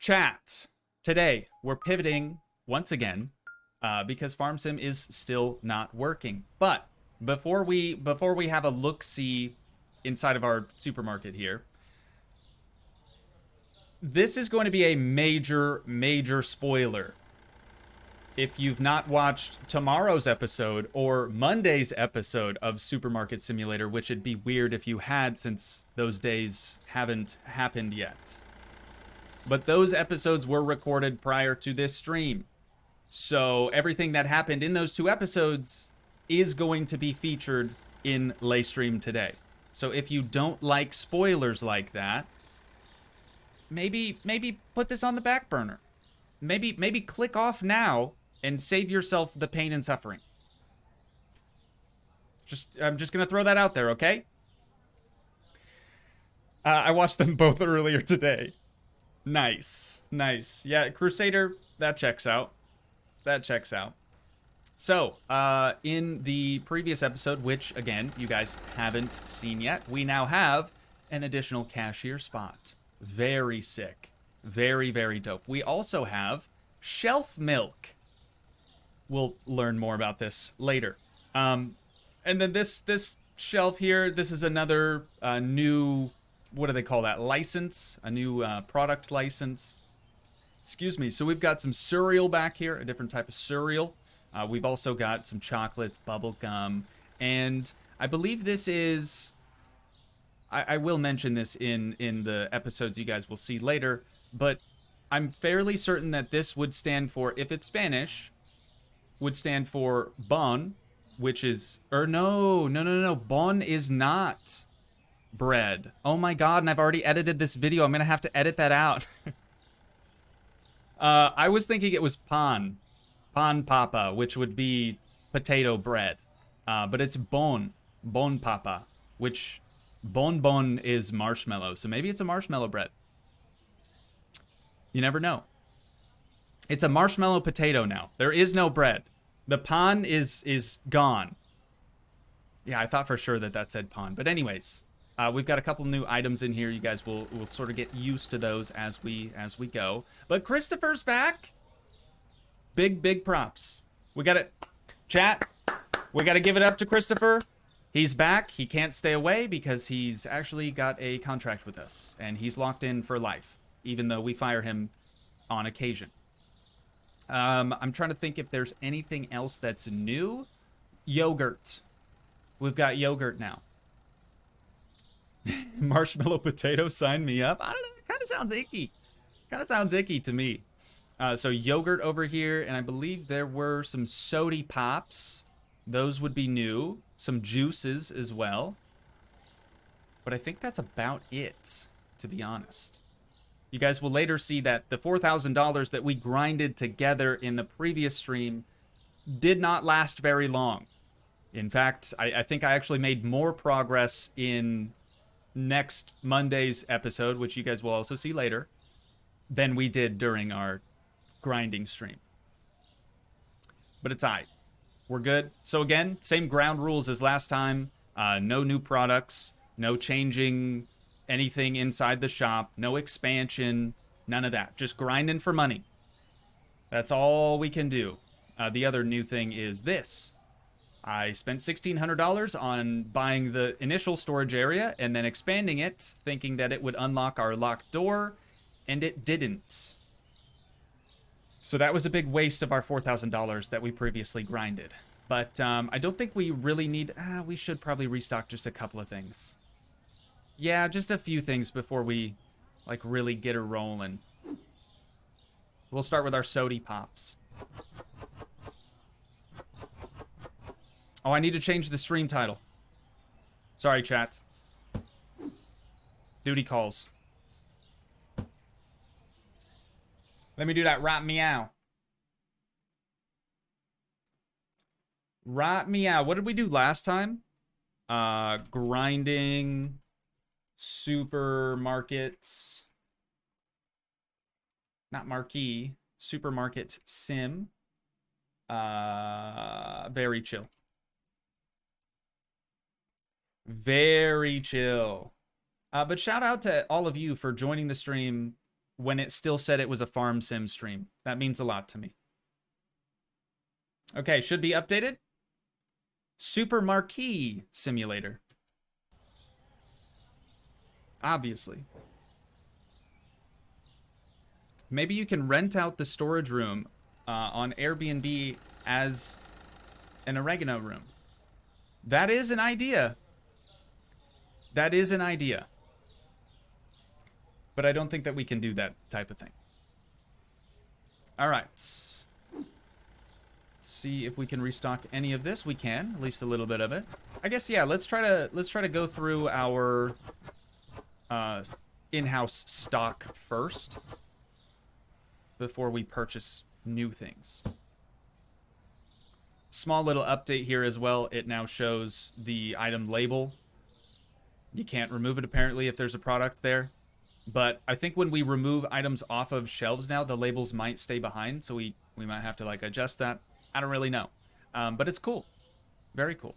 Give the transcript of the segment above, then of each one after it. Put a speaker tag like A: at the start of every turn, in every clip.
A: Chat. Today, we're pivoting once again because Farm Sim is still not working. But before we have a look-see inside of our supermarket here, this is going to be a major spoiler. If you've not watched tomorrow's episode or Monday's episode of Supermarket Simulator, which it'd be weird if you had since those days haven't happened yet. But those episodes were recorded prior to this stream. So everything that happened in those two episodes is going to be featured in Lay Stream today. So if you don't like spoilers like that, maybe put this on the back burner. Maybe click off now and save yourself the pain and suffering. I'm just gonna throw that out there, okay? I watched them both earlier today. Nice. Yeah, Crusader, that checks out. So, in the previous episode, which, again, you guys haven't seen yet, we now have an additional cashier spot. Very sick. Very dope. We also have shelf milk. We'll learn more about this later. And then this shelf here, this is another new, what do they call that? License? A new product license. Excuse me. So we've got some cereal back here, a different type of cereal. We've also got some chocolates, bubble gum, and I believe this is... I will mention this in the episodes you guys will see later, but I'm fairly certain that this would stand for, if it's Spanish, would stand for bon, which is... No. Bon is not bread. Oh my god, and I've already edited this video. I'm going to have to edit that out. I was thinking it was pan papa, which would be potato bread. But it's bon papa, which bon is marshmallow. So maybe it's a marshmallow bread. You never know. It's a marshmallow potato now. There is no bread. The pan is gone. Yeah, I thought for sure that said pan. But anyways, we've got a couple new items in here. You guys will sort of get used to those as we go. But Christopher's back. Big props. We got it. Chat. We got to give it up to Christopher. He's back. He can't stay away because he's actually got a contract with us. And he's locked in for life, even though we fire him on occasion. I'm trying to think if there's anything else that's new. Yogurt. We've got yogurt now. Marshmallow potato, sign me up. I don't know. It kind of sounds icky. Kind of sounds icky to me. So yogurt over here, and I believe there were some sody pops. Those would be new. Some juices as well. But I think that's about it, to be honest. You guys will later see that the $4,000 that we grinded together in the previous stream did not last very long. In fact, I think I actually made more progress in next Monday's episode, which you guys will also see later, than we did during our grinding stream. But it's aight. We're good. So again, same ground rules as last time. No new products. No changing anything inside the shop. No expansion. None of that. Just grinding for money. That's all we can do. The other new thing is this. I spent $1,600 on buying the initial storage area and then expanding it, thinking that it would unlock our locked door, and it didn't. So that was a big waste of our $4,000 that we previously grinded. But I don't think we really need... we should probably restock just a couple of things. Yeah, just a few things before we, like, really get her rolling. We'll start with our sody pops. Oh, I need to change the stream title. Sorry, chat. Duty calls. Let me do that right meow. Right meow. What did we do last time? Grinding... Supermarket, not marquee, supermarket sim, very chill. Very chill. But shout out to all of you for joining the stream when it still said it was a farm sim stream. That means a lot to me. Okay, should be updated. Super Marquee Simulator. Obviously. Maybe you can rent out the storage room on Airbnb as an oregano room. That is an idea. That is an idea. But I don't think that we can do that type of thing. All right. Let's see if we can restock any of this. We can, at least a little bit of it. I guess, yeah, let's try to go through our in-house stock first before we purchase new things. Small little update here as well. It now shows the item label. You can't remove it apparently if there's a product there. But I think when we remove items off of shelves now, the labels might stay behind. So we might have to like adjust that. I don't really know. But it's cool. Very cool.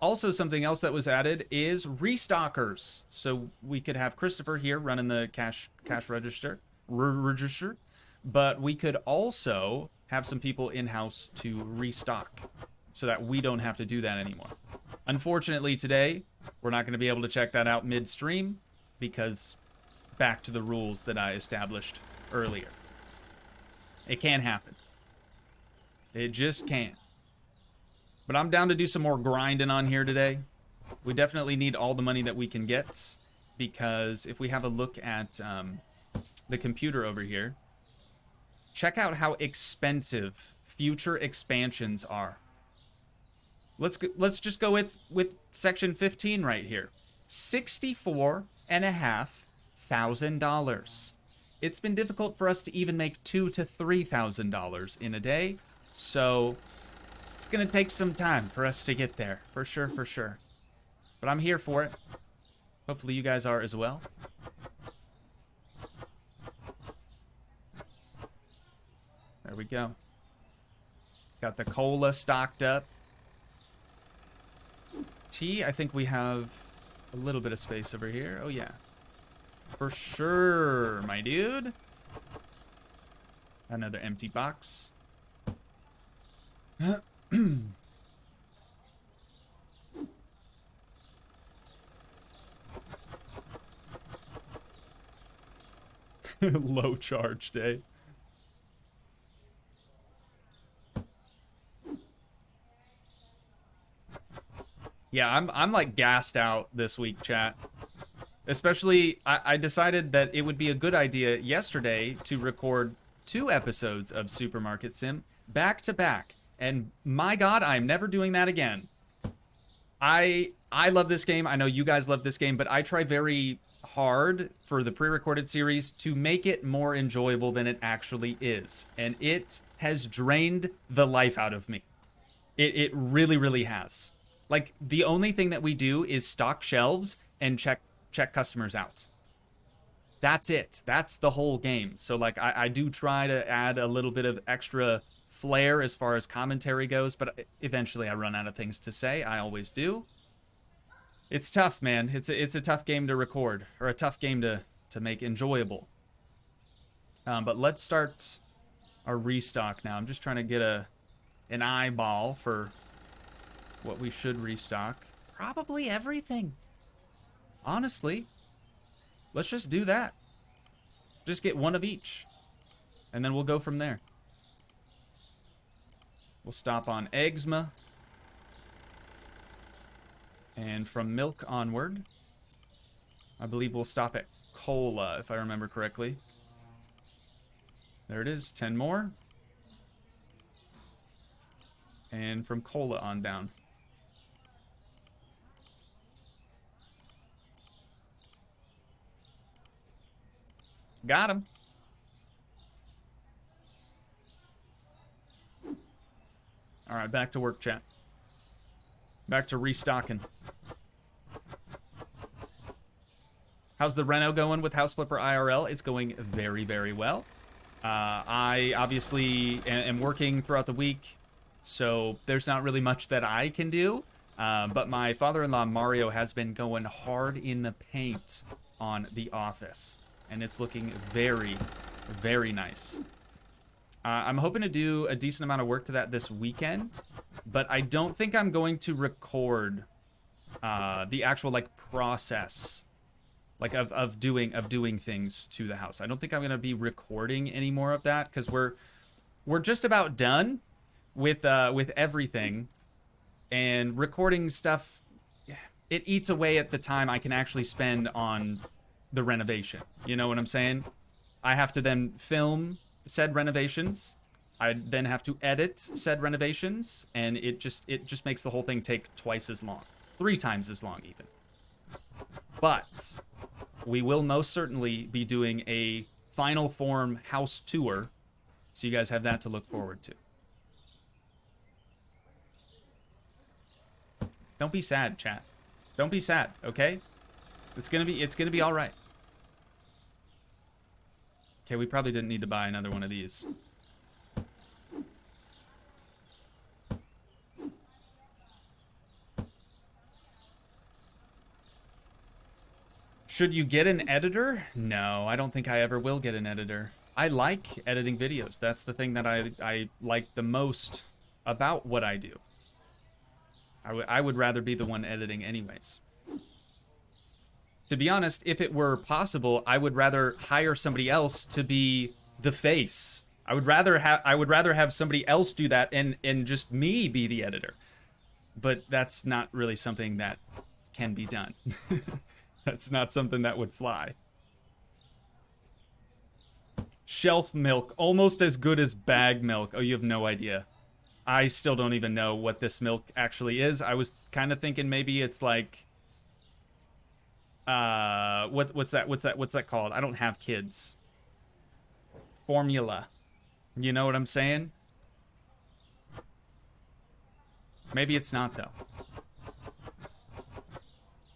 A: Also, something else that was added is restockers. So we could have Christopher here running the cash register. But we could also have some people in-house to restock so that we don't have to do that anymore. Unfortunately, today, we're not going to be able to check that out mid-stream because back to the rules that I established earlier. It can happen. It just can. But I'm down to do some more grinding on here today. We definitely need all the money that we can get because if we have a look at the computer over here, check out how expensive future expansions are. Let's just go with section 15 right here. $64,500. It's been difficult for us to even make $2,000 to $3,000 in a day, so it's gonna take some time for us to get there, for sure, for sure. But I'm here for it. Hopefully you guys are as well. There we go. Got the cola stocked up. Tea, I think we have a little bit of space over here. Oh, yeah. For sure, my dude. Another empty box. Low charge day. Yeah, I'm like gassed out this week, chat. Especially, I decided that it would be a good idea yesterday to record 2 episodes of Supermarket Sim back to back. And my God, I'm never doing that again. I love this game. I know you guys love this game, but I try very hard for the pre-recorded series to make it more enjoyable than it actually is. And it has drained the life out of me. It really, really has. Like, the only thing that we do is stock shelves and check customers out. That's it. That's the whole game. So, like, I do try to add a little bit of extra flair as far as commentary goes, but eventually I run out of things to say. I always do. It's tough, man. It's a tough game to record, or a tough game to make enjoyable. But let's start our restock now. I'm just trying to get an eyeball for what we should restock. Probably everything. Honestly. Let's just do that. Just get one of each. And then we'll go from there. We'll stop on Eczema. And from milk onward, I believe we'll stop at cola, if I remember correctly. There it is, 10 more. And from cola on down. Got him. All right, back to work, chat. Back to restocking. How's the reno going with House Flipper IRL? It's going very, very well. I obviously am working throughout the week, so there's not really much that I can do. But my father-in-law, Mario, has been going hard in the paint on The Office. and it's looking very, very nice. I'm hoping to do a decent amount of work to that this weekend, but I don't think I'm going to record the actual like process, like of doing things to the house. I don't think I'm gonna be recording any more of that because we're just about done with everything, and recording stuff, it eats away at the time I can actually spend on the renovation. You know what I'm saying? I have to then film said renovations. I then have to edit said renovations, and it just makes the whole thing take twice as long, 3 times as long even. But we will most certainly be doing a final form house tour, so you guys have that to look forward to. Don't be sad, chat. Don't be sad, okay? It's gonna be all right. Okay, we probably didn't need to buy another one of these. Should you get an editor? No, I don't think I ever will get an editor. I like editing videos. That's the thing that I like the most about what I do. I would rather be the one editing anyways. To be honest, if it were possible, I would rather hire somebody else to be the face. I would rather have somebody else do that and just me be the editor. But that's not really something that can be done. That's not something that would fly. Shelf milk, almost as good as bag milk. Oh, you have no idea. I still don't even know what this milk actually is. I was kind of thinking maybe it's like, what's that called? I don't have kids. Formula. You know what I'm saying? Maybe it's not though.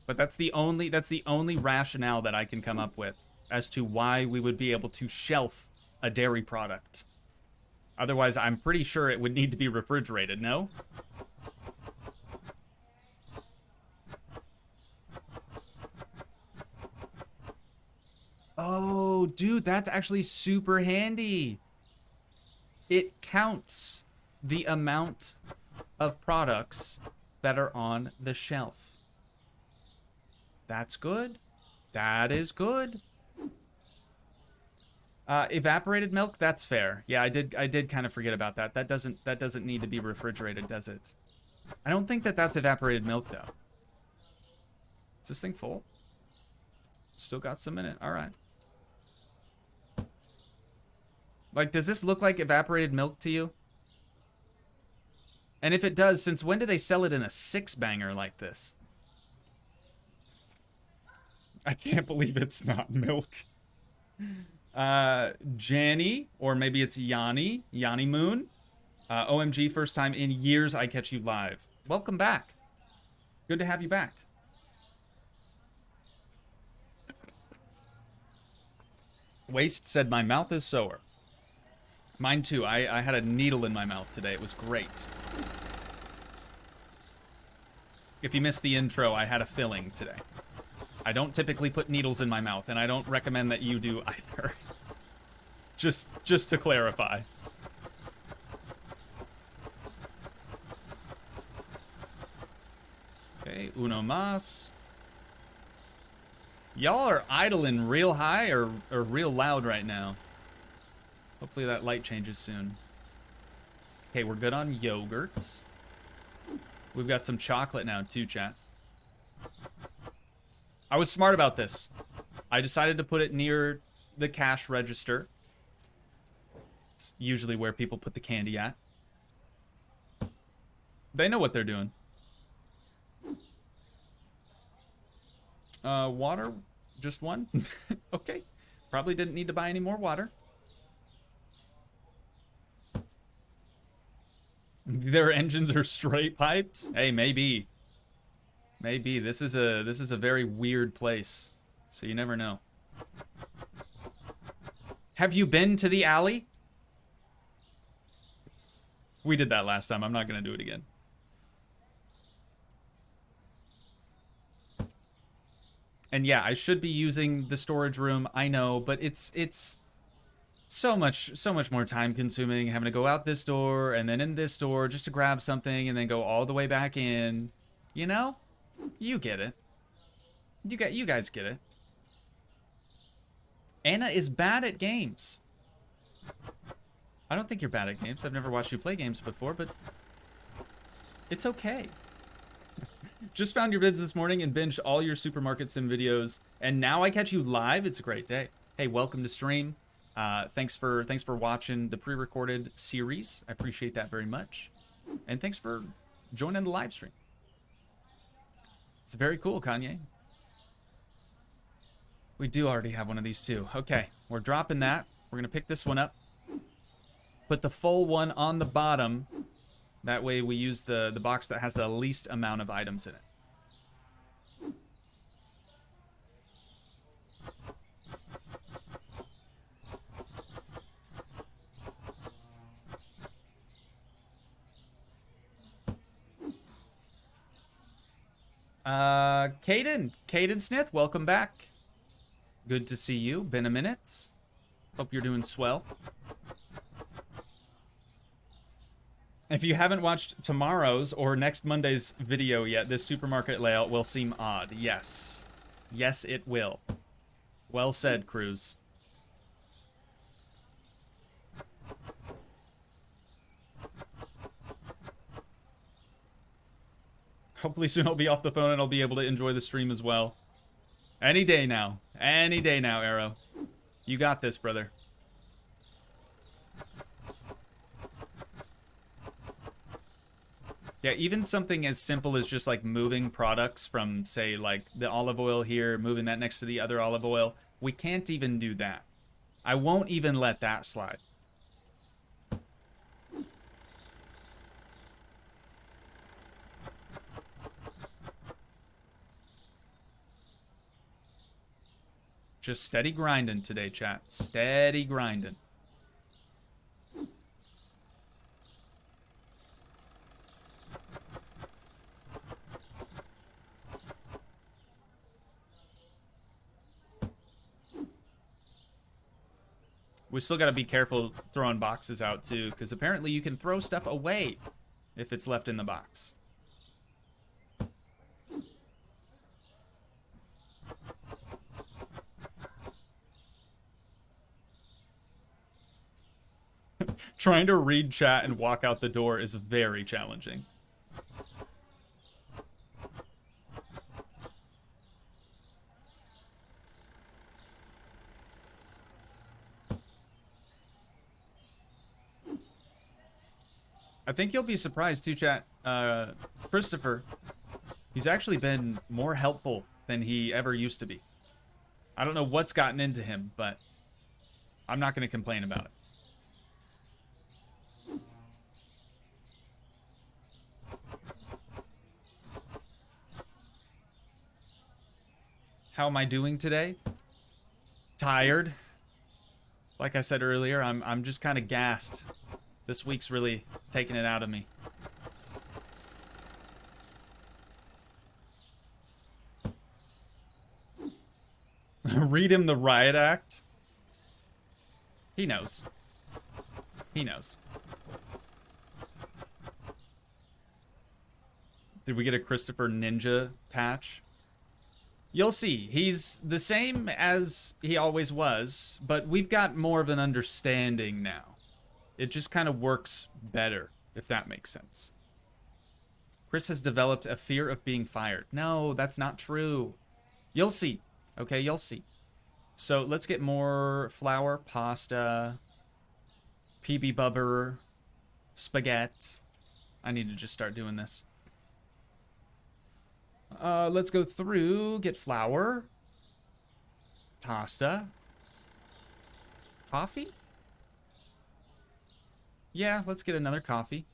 A: But that's the only rationale that I can come up with as to why we would be able to shelf a dairy product. Otherwise, I'm pretty sure it would need to be refrigerated, no? Oh, dude, that's actually super handy. It counts the amount of products that are on the shelf. That's good. That is good. Evaporated milk, that's fair. Yeah, I did kind of forget about that. That doesn't need to be refrigerated, does it? I don't think that's evaporated milk though. Is this thing full? Still got some in it. All right. Like, does this look like evaporated milk to you? And if it does, since when do they sell it in a 6-banger like this? I can't believe it's not milk. Janny, or maybe it's Yanni Moon. OMG, first time in years I catch you live. Welcome back. Good to have you back. Waste said, my mouth is sore. Mine too. I had a needle in my mouth today. It was great. If you missed the intro, I had a filling today. I don't typically put needles in my mouth, and I don't recommend that you do either. Just to clarify. Okay, uno mas. Y'all are idling real high or real loud right now. Hopefully that light changes soon. Okay, we're good on yogurts. We've got some chocolate now too, chat. I was smart about this. I decided to put it near the cash register. It's usually where people put the candy at. They know what they're doing. Water? Just one? Okay. Probably didn't need to buy any more water. Their engines are straight piped? Hey, maybe. Maybe. This is a very weird place. So you never know. Have you been to the alley? We did that last time. I'm not going to do it again. And yeah, I should be using the storage room, I know, but it's so much more time consuming having to go out this door and then in this door just to grab something and then go all the way back in. You know? You get it. You guys get it. Anna is bad at games. I don't think you're bad at games. I've never watched you play games before, but it's okay. Just found your vids this morning and binged all your supermarket sim videos, and now I catch you live. It's a great day. Hey, welcome to stream. Thanks for watching the pre-recorded series. I appreciate that very much, and thanks for joining the live stream. It's very cool, Kanye. We do already have one of these too. Okay, we're dropping that. We're gonna pick this one up. Put the full one on the bottom. That way we use the box that has the least amount of items in it. Caden Smith, welcome back. Good to see you. Been a minute. Hope you're doing swell. If you haven't watched tomorrow's or next Monday's video yet, this supermarket layout will seem odd. Yes. Yes, it will. Well said, Cruz. Hopefully soon I'll be off the phone and I'll be able to enjoy the stream as well. Any day now. Any day now, Arrow. You got this, brother. Yeah, even something as simple as just like moving products from, say, like the olive oil here, moving that next to the other olive oil. We can't even do that. I won't even let that slide. Just steady grinding today, chat. Steady grinding. We still got to be careful throwing boxes out, too, because apparently you can throw stuff away if it's left in the box. Trying to read chat and walk out the door is very challenging. I think you'll be surprised too, chat. Christopher, he's actually been more helpful than he ever used to be. I don't know what's gotten into him, but I'm not going to complain about it. How am I doing today? Tired. Like I said earlier, I'm just kind of gassed. This week's really taking it out of me. Read him the riot act. He knows. He knows. Did we get a Christopher Ninja patch? You'll see. He's the same as he always was, but we've got more of an understanding now. It just kind of works better, if that makes sense. Chris has developed a fear of being fired. No, that's not true. You'll see. Okay, you'll see. So let's get more flour, pasta, PB bubber, spaghetti. I need to just start doing this. Let's go through, get flour, pasta, coffee? Yeah, let's get another coffee.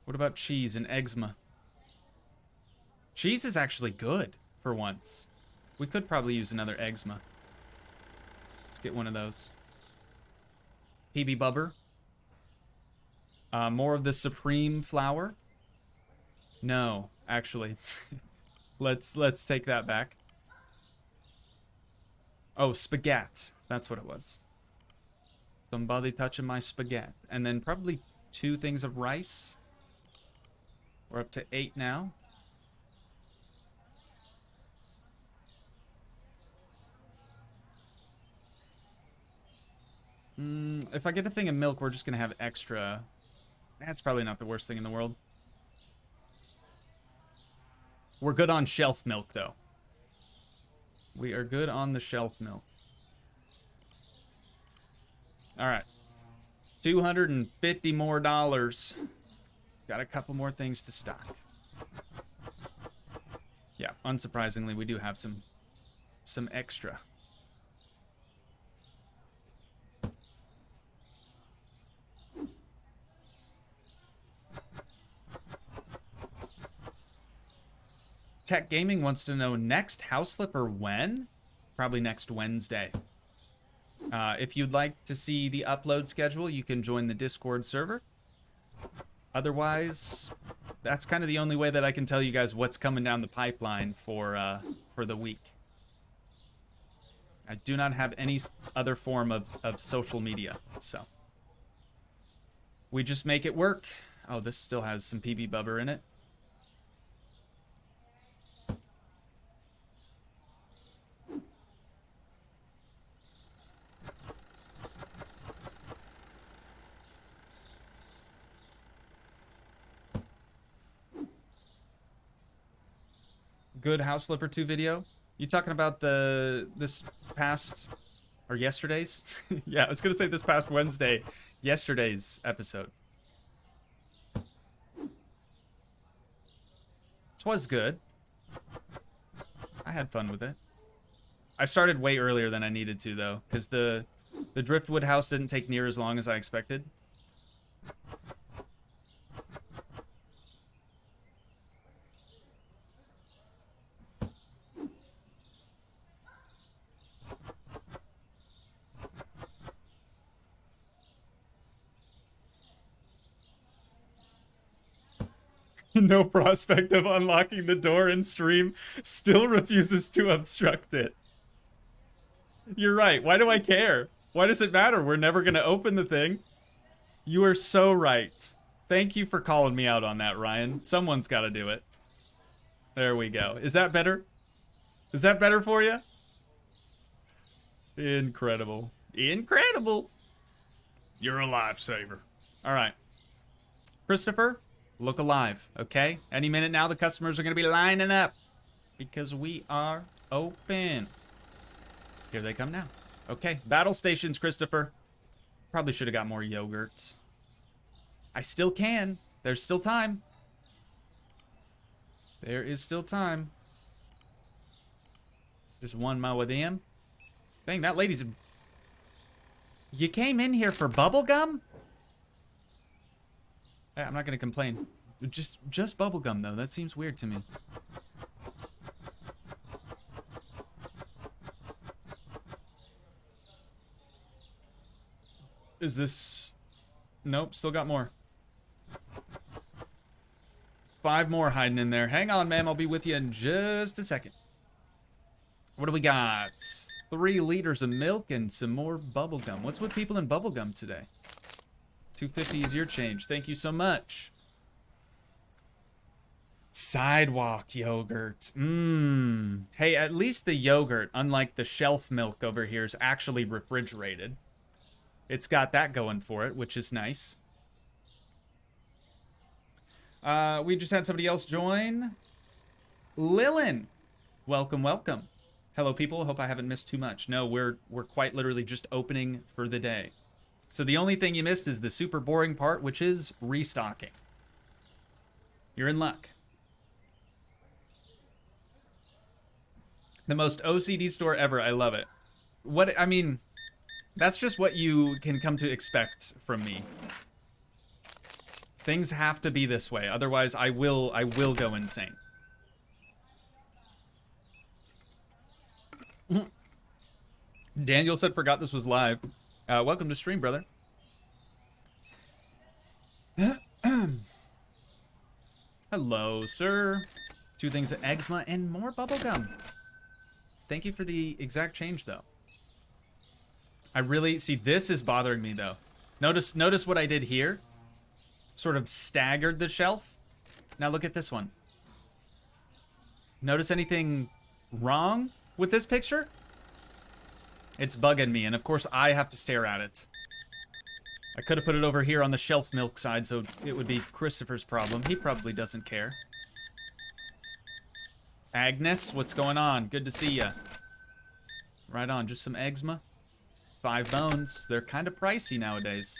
A: What about cheese and eczema? Cheese is actually good for once. We could probably use another eczema. Let's get one of those. PB bubber. More of the supreme flour. No, actually. Let's take that back. Oh, spaghetti. That's what it was. Somebody touching my spaghetti. And then probably 2 things of rice. We're up to 8 now. If I get a thing of milk, we're just going to have extra. That's probably not the worst thing in the world. We're good on shelf milk, though. We are good on the shelf milk. All right. $250 more. Got a couple more things to stock. Yeah, unsurprisingly, we do have some extra. Tech Gaming wants to know next house flipper when? Probably next Wednesday. If you'd like to see the upload schedule, you can join the Discord server. Otherwise, that's kind of the only way that I can tell you guys what's coming down the pipeline for the week. I do not have any other form of social media, so we just make it work. Oh, this still has some PB Bubber in it. Good House Flipper 2 video. You talking about this past or yesterday's? Yeah, I was gonna say this past Wednesday, yesterday's episode. It was good. I had fun with it. I started way earlier than I needed to though, because the driftwood house didn't take near as long as I expected. No prospect of unlocking the door in stream, still refuses to obstruct it. You're right. Why do I care? Why does it matter? We're never going to open the thing. You are so right. Thank you for calling me out on that, Ryan. Someone's got to do it. There we go. Is that better? Is that better for you? Incredible. Incredible. You're a lifesaver. All right. Christopher, look alive, okay? Any minute now, the customers are going to be lining up because we are open. Here they come now. Okay, battle stations, Christopher. Probably should have got more yogurt. I still can. There's still time. There is still time. Just one more with him. Dang, that lady's... You came in here for bubblegum? Hey, I'm not gonna complain. Just bubblegum, though. That seems weird to me. Is this... Nope, still got more. 5 more hiding in there. Hang on, ma'am. I'll be with you in just a second. What do we got? 3 liters of milk and some more bubblegum. What's with people in bubblegum today? $2.50 is your change. Thank you so much. Sidewalk yogurt. Hey, at least the yogurt, unlike the shelf milk over here, is actually refrigerated. It's got that going for it, which is nice. We just had somebody else join. Lilin. Welcome, welcome. Hello, people. Hope I haven't missed too much. No, we're quite literally just opening for the day. So the only thing you missed is the super boring part, which is restocking. You're in luck. The most OCD store ever. I love it. I mean, that's just what you can come to expect from me. Things have to be this way, otherwise I will go insane. Daniel said forgot this was live. Welcome to stream, brother. Hello, Hello, sir. 2 things of eczema and more bubblegum. Thank you for the exact change, though. I really... See, this is bothering me, though. Notice what I did here? Sort of staggered the shelf. Now look at this one. Notice anything wrong with this picture? It's bugging me, and of course I have to stare at it. I could have put it over here on the shelf milk side, so it would be Christopher's problem. He probably doesn't care. Agnes, what's going on? Good to see ya. Right on, just some eczema. 5 bones. They're kind of pricey nowadays.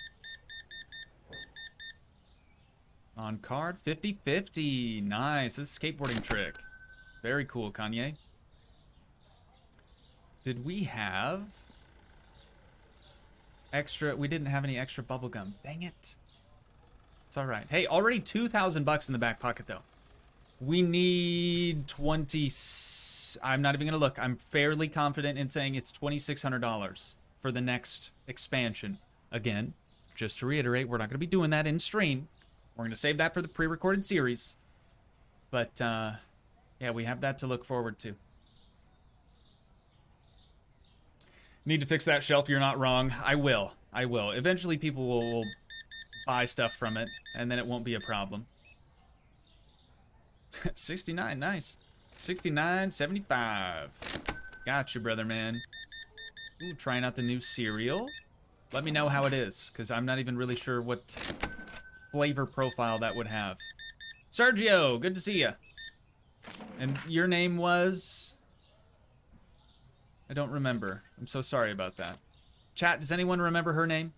A: On card, 50-50. Nice, this is a skateboarding trick. Very cool, Kanye. Did we have extra? We didn't have any extra bubblegum. Dang it. It's all right. Hey, already 2,000 bucks in the back pocket, though. We need 20... I'm not even going to look. I'm fairly confident in saying it's $2,600 for the next expansion. Again, just to reiterate, we're not going to be doing that in stream. We're going to save that for the pre-recorded series. But, yeah, we have that to look forward to. Need to fix that shelf, you're not wrong. I will. I will. Eventually people will buy stuff from it, and then it won't be a problem. 69, nice. 69.75. Gotcha, brother man. Ooh, trying out the new cereal. Let me know how it is, because I'm not even really sure what flavor profile that would have. Sergio, good to see ya. And your name was... I don't remember. I'm so sorry about that. Chat, does anyone remember her name?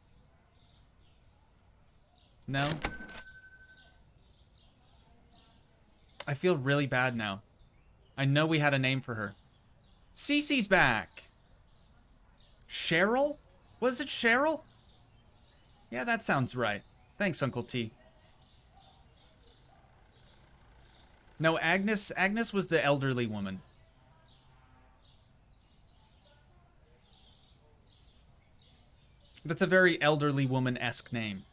A: No? I feel really bad now. I know we had a name for her. Cece's back! Cheryl? Was it Cheryl? Yeah, that sounds right. Thanks, Uncle T. No, Agnes was the elderly woman. That's a very elderly woman-esque name.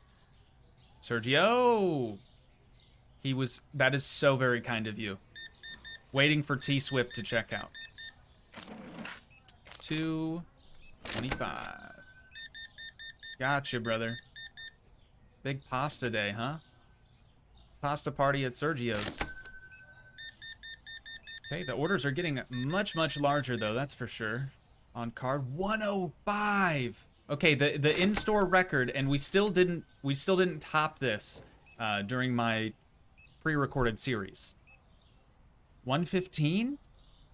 A: Sergio! That is so very kind of you. Waiting for T-Swift to check out. 225. Gotcha, brother. Big pasta day, huh? Pasta party at Sergio's. Okay, the orders are getting much, much larger, though, that's for sure. On card 105. Okay, the in-store record, and we still didn't top this during my pre-recorded series. 115?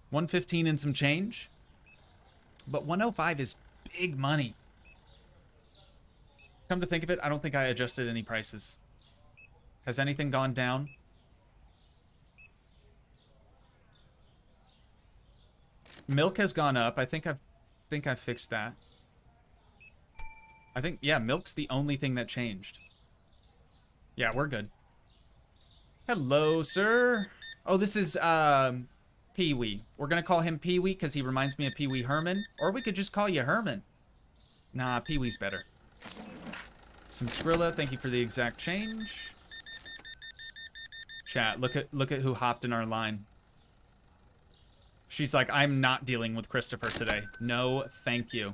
A: 115 and some change? But 105 is big money. Come to think of it, I don't think I adjusted any prices. Has anything gone down? Milk has gone up. I think I've fixed that. I think, yeah, milk's the only thing that changed. Yeah, we're good. Hello, sir. Oh, this is, Pee-wee. We're gonna call him Pee-wee because he reminds me of Pee-wee Herman. Or we could just call you Herman. Nah, Pee-wee's better. Some Skrilla, thank you for the exact change. Chat, look at who hopped in our line. She's like, I'm not dealing with Christopher today. No, thank you.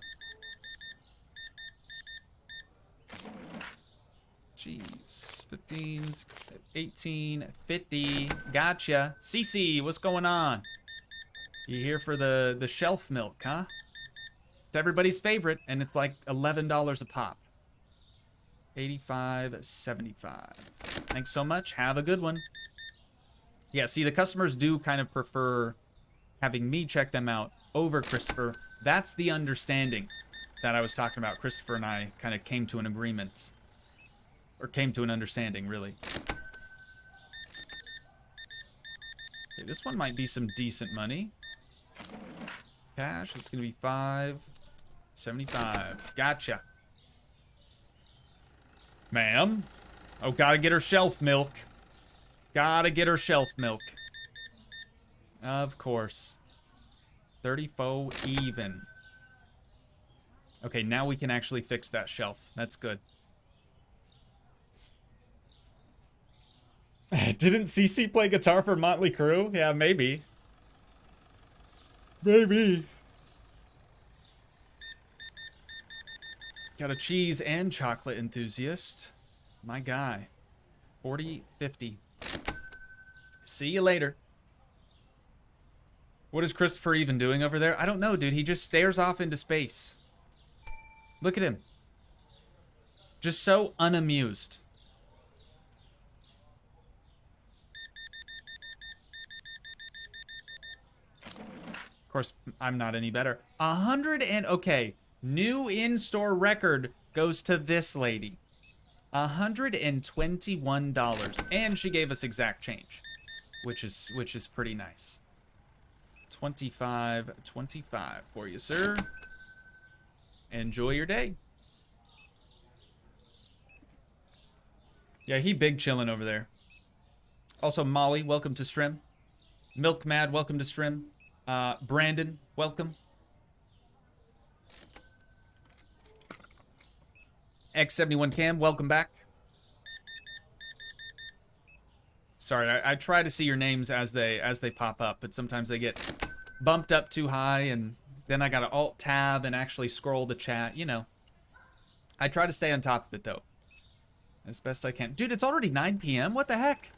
A: Jeez. 15, 18, 50. Gotcha. Cece, what's going on? You here for the shelf milk, huh? It's everybody's favorite, and it's like $11 a pop. 85.75. Thanks so much. Have a good one. Yeah, see, the customers do kind of prefer having me check them out over Christopher. That's the understanding that I was talking about. Christopher and I kind of came to an agreement. Or came to an understanding, really. Okay, this one might be some decent money. Cash, that's going to be $5.75. Gotcha. Ma'am. Oh, gotta get her shelf milk. Gotta get her shelf milk. Of course. 34 even. Okay, now we can actually fix that shelf. That's good. Didn't CC play guitar for Motley Crue? Yeah, maybe. Maybe. Got a cheese and chocolate enthusiast. My guy. 40, 50. See you later. What is Christopher even doing over there? I don't know, dude. He just stares off into space. Look at him. Just so unamused. Of course, I'm not any better. 100 and... Okay. New in-store record goes to this lady. $121. And she gave us exact change. Which is pretty nice. 25 for you, sir. Enjoy your day. Yeah, he big chillin' over there. Also, Molly, welcome to stream. Milk Mad, welcome to stream. Brandon, welcome. X71 Cam, welcome back. Sorry, I try to see your names as they pop up, but sometimes they get bumped up too high, and then I gotta Alt-Tab and actually scroll the chat, you know. I try to stay on top of it, though, as best I can. Dude, it's already 9 p.m.? What the heck?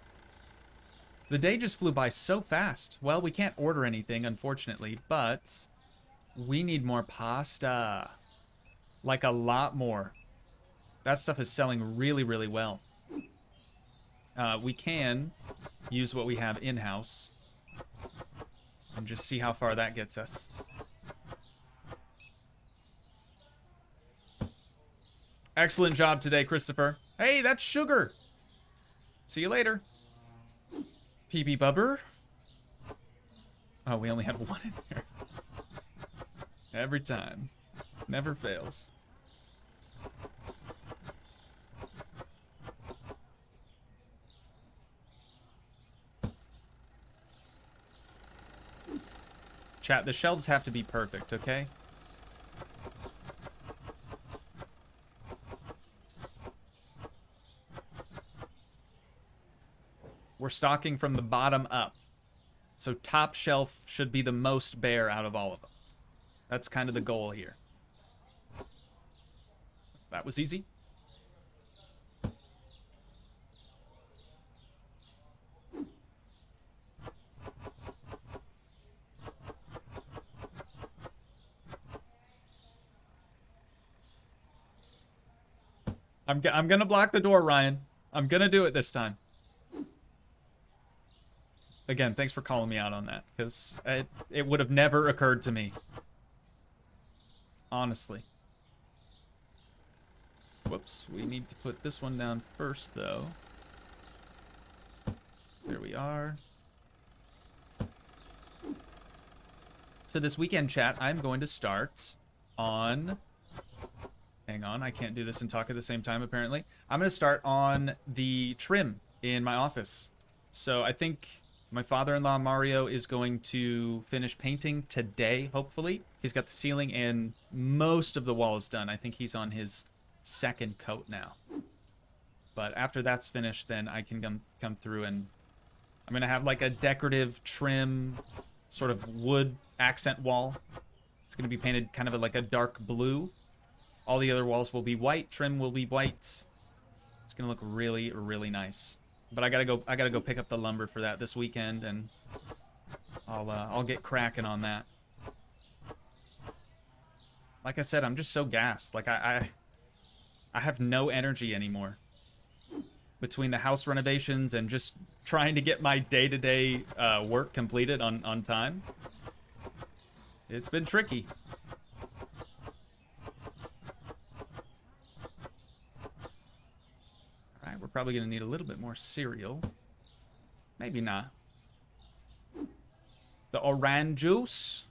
A: The day just flew by so fast. Well, we can't order anything, unfortunately, but we need more pasta. Like, a lot more. That stuff is selling really, really well. We can use what we have in-house and just see how far that gets us. Excellent job today, Christopher. Hey, that's sugar. See you later. PB Bubber. Oh, we only have one in there. Every time. Never fails. Chat, the shelves have to be perfect, okay? We're stocking from the bottom up. So top shelf should be the most bare out of all of them. That's kind of the goal here. That was easy. I'm gonna block the door, Ryan. I'm gonna do it this time. Again, thanks for calling me out on that, because it would have never occurred to me. Honestly. Whoops, we need to put this one down first, though. There we are. So this weekend, chat, I'm going to start on... Hang on, I can't do this and talk at the same time, apparently. I'm going to start on the trim in my office. So I think my father-in-law, Mario, is going to finish painting today, hopefully. He's got the ceiling and most of the walls done. I think he's on his second coat now. But after that's finished, then I can come through and... I'm going to have like a decorative trim, sort of wood accent wall. It's going to be painted kind of like a dark blue. All the other walls will be white. Trim will be white. It's gonna look really, really nice. But I gotta go pick up the lumber for that this weekend, and I'll get cracking on that. Like I said, I'm just so gassed. Like I have no energy anymore. Between the house renovations and just trying to get my day-to-day work completed on time, it's been tricky. We're probably going to need a little bit more cereal. Maybe not. The orange juice.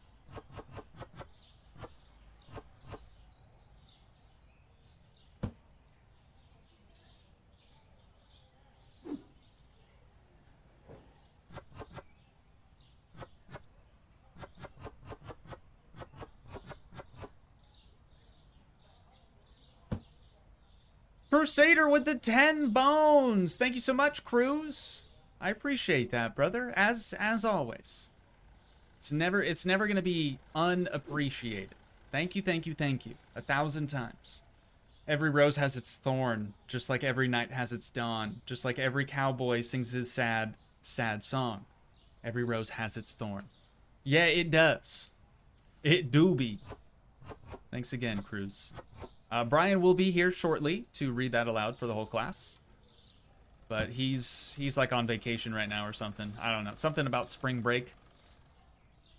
A: Crusader with the 10 bones. Thank you so much, Cruz. I appreciate that, brother. As always. It's never gonna be unappreciated. Thank you, thank you, thank you. 1,000 times. Every rose has its thorn, just like every night has its dawn, just like every cowboy sings his sad, sad song. Every rose has its thorn. Yeah, it does. It do be. Thanks again, Cruz. Brian will be here shortly to read that aloud for the whole class. But he's like on vacation right now or something. I don't know. Something about spring break.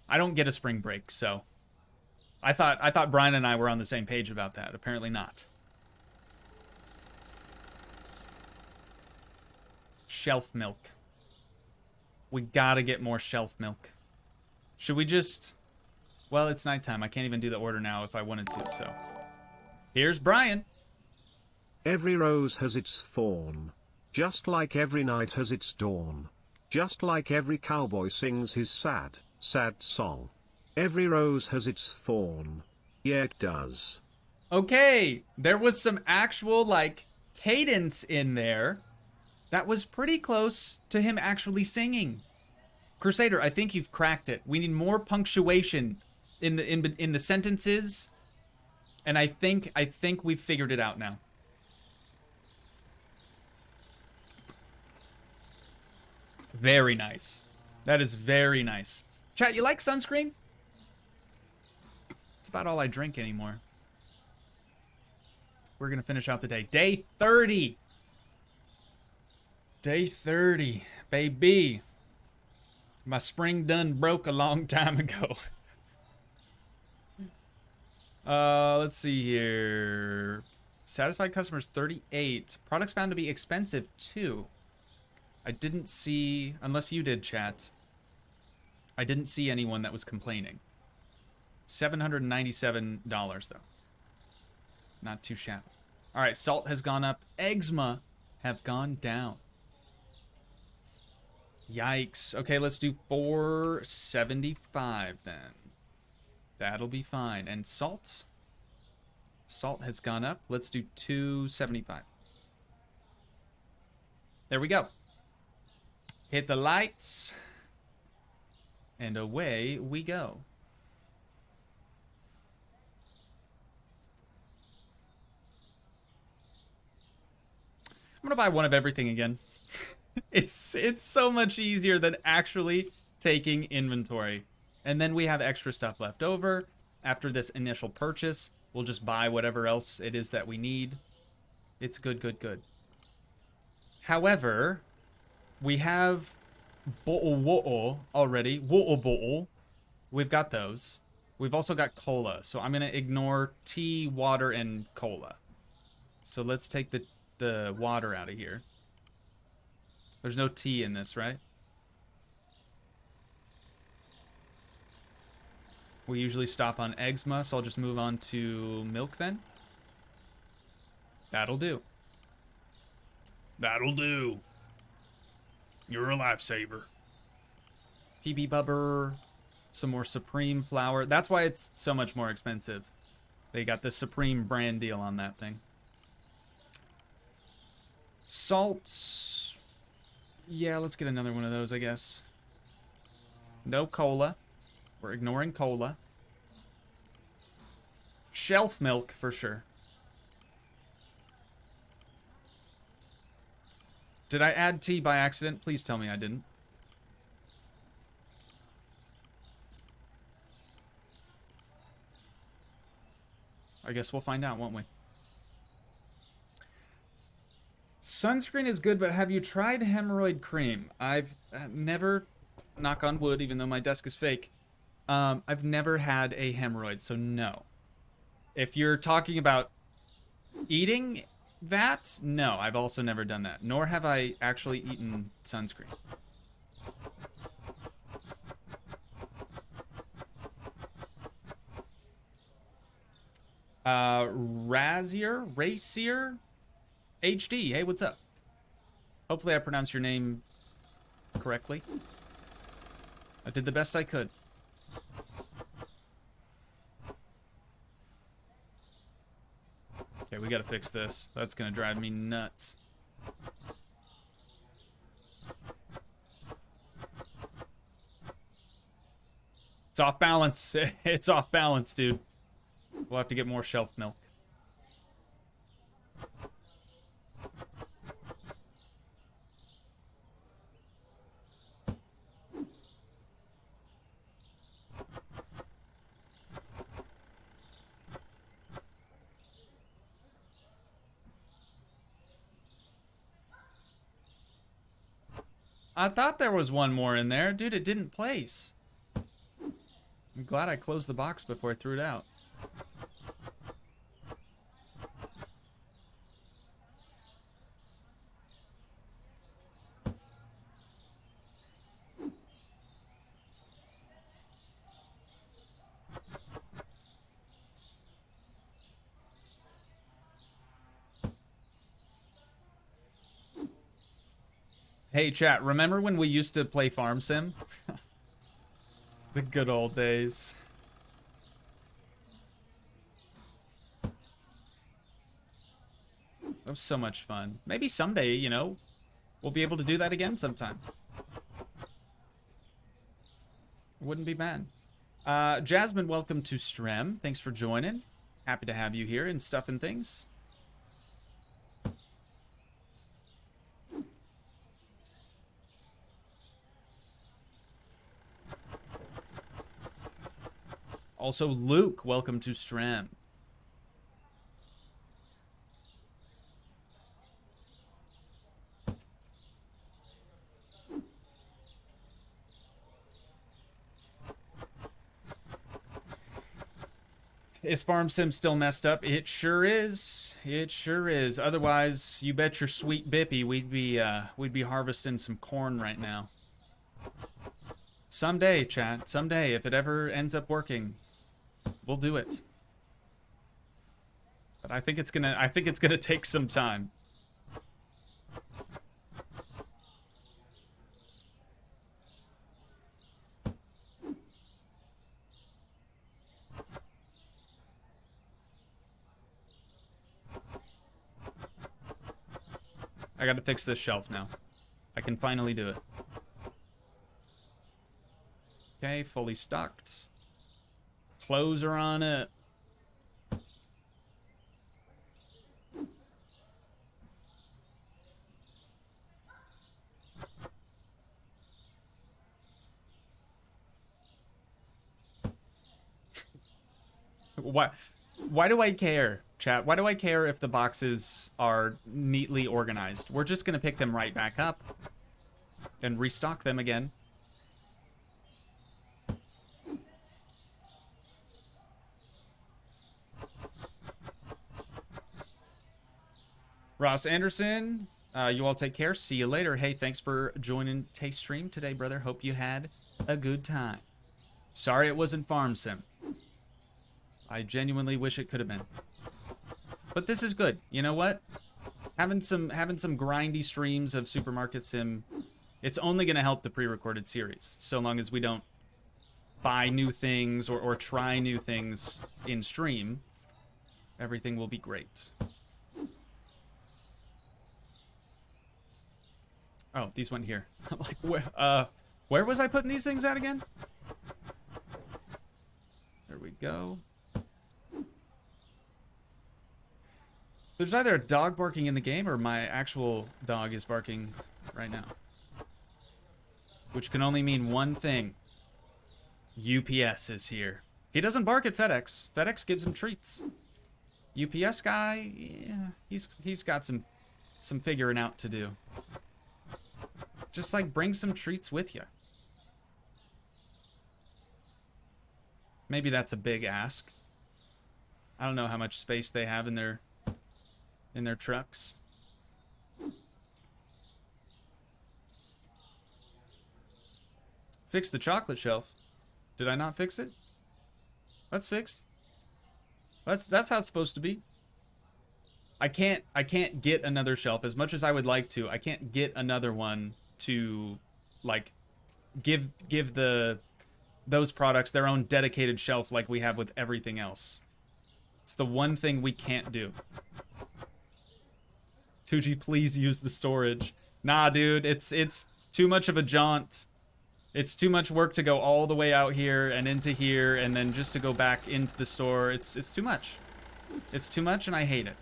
A: I don't get a spring break, so I thought Brian and I were on the same page about that. Apparently not. Shelf milk. We gotta get more shelf milk. Should we just... Well, it's nighttime. I can't even do the order now if I wanted to, so... Here's Brian.
B: Every rose has its thorn. Just like every night has its dawn. Just like every cowboy sings his sad, sad song. Every rose has its thorn. Yeah, it does.
A: Okay, there was some actual, like, cadence in there that was pretty close to him actually singing. Crusader, I think you've cracked it. We need more punctuation in the sentences, and I think we've figured it out now. Very nice. That is very nice. Chat, you like sunscreen? It's about all I drink anymore. We're gonna finish out the day. Day 30. Day 30, baby. My spring done broke a long time ago. Let's see here. Satisfied customers 38. Products found to be expensive too. I didn't see, unless you did, chat. I didn't see anyone that was complaining. $797 though. Not too shabby. All right, salt has gone up. Eczema have gone down. Yikes. Okay, let's do 475 then. That'll be fine. And salt? Salt has gone up. Let's do 275. There we go. Hit the lights. And away we go. I'm gonna buy one of everything again. It's so much easier than actually taking inventory. And then we have extra stuff left over. After this initial purchase, we'll just buy whatever else it is that we need. It's good, good, good. However, we have bo'o already. Bo'o. We've got those. We've also got cola. So I'm going to ignore tea, water, and cola. So let's take the water out of here. There's no tea in this, right? We usually stop on eczema, so I'll just move on to milk then. That'll do. That'll do. You're a lifesaver. PB Bubber. Some more Supreme flour. That's why it's so much more expensive. They got the Supreme brand deal on that thing. Salt. Yeah, let's get another one of those, I guess. No cola. We're ignoring cola. Shelf milk for sure. Did I add tea by accident? Please tell me I didn't. I guess we'll find out, won't we? Sunscreen is good, but have you tried hemorrhoid cream? I've never, knock on wood, even though my desk is fake, I've never had a hemorrhoid, so no. If you're talking about eating that, no, I've also never done that. Nor have I actually eaten sunscreen. Racier HD. Hey, what's up? Hopefully I pronounced your name correctly. I did the best I could. Okay, we gotta fix this. That's gonna drive me nuts. It's off balance. It's off balance, dude. We'll have to get more shelf milk. I thought there was one more in there. Dude, it didn't place. I'm glad I closed the box before I threw it out. Hey, chat, remember when we used to play Farm Sim? The good old days. That was so much fun. Maybe someday, you know, we'll be able to do that again sometime. Wouldn't be bad. Jasmine, welcome to Strem. Thanks for joining. Happy to have you here and stuff and things. Also, Luke, welcome to Strem. Is Farm Sim still messed up? It sure is. It sure is. Otherwise, you bet your sweet bippy we'd be harvesting some corn right now. Someday, chat. Someday, if it ever ends up working, we'll do it. But I think it's gonna take some time. I gotta fix this shelf now. I can finally do it. Okay, fully stocked. Clothes are on it. Why do I care, chat? Why do I care if the boxes are neatly organized? We're just gonna pick them right back up and restock them again. Ross Anderson, you all take care. See you later. Hey, thanks for joining Taste Stream today, brother. Hope you had a good time. Sorry it wasn't Farm Sim. I genuinely wish it could have been. But this is good. You know what? Having some grindy streams of Supermarket Sim, it's only going to help the pre-recorded series, so long as we don't buy new things or try new things in stream. Everything will be great. Oh, these went here. Like, where was I putting these things at again? There we go. There's either a dog barking in the game or my actual dog is barking right now. Which can only mean one thing. UPS is here. He doesn't bark at FedEx. FedEx gives him treats. UPS guy, yeah, he's got some figuring out to do. Just like bring some treats with you. Maybe that's a big ask. I don't know how much space they have in their trucks. Fix the chocolate shelf. Did I not fix it? That's fixed. That's how it's supposed to be. I can't get another shelf as much as I would like to. I can't get another one to like give those products their own dedicated shelf like we have with everything else. It's the one thing we can't do. Toogii, please use the storage. Nah, dude, it's too much of a jaunt. It's too much work to go all the way out here and into here and then just to go back into the store. It's too much. It's too much and I hate it.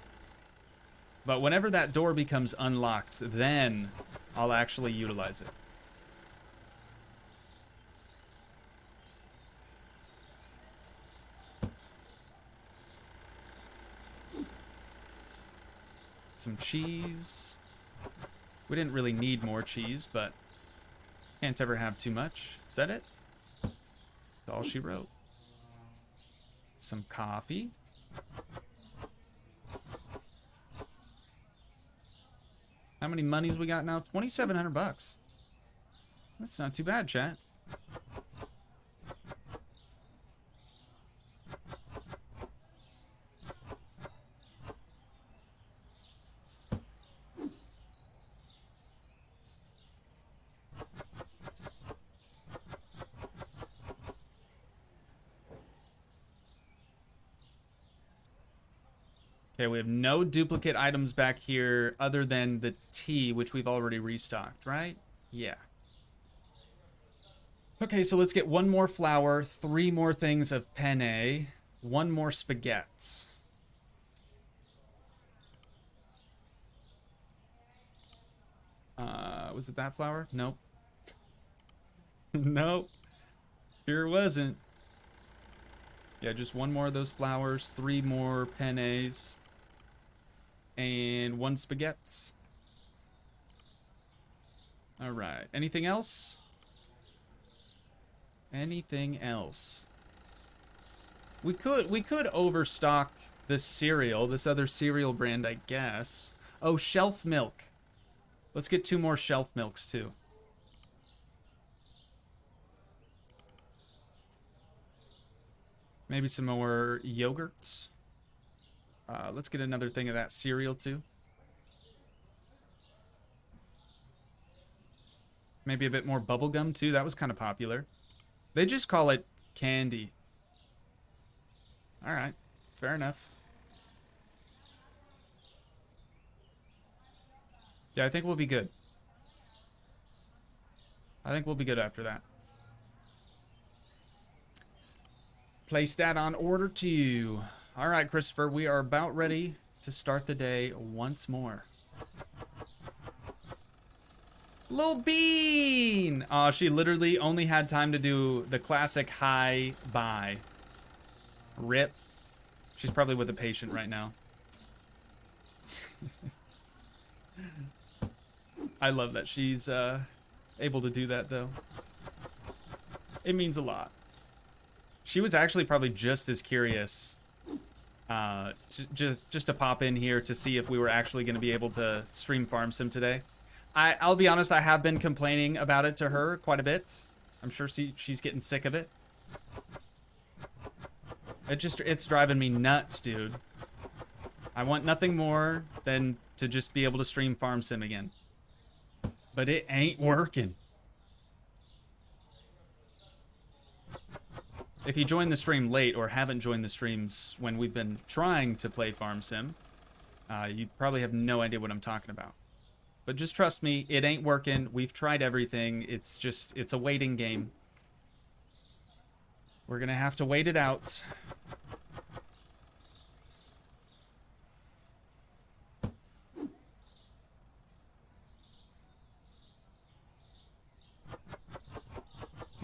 A: But whenever that door becomes unlocked, then I'll actually utilize it. Some cheese. We didn't really need more cheese, but can't ever have too much. Is that it? That's all she wrote. Some coffee. How many monies we got now? 2,700 bucks. That's not too bad, chat. Okay, we have no duplicate items back here other than the tea, which we've already restocked, right? Yeah. Okay, so let's get one more flour, 3 more things of penne, 1 more spaghetti. Was it that flour? Nope. Nope. Sure wasn't. Yeah, just 1 more of those flours, 3 more pennes, and 1 spaghetti. All right. Anything else? Anything else? We could overstock this cereal, this other cereal brand, I guess. Oh, shelf milk. Let's get 2 more shelf milks too. Maybe some more yogurt. Let's get another thing of that cereal too. Maybe a bit more bubblegum too. That was kind of popular. They just call it candy. All right, fair enough. Yeah, I think we'll be good. I think we'll be good after that. Place that on order 2. All right, Christopher, we are about ready to start the day once more. Lil Bean! Aw, she literally only had time to do the classic hi, bye. Rip. She's probably with a patient right now. I love that she's able to do that, though. It means a lot. She was actually probably just as curious just to pop in here to see if we were actually going to be able to stream Farm Sim today. I'll be honest, I have been complaining about it to her quite a bit. I'm sure she's getting sick of it. It's driving me nuts, dude. I want nothing more than to just be able to stream Farm Sim again. But it ain't working. If you joined the stream late or haven't joined the streams when we've been trying to play Farm Sim, you probably have no idea what I'm talking about. But just trust me, it ain't working. We've tried everything. It's a waiting game. We're gonna have to wait it out.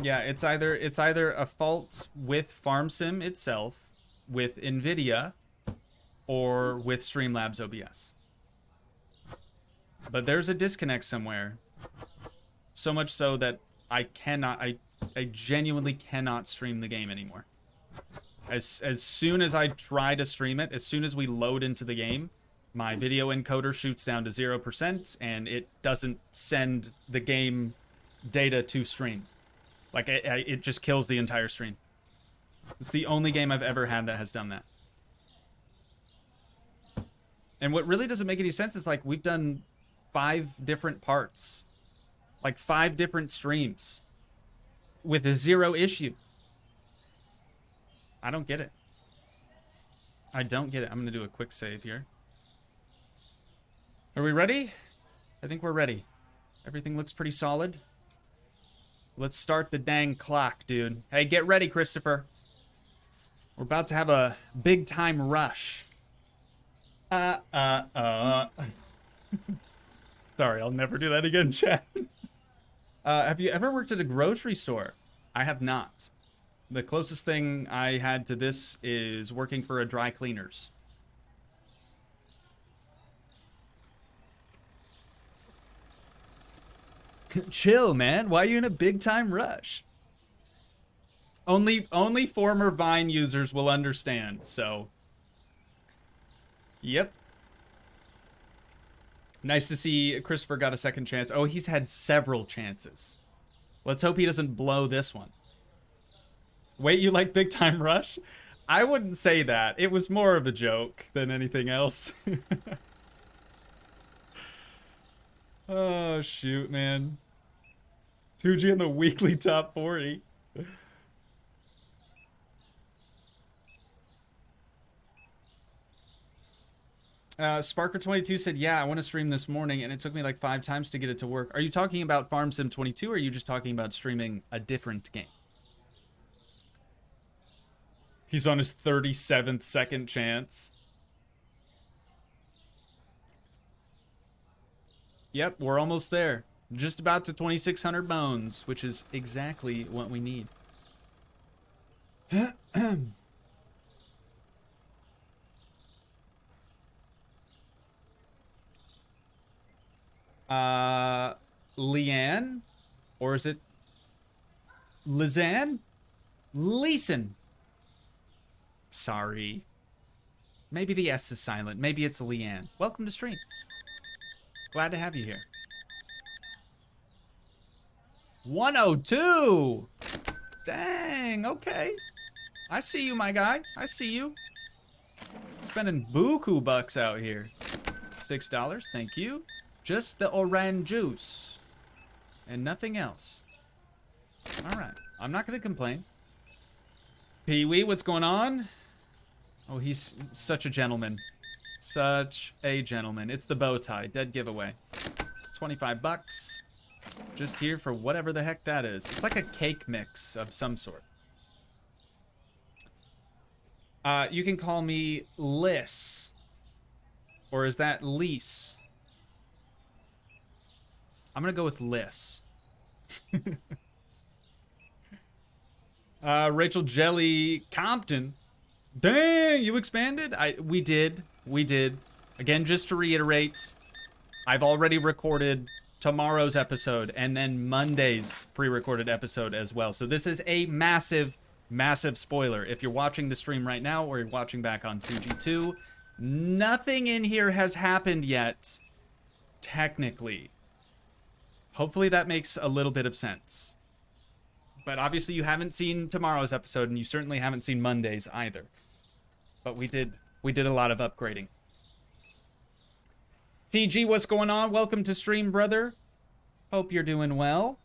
A: Yeah, it's either a fault with Farm Sim itself, with NVIDIA, or with Streamlabs OBS. But there's a disconnect somewhere. So much so that I genuinely cannot stream the game anymore. As soon as I try to stream it, as soon as we load into the game, my video encoder shoots down to 0% and it doesn't send the game data to stream. Like, it just kills the entire stream. It's the only game I've ever had that has done that. And what really doesn't make any sense is, like, we've done 5 different parts. Like, 5 different streams. With a 0 issue. I don't get it. I don't get it. I'm going to do a quick save here. Are we ready? I think we're ready. Everything looks pretty solid. Let's start the dang clock, dude. Hey, get ready, Christopher. We're about to have a big time rush. Sorry, I'll never do that again, chat. Have you ever worked at a grocery store? I have not. The closest thing I had to this is working for a dry cleaners. Chill, man. Why are you in a big time rush? Only former Vine users will understand, so. Yep. Nice to see Christopher got a second chance. Oh, he's had several chances. Let's hope he doesn't blow this one. Wait, you like Big Time Rush? I wouldn't say that. It was more of a joke than anything else. Oh, shoot, man. Toogii in the weekly top 40. Sparker22 said, yeah, I want to stream this morning, and it took me like 5 times to get it to work. Are you talking about Farm Sim 22, or are you just talking about streaming a different game? He's on his 37th second chance. Yep, we're almost there. Just about to 2,600 bones, which is exactly what we need. Leanne? Or is it Lizanne? Leeson. Sorry. Maybe the S is silent. Maybe it's Leanne. Welcome to stream. Glad to have you here. 102! Dang, okay. I see you, my guy. I see you. Spending buku bucks out here. $6, thank you. Just the orange juice. And nothing else. Alright, I'm not gonna complain. Pee-wee, what's going on? Oh, he's such a gentleman. Such a gentleman. It's the bow tie. Dead giveaway. 25 bucks. Just here for whatever the heck that is. It's like a cake mix of some sort. You can call me Liss. Or is that Lease? I'm gonna go with Liss. Rachel Jelly Compton. Dang, you expanded? We did. Again, just to reiterate, I've already recorded tomorrow's episode and then Monday's pre-recorded episode as well. So this is a massive, massive spoiler. If you're watching the stream right now or you're watching back on Toogii 2, nothing in here has happened yet, technically. Hopefully that makes a little bit of sense. But obviously you haven't seen tomorrow's episode, and you certainly haven't seen Monday's either. But we did a lot of upgrading. TG, what's going on? Welcome to stream, brother. Hope you're doing well.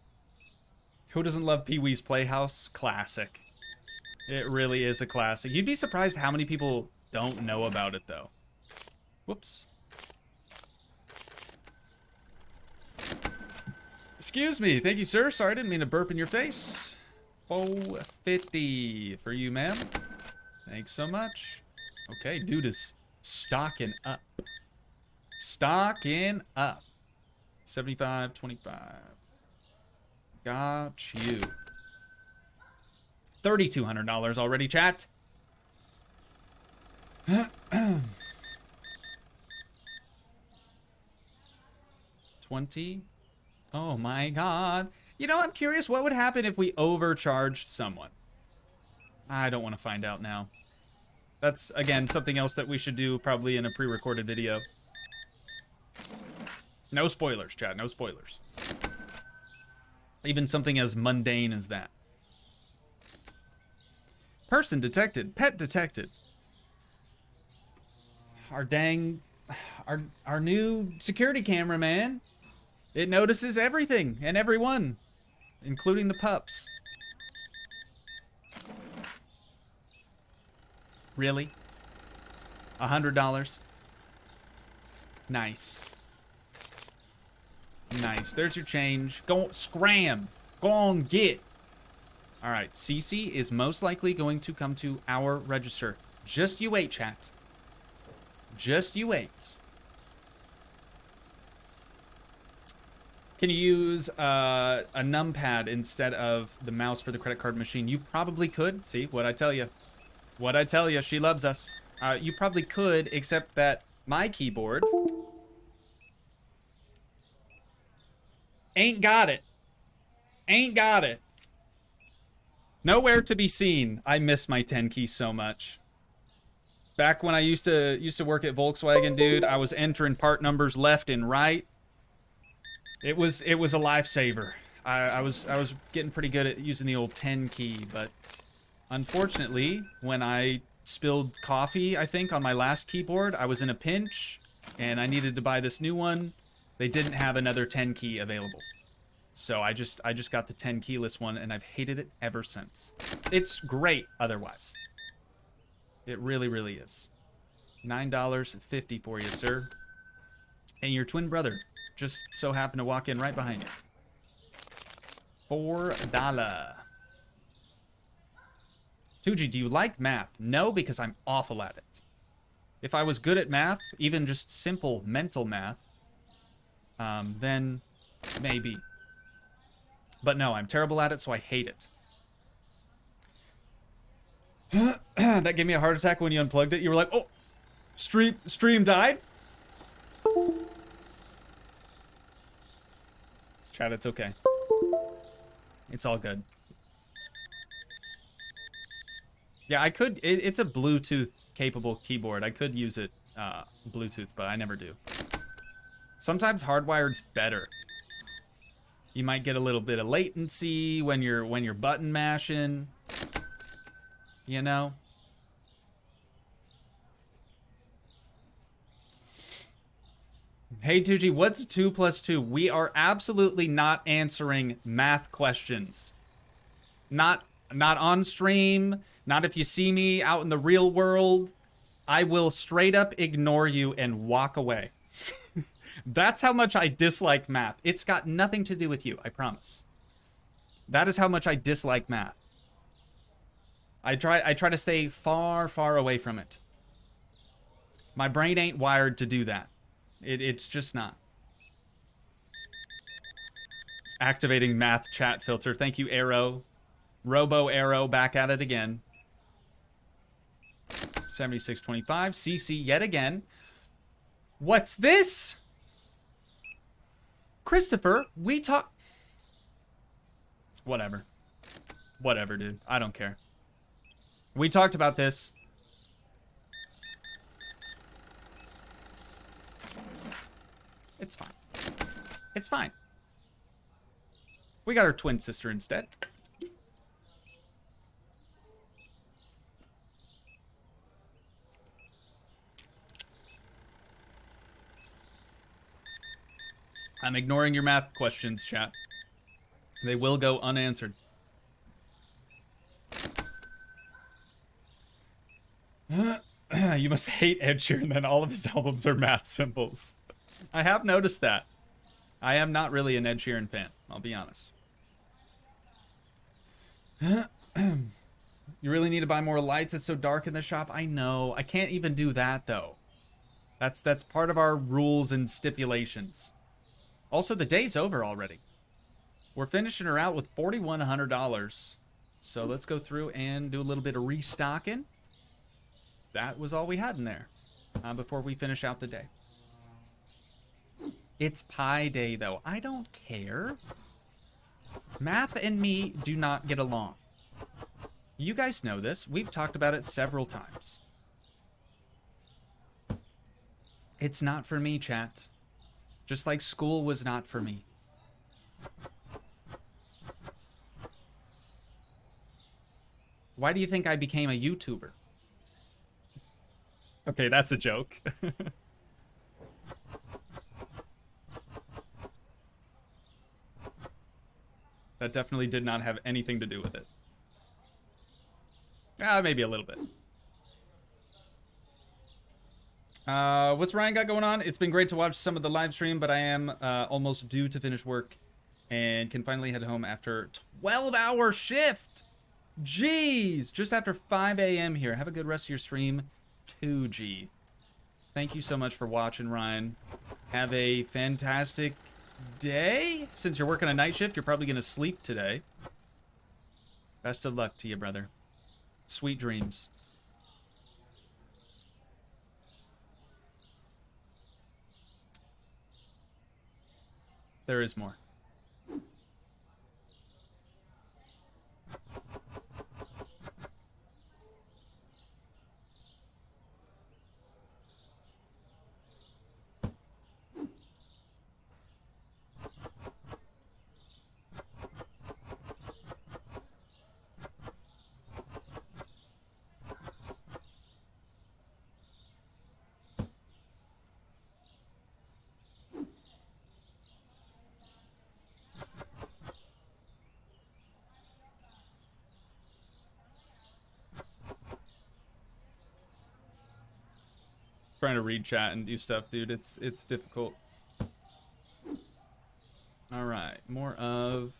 A: Who doesn't love Pee-wee's Playhouse? Classic. It really is a classic. You'd be surprised how many people don't know about it, though. Whoops. Excuse me. Thank you, sir. Sorry, I didn't mean to burp in your face. 450 for you, ma'am. Thanks so much. Okay, dude is stocking up. Stocking up. 75, 25. Got you. $3,200 already, chat. 20. Oh my god. You know, I'm curious what would happen if we overcharged someone. I don't want to find out now. That's, again, something else that we should do probably in a pre-recorded video. No spoilers, chat. No spoilers. Even something as mundane as that. Person detected. Pet detected. Our dang... Our new security camera, man. It notices everything and everyone, including the pups. Really? $100? Nice. Nice. There's your change. Go scram. Go on, get. All right, Cece is most likely going to come to our register. Just you wait, chat. Just you wait. Can you use a numpad instead of the mouse for the credit card machine? You probably could. See, what'd I tell you? What'd I tell you? She loves us. You probably could, except that my keyboard ain't got it. Ain't got it. Nowhere to be seen. I miss my 10 key so much. Back when I used to work at Volkswagen, dude, I was entering part numbers left and right. It was a lifesaver. I was getting pretty good at using the old 10 key, but unfortunately, when I spilled coffee, I think, on my last keyboard, I was in a pinch and I needed to buy this new one. They didn't have another 10 key available. So I just got the 10 keyless one and I've hated it ever since. It's great otherwise. It really, really is. $9.50 for you, sir. And your twin brother just so happened to walk in right behind you. $4. Toogii, do you like math? No, because I'm awful at it. If I was good at math, even just simple mental math, then maybe. But no, I'm terrible at it, so I hate it. That gave me a heart attack when you unplugged it. You were like, oh, stream died? Chat, it's okay. It's all good. Yeah, I could, it's a Bluetooth capable keyboard. I could use it Bluetooth, but I never do. Sometimes hardwired's better. You might get a little bit of latency when you're button mashing. You know? Hey Toogii, what's 2 plus 2? We are absolutely not answering math questions. Not on stream, not if you see me out in the real world. I will straight up ignore you and walk away. That's how much I dislike math. It's got nothing to do with you, I promise. That is how much I dislike math. I try to stay far, far away from it. My brain ain't wired to do that. It's just not. Activating math chat filter. Thank you, Arrow. Robo Arrow back at it again. 7625. CC yet again. What's this? Christopher, we talk... Whatever. Whatever, dude. I don't care. We talked about this. It's fine. It's fine. We got her twin sister instead. I'm ignoring your math questions, chat. They will go unanswered. You must hate Ed Sheeran, then all of his albums are math symbols. I have noticed that. I am not really an Ed Sheeran fan, I'll be honest. You really need to buy more lights, it's so dark in the shop. I know. I can't even do that, though. That's part of our rules and stipulations. Also, the day's over already. We're finishing her out with $4,100. So let's go through and do a little bit of restocking. That was all we had in there before we finish out the day. It's Pi Day, though. I don't care. Math and me do not get along. You guys know this. We've talked about it several times. It's not for me, chat. Just like school was not for me. Why do you think I became a YouTuber? Okay, that's a joke. That definitely did not have anything to do with it. Maybe a little bit. What's Ryan got going on? It's been great to watch some of the live stream, but I am almost due to finish work and can finally head home after 12-hour shift. Jeez, just after 5 a.m. here. Have a good rest of your stream, Toogii. Thank you so much for watching, Ryan. Have a fantastic day. Since you're working a night shift, you're probably going to sleep today. Best of luck to you, brother. Sweet dreams. There is more. Trying to read chat and do stuff, dude. It's difficult. All right, more of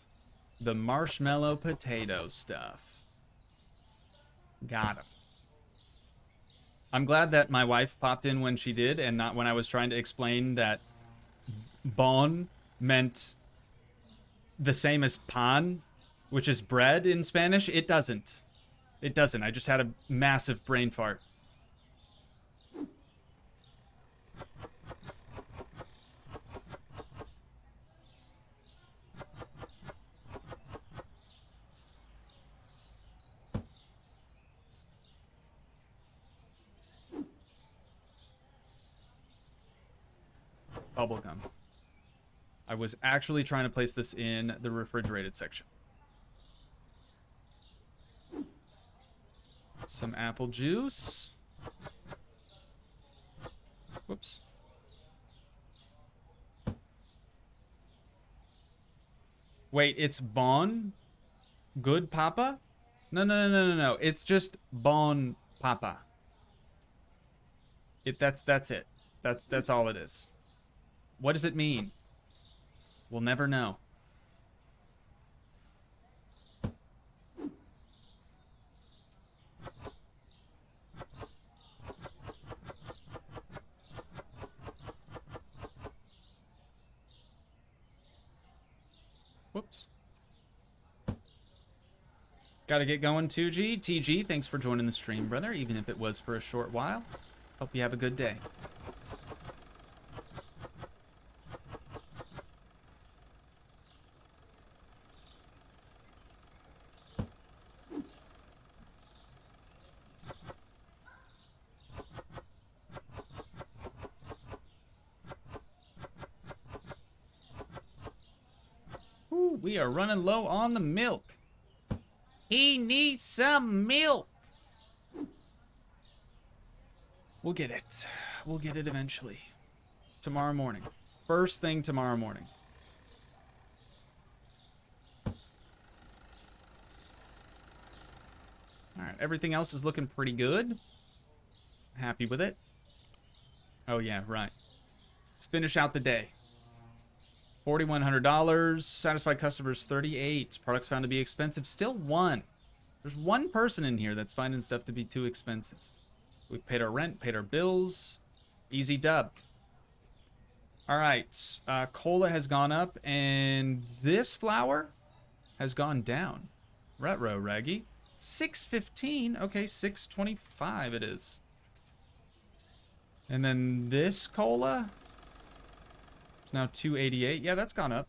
A: the marshmallow potato stuff. Got him. I'm glad that my wife popped in when she did and not when I was trying to explain that bon meant the same as pan, which is bread in Spanish. It doesn't. It doesn't. I just had a massive brain fart. Bubblegum. I was actually trying to place this in the refrigerated section. Some apple juice. Whoops. Wait, it's bon? Good papa? No. It's just bon papa. That's it. That's all it is. What does it mean? We'll never know. Whoops. Gotta get going, Toogii. TG, thanks for joining the stream, brother, even if it was for a short while. Hope you have a good day. Ooh, we are running low on the milk. He needs some milk. We'll get it. We'll get it eventually. Tomorrow morning. First thing tomorrow morning. Alright, everything else is looking pretty good. Happy with it. Oh yeah, right. Let's finish out the day. $4,100. Satisfied customers, 38. Products found to be expensive. Still one. There's one person in here that's finding stuff to be too expensive. We've paid our rent, paid our bills. Easy dub. All right. Cola has gone up, and this flour has gone down. Retro Raggy. 615. Okay, 625 it is. And then this cola is now 288. Yeah, that's gone up.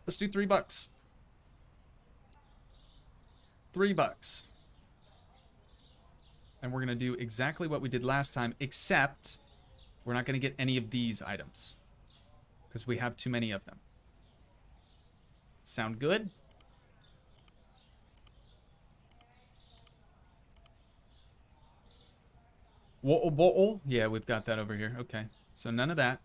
A: Let's do $3. $3. And we're going to do exactly what we did last time, except we're not going to get any of these items because we have too many of them. Sound good? Whoa. Yeah, we've got that over here. Okay. So none of that.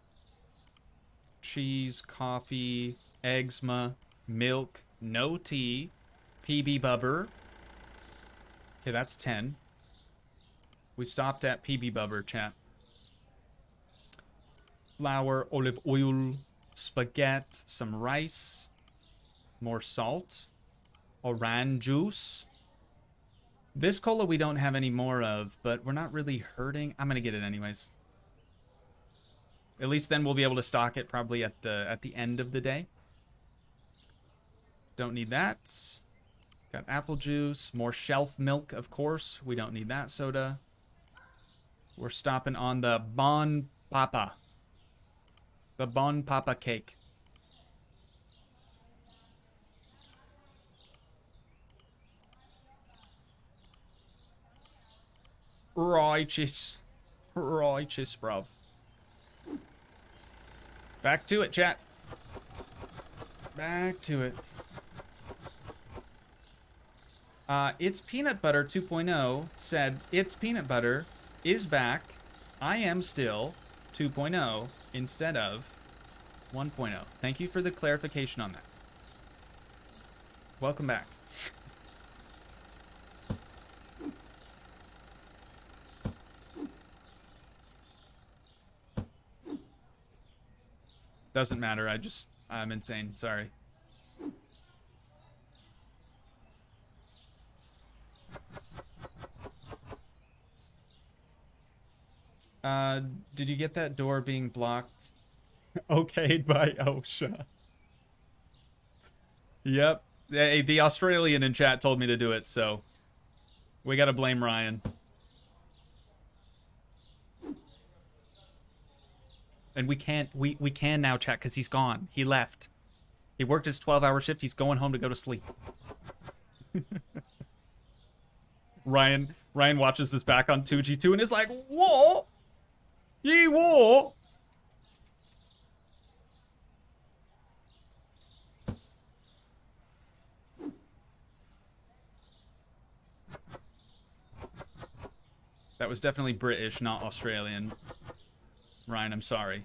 A: Cheese, coffee, eczema, milk, no tea, PB Bubber. Okay, that's 10. We stopped at PB Bubber, chat. Flour, olive oil, spaghetti, some rice, more salt, orange juice. This cola we don't have any more of, but we're not really hurting. I'm gonna get it anyways. At least then we'll be able to stock it probably at the end of the day. Don't need that. Got apple juice, more shelf milk, of course. We don't need that soda. We're stopping on the Bon Papa. The Bon Papa cake. Righteous. Righteous, bruv. Back to it, chat. Back to it. It's Peanut Butter 2.0 said, It's Peanut Butter is back. I am still 2.0 instead of 1.0. Thank you for the clarification on that. Welcome back. Doesn't matter. I'm insane. Sorry. Did you get that door being blocked? Okayed by OSHA. Yep. Hey, the Australian in chat told me to do it, so we gotta blame Ryan. And we can now chat because he's gone. He left. He worked his 12-hour shift. He's going home to go to sleep. Ryan watches this back on Toogii too and is like, what? Ye what? That was definitely British, not Australian. Ryan, I'm sorry.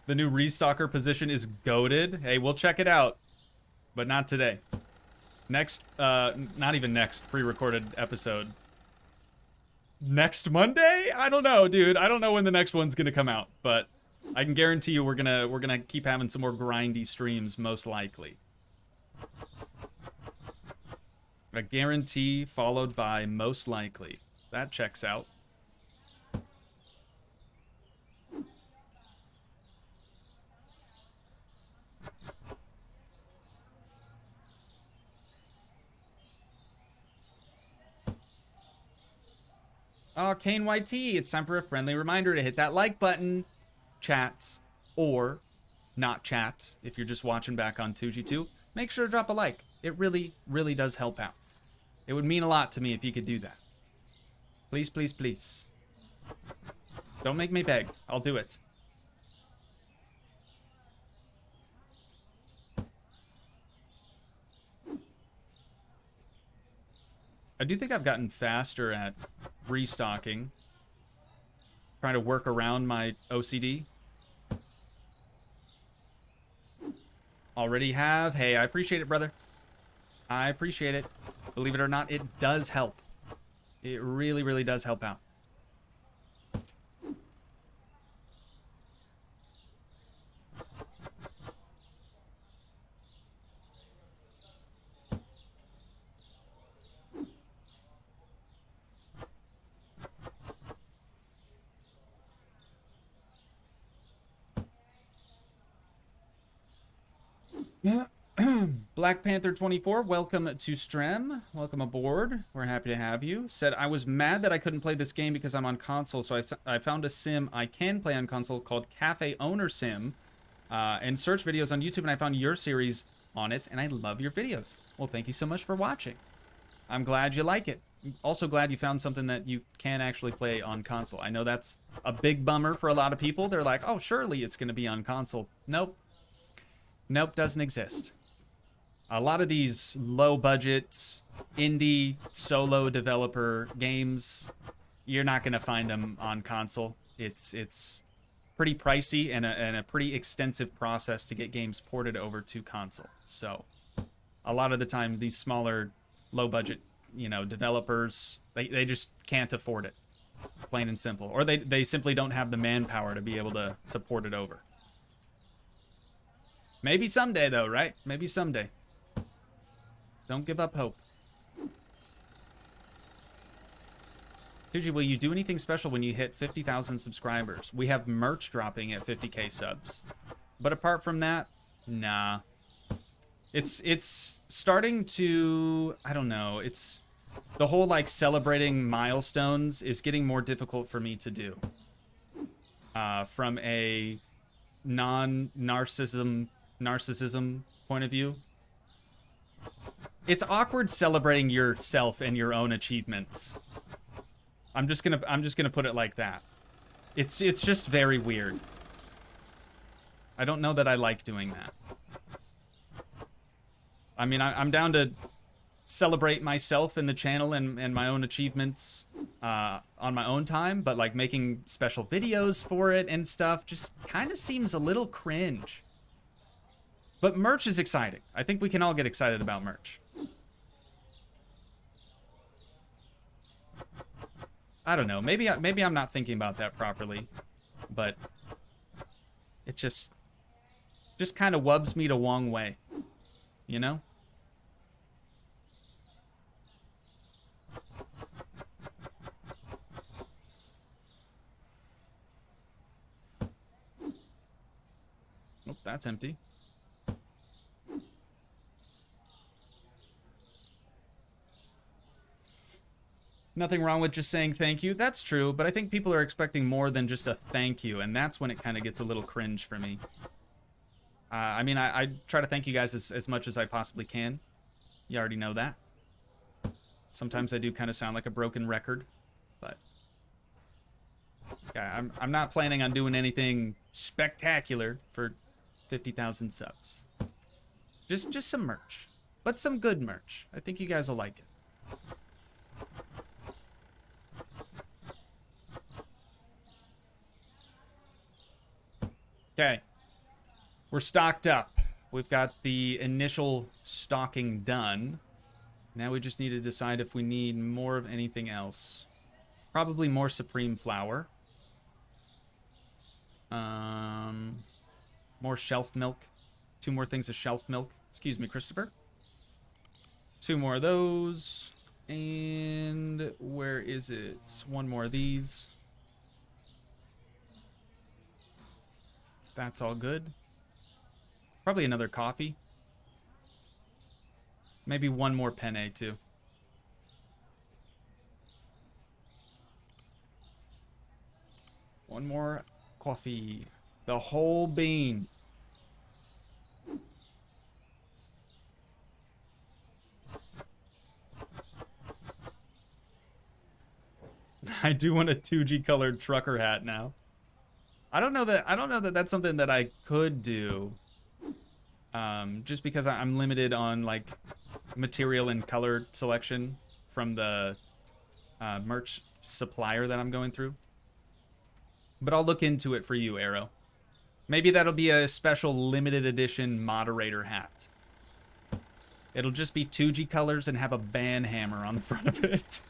A: The new Restocker position is goated. Hey, we'll check it out. But not today. Next, not even next pre-recorded episode. Next Monday? I don't know, dude. I don't know when the next one's gonna come out, but I can guarantee you we're gonna keep having some more grindy streams, most likely. A guarantee followed by most likely. That checks out. Oh, Kane YT, it's time for a friendly reminder to hit that like button, chat, or not chat if you're just watching back on Toogii 2. Make sure to drop a like. It really, really does help out. It would mean a lot to me if you could do that. Please, please, please. Don't make me beg. I'll do it. I do think I've gotten faster at restocking. Trying to work around my OCD. Already have. Hey, I appreciate it, brother. I appreciate it. Believe it or not, it does help. It really, really does help out. Yeah. Black Panther 24, welcome to Strem. Welcome aboard. We're happy to have you. Said, I was mad that I couldn't play this game because I'm on console, so I found a sim I can play on console called Cafe Owner Sim, and searched videos on YouTube, and I found your series on it, and I love your videos. Well, thank you so much for watching. I'm glad you like it. I'm also glad you found something that you can actually play on console. I know that's a big bummer for a lot of people. They're like, oh, surely it's going to be on console. Nope. Nope, doesn't exist. A lot of these low-budget, indie, solo developer games, you're not going to find them on console. It's pretty pricey and a pretty extensive process to get games ported over to console. So, a lot of the time, these smaller, low-budget you know, developers, they just can't afford it, plain and simple, or they simply don't have the manpower to be able to port it over. Maybe someday though, right? Maybe someday. Don't give up hope. Toogii, will you do anything special when you hit 50,000 subscribers? We have merch dropping at 50k subs. But apart from that, nah. It's starting to, I don't know, it's the whole like celebrating milestones is getting more difficult for me to do. From a non-narcissism point of view. It's awkward celebrating yourself and your own achievements. I'm just gonna put it like that. It's just very weird. I don't know that I like doing that. I mean, I'm down to celebrate myself and the channel and my own achievements on my own time, but like making special videos for it and stuff just kind of seems a little cringe. But merch is exciting. I think we can all get excited about merch. I don't know. Maybe I'm not thinking about that properly, but it just kind of wubs me the wrong way, you know? Oh, that's empty. Nothing wrong with just saying thank you. That's true, but I think people are expecting more than just a thank you, and that's when it kind of gets a little cringe for me. I mean, I try to thank you guys as much as I possibly can. You already know that. Sometimes I do kind of sound like a broken record, but yeah, I'm not planning on doing anything spectacular for 50,000 subs. Just some merch, but some good merch. I think you guys will like it. Okay, we're stocked up. We've got the initial stocking done. Now we just need to decide if we need more of anything else. Probably more Supreme Flour. More shelf milk. 2 more things of shelf milk. Excuse me, Christopher. 2 more of those. And where is it? 1 more of these. That's all good. Probably another coffee. Maybe 1 more penne, too. One more coffee. The whole bean. I do want a Toogii colored trucker hat now. I don't know that that's something that I could do. Just because I'm limited on like material and color selection from the merch supplier that I'm going through. But I'll look into it for you, Arrow. Maybe that'll be a special limited edition moderator hat. It'll just be Toogii colors and have a ban hammer on the front of it.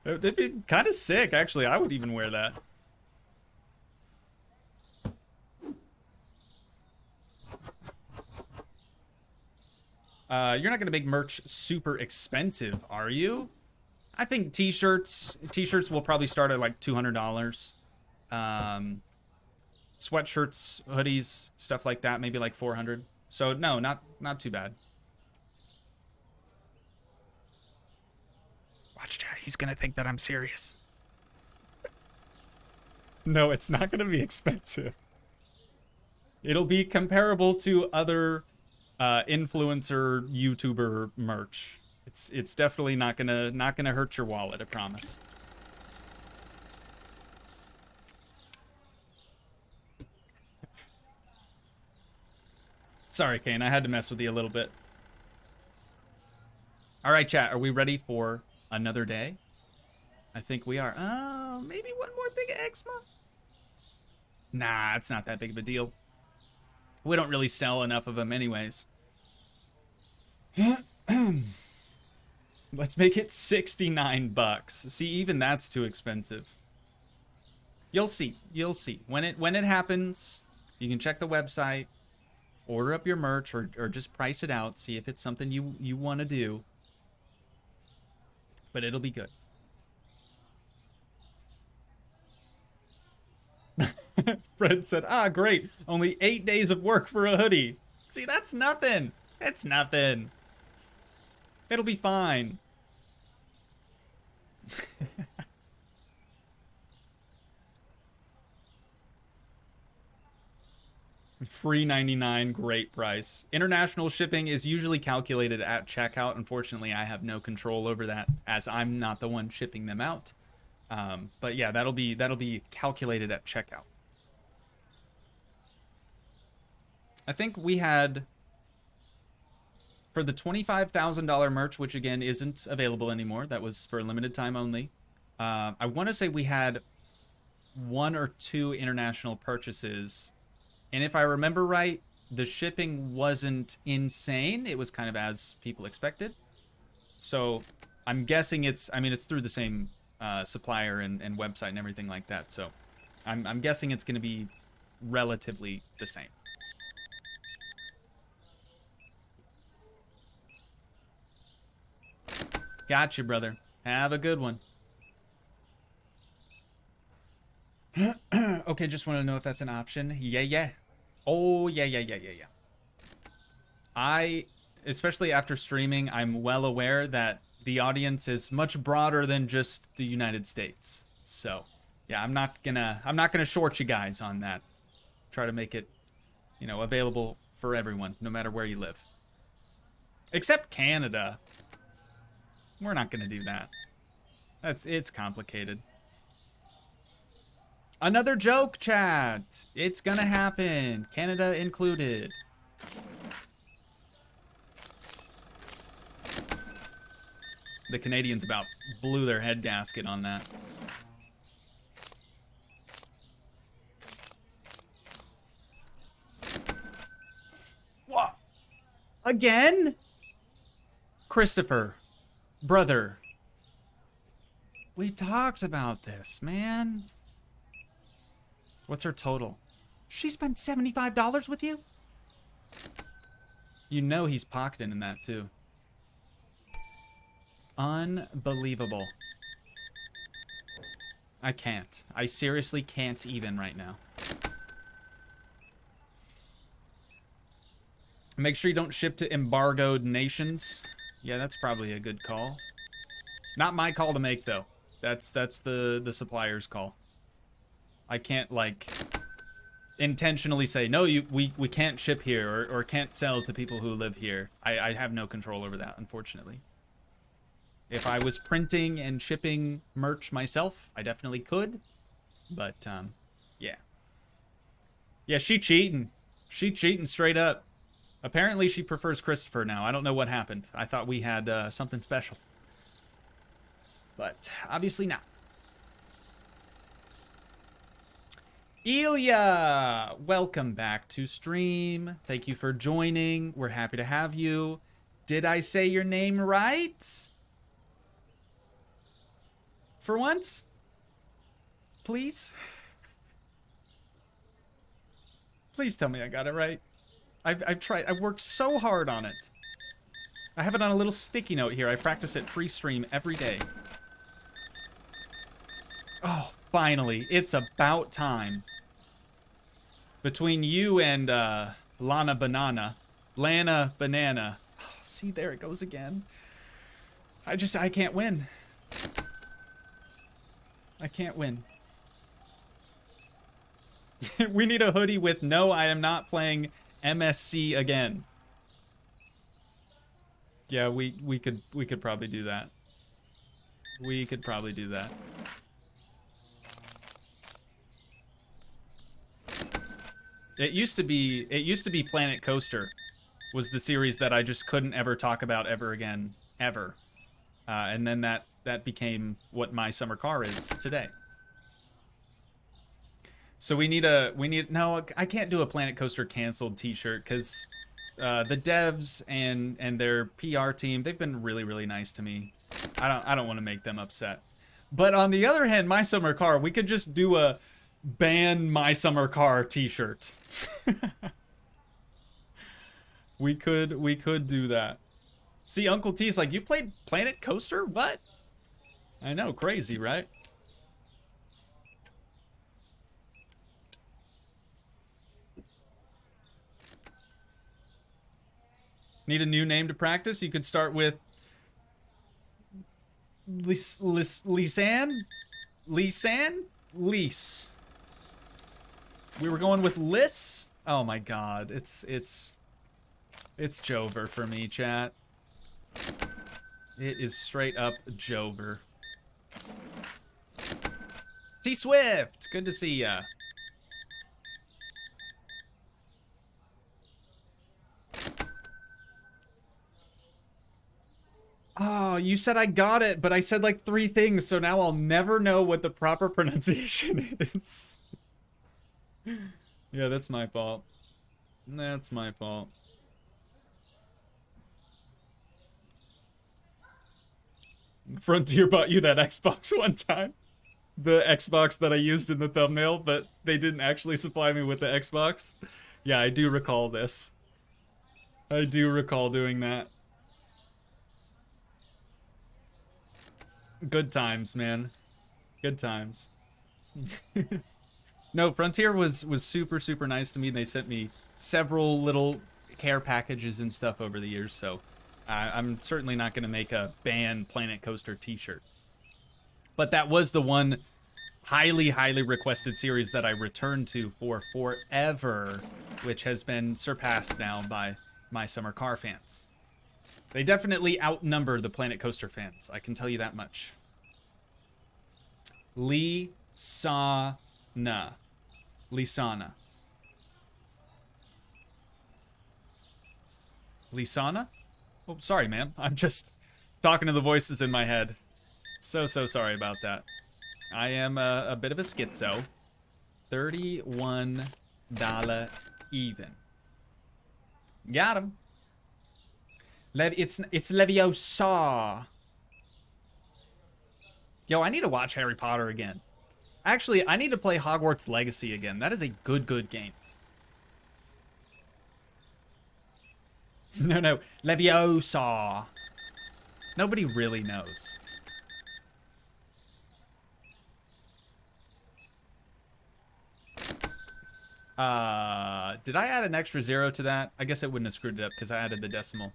A: It'd be kind of sick, actually. I would even wear that. You're not going to make merch super expensive, are you? I think t-shirts will probably start at like $200. Sweatshirts, hoodies, stuff like that, maybe like $400. So no, not too bad. Watch chat, he's going to think that I'm serious. No, it's not going to be expensive. It'll be comparable to other influencer YouTuber merch. It's definitely not gonna hurt your wallet, I promise. Sorry, Kane, I had to mess with you a little bit. All right, chat, are we ready for another day? I think we are. Maybe 1 more thing of eczema? Nah, it's not that big of a deal. We don't really sell enough of them anyways. Let's make it 69 bucks. See, even that's too expensive. You'll see. You'll see. When it happens, you can check the website, order up your merch, or just price it out, see if it's something you want to do. But it'll be good. Fred said, ah, great. Only 8 days of work for a hoodie. See, that's nothing. It's nothing. It'll be fine. Free 99, great price. International shipping is usually calculated at checkout. Unfortunately, I have no control over that as I'm not the one shipping them out. But yeah, that'll be calculated at checkout. I think we had, for the $25,000 merch, which again isn't available anymore, that was for a limited time only. I want to say we had 1 or 2 international purchases. And if I remember right, the shipping wasn't insane. It was kind of as people expected. So I'm guessing it's through the same supplier and website and everything like that. So I'm guessing it's going to be relatively the same. Gotcha, brother. Have a good one. Okay, just want to know if that's an option. Yeah. Oh, yeah. Especially after streaming, I'm well aware that the audience is much broader than just the United States. So, yeah, I'm not gonna short you guys on that. Try to make it, available for everyone, no matter where you live. Except Canada. We're not gonna do that. It's complicated. Another joke, chat. It's gonna happen. Canada included. The Canadians about blew their head gasket on that. What? Again? Christopher, brother. We talked about this, man. What's her total? She spent $75 with you? You know he's pocketing in that too. Unbelievable. I can't. I seriously can't even right now. Make sure you don't ship to embargoed nations. Yeah, that's probably a good call. Not my call to make though. That's the supplier's call. I can't, like, intentionally say, no, we can't ship here or can't sell to people who live here. I have no control over that, unfortunately. If I was printing and shipping merch myself, I definitely could. But, yeah. Yeah, she cheating. She cheating straight up. Apparently she prefers Christopher now. I don't know what happened. I thought we had something special. But, obviously not. Ilya, welcome back to stream. Thank you for joining. We're happy to have you. Did I say your name right? For once? Please? Please tell me I got it right. I've tried. I've worked so hard on it. I have it on a little sticky note here. I practice it pre-stream every day. Oh, finally. It's about time. Between you and Lana Banana. Oh, see, there it goes again. I can't win. I can't win. We need a hoodie with no, I am not playing MSC again. Yeah, we could probably do that. We could probably do that. It used to be Planet Coaster was the series that I just couldn't ever talk about ever again, ever. And then that became what my summer car is today. So no, I can't do a Planet Coaster canceled t-shirt because the devs and their PR team, they've been really, really nice to me. I don't want to make them upset. But on the other hand, My Summer Car, we could just do a ban My Summer Car t-shirt. we could do that. See, Uncle T's like, you played Planet Coaster? What? I know, crazy, right? Need a new name to practice? You could start with Lisanne? Lisanne? Lise. We were going with Liss? Oh my god, it's Jover for me, chat. It is straight up Jover. T-Swift, good to see ya. Oh, you said I got it, but I said like 3 things, so now I'll never know what the proper pronunciation is. Yeah, that's my fault. That's my fault. Frontier bought you that Xbox one time. The Xbox that I used in the thumbnail, but they didn't actually supply me with the Xbox. Yeah, I do recall this. I do recall doing that. Good times, man. Good times. No, Frontier was super, super nice to me. They sent me several little care packages and stuff over the years, so I'm certainly not going to make a ban Planet Coaster t-shirt. But that was the one highly, highly requested series that I returned to for forever, which has been surpassed now by My Summer Car fans. They definitely outnumber the Planet Coaster fans, I can tell you that much. Lisana. Lisana. Lisana? Oh, sorry, man. I'm just talking to the voices in my head. So sorry about that. I am a bit of a schizo. $31 even. Got him. It's Leviosa. Yo, I need to watch Harry Potter again. Actually, I need to play Hogwarts Legacy again. That is a good game. No. Leviosa. Nobody really knows. Did I add an extra 0 to that? I guess it wouldn't have screwed it up because I added the decimal.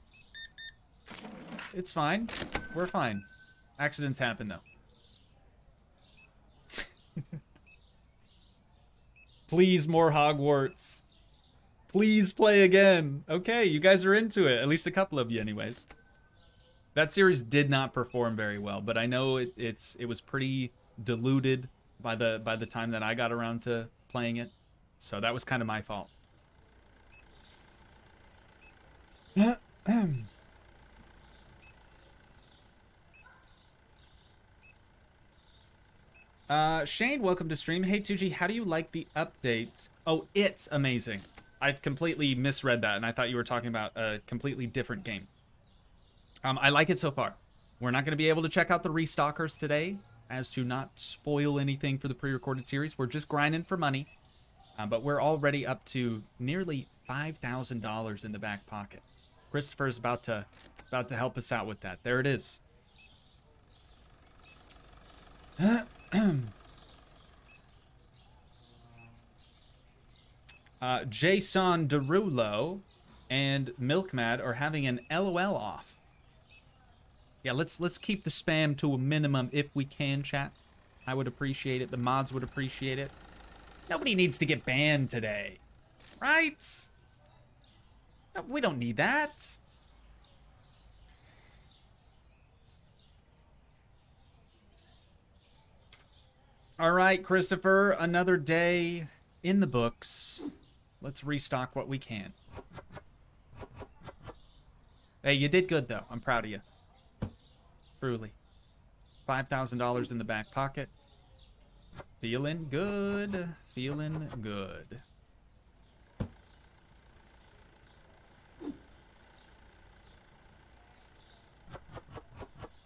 A: It's fine. We're fine. Accidents happen, though. Please, more Hogwarts. Please play again. Okay, you guys are into it. At least a couple of you, anyways. That series did not perform very well, but I know it was pretty diluted by the time that I got around to playing it. So that was kind of my fault. Shane, welcome to stream. Hey, Toogii, how do you like the update? Oh, it's amazing. I completely misread that, and I thought you were talking about a completely different game. I like it so far. We're not going to be able to check out the Restockers today, as to not spoil anything for the pre-recorded series. We're just grinding for money, but we're already up to nearly $5,000 in the back pocket. Christopher's about to help us out with that. There it is. Jason Derulo and Milkmad are having an LOL off. Yeah, let's keep the spam to a minimum if we can, chat. I would appreciate it. The mods would appreciate it. Nobody needs to get banned today, right? No, we don't need that. All right, Christopher, another day in the books. Let's restock what we can. Hey, you did good, though. I'm proud of you. Truly. $5,000 in the back pocket. Feeling good. Feeling good.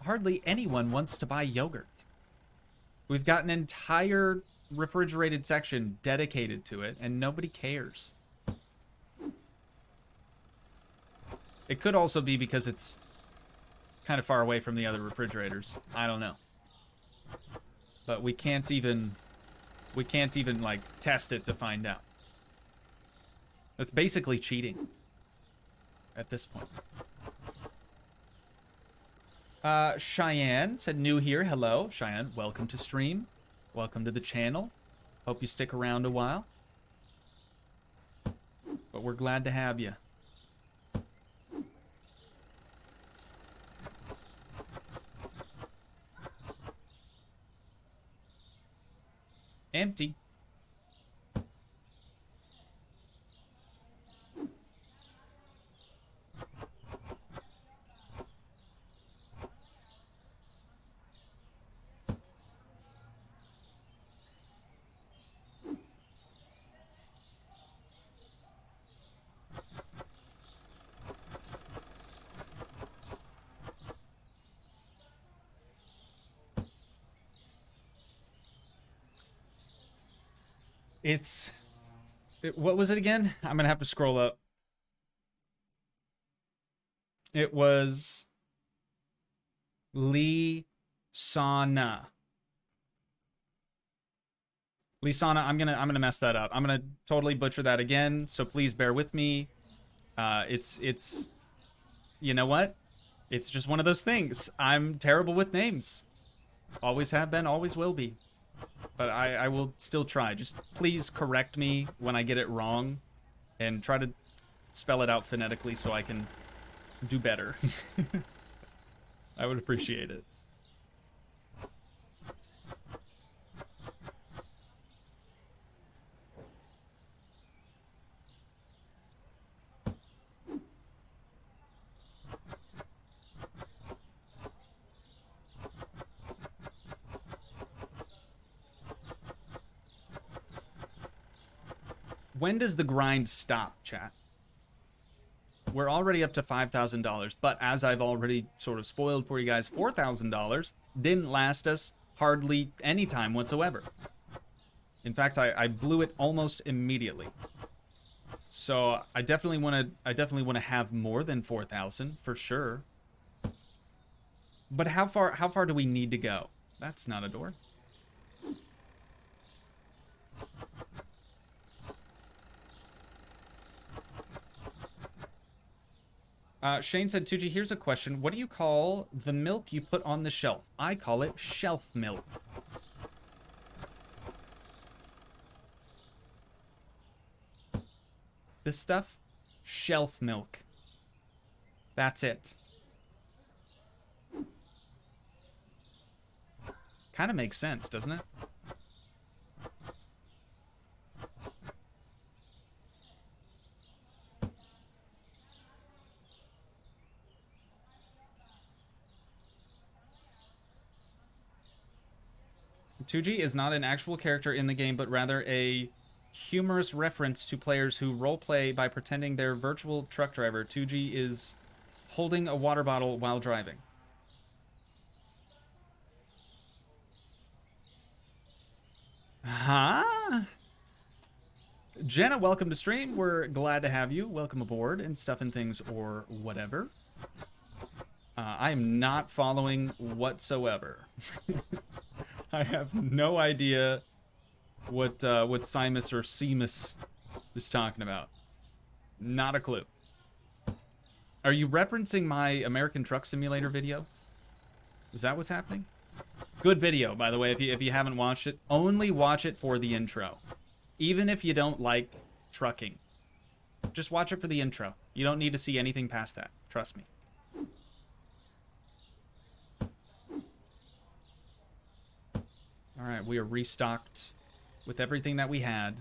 A: hardly anyone wants to buy yogurt. We've got an entire refrigerated section dedicated to it, and nobody cares. It could also be because it's kind of far away from the other refrigerators. I don't know. But we can't even like test it to find out. That's basically cheating at this point. Cheyenne said new here. Hello, Cheyenne. Welcome to stream. Welcome to the channel. Hope you stick around a while. But we're glad to have you. Empty. What was it again? I'm gonna have to scroll up. It was Lisana. Lisana, I'm gonna mess that up. I'm gonna totally butcher that again, so please bear with me. It's you know what? It's just one of those things. I'm terrible with names. Always have been, always will be. But I will still try. Just please correct me when I get it wrong and try to spell it out phonetically so I can do better. I would appreciate it. When does the grind stop, chat? We're already up to $5,000, but as I've already sort of spoiled for you guys, $4,000 didn't last us hardly any time whatsoever. In fact, I blew it almost immediately. So I definitely want to have more than 4,000 for sure. But how far do we need to go? That's not a door. Shane said, Toogii, here's a question. What do you call the milk you put on the shelf? I call it shelf milk. This stuff? Shelf milk. That's it. Kind of makes sense, doesn't it? Toogii is not an actual character in the game, but rather a humorous reference to players who roleplay by pretending they're virtual truck driver. Toogii is holding a water bottle while driving. Huh? Jenna, welcome to stream. We're glad to have you. Welcome aboard and stuff and things or whatever. I am not following whatsoever. I have no idea what Simus or Seamus is talking about. Not a clue. Are you referencing my American Truck Simulator video? Is that what's happening? Good video, by the way, if you haven't watched it. Only watch it for the intro. Even if you don't like trucking. Just watch it for the intro. You don't need to see anything past that. Trust me. Alright, we are restocked with everything that we had.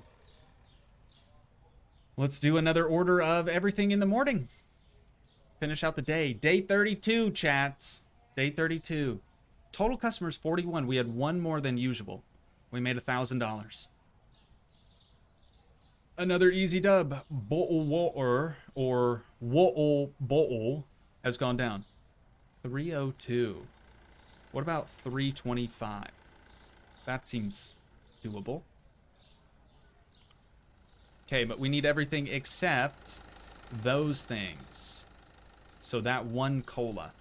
A: Let's do another order of everything in the morning. Finish out the day. Day 32, chats. Day 32. Total customers 41. We had one more than usual. We made $1,000. Another easy dub. Bo'ol water or Wo'ol Bo'ol has gone down. 302. What about 325? That seems doable. Okay, but we need everything except those things. So that one cola.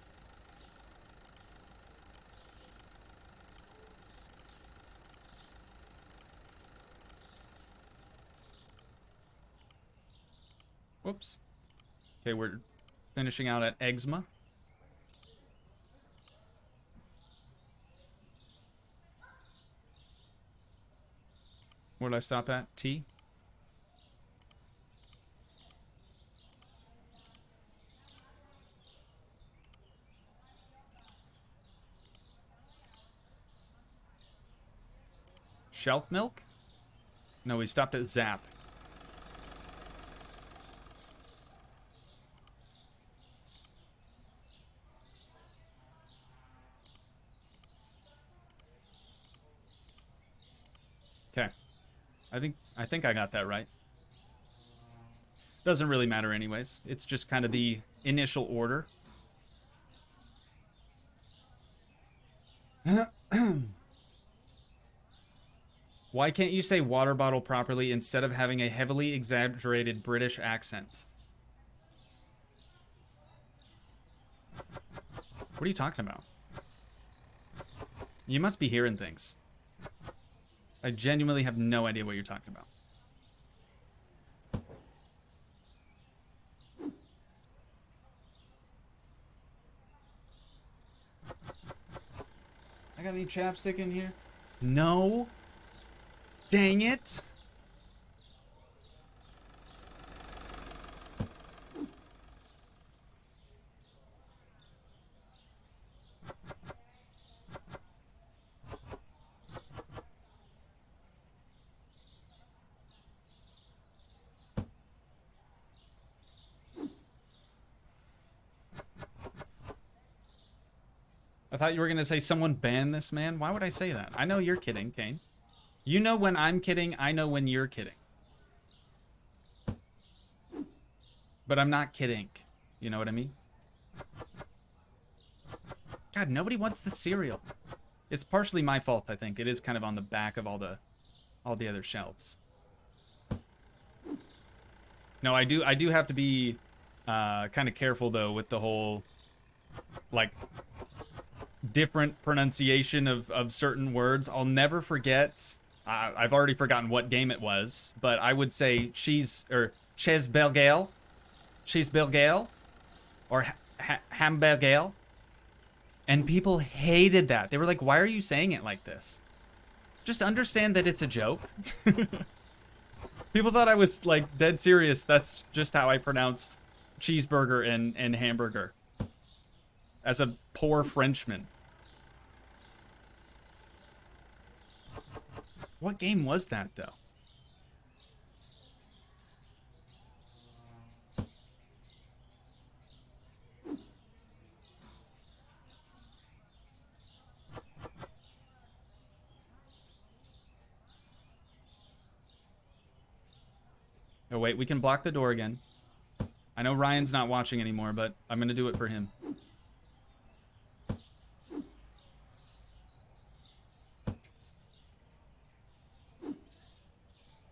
A: Whoops. Okay, we're finishing out at eczema. Where did I stop at? T? Shelf milk? No, we stopped at Zap. Okay. I think I got that right. Doesn't really matter anyways. It's just kind of the initial order. Why can't you say water bottle properly instead of having a heavily exaggerated British accent? What are you talking about? You must be hearing things. I genuinely have no idea what you're talking about. I got any chapstick in here? No. Dang it. I thought you were going to say someone ban this man. Why would I say that? I know you're kidding, Kane. You know when I'm kidding, I know when you're kidding. But I'm not kidding. You know what I mean? God, nobody wants the cereal. It's partially my fault, I think. It is kind of on the back of all the other shelves. No, I do have to be kind of careful though with the whole like different pronunciation of certain words. I'll never forget. I've already forgotten what game it was, but I would say cheese or cheese belgale, or hamburgale, and people hated that. They were like, "Why are you saying it like this?" Just understand that it's a joke. People thought I was like dead serious. That's just how I pronounced cheeseburger and hamburger as a poor Frenchman. What game was that, though? Oh, wait, we can block the door again. I know Ryan's not watching anymore, but I'm going to do it for him.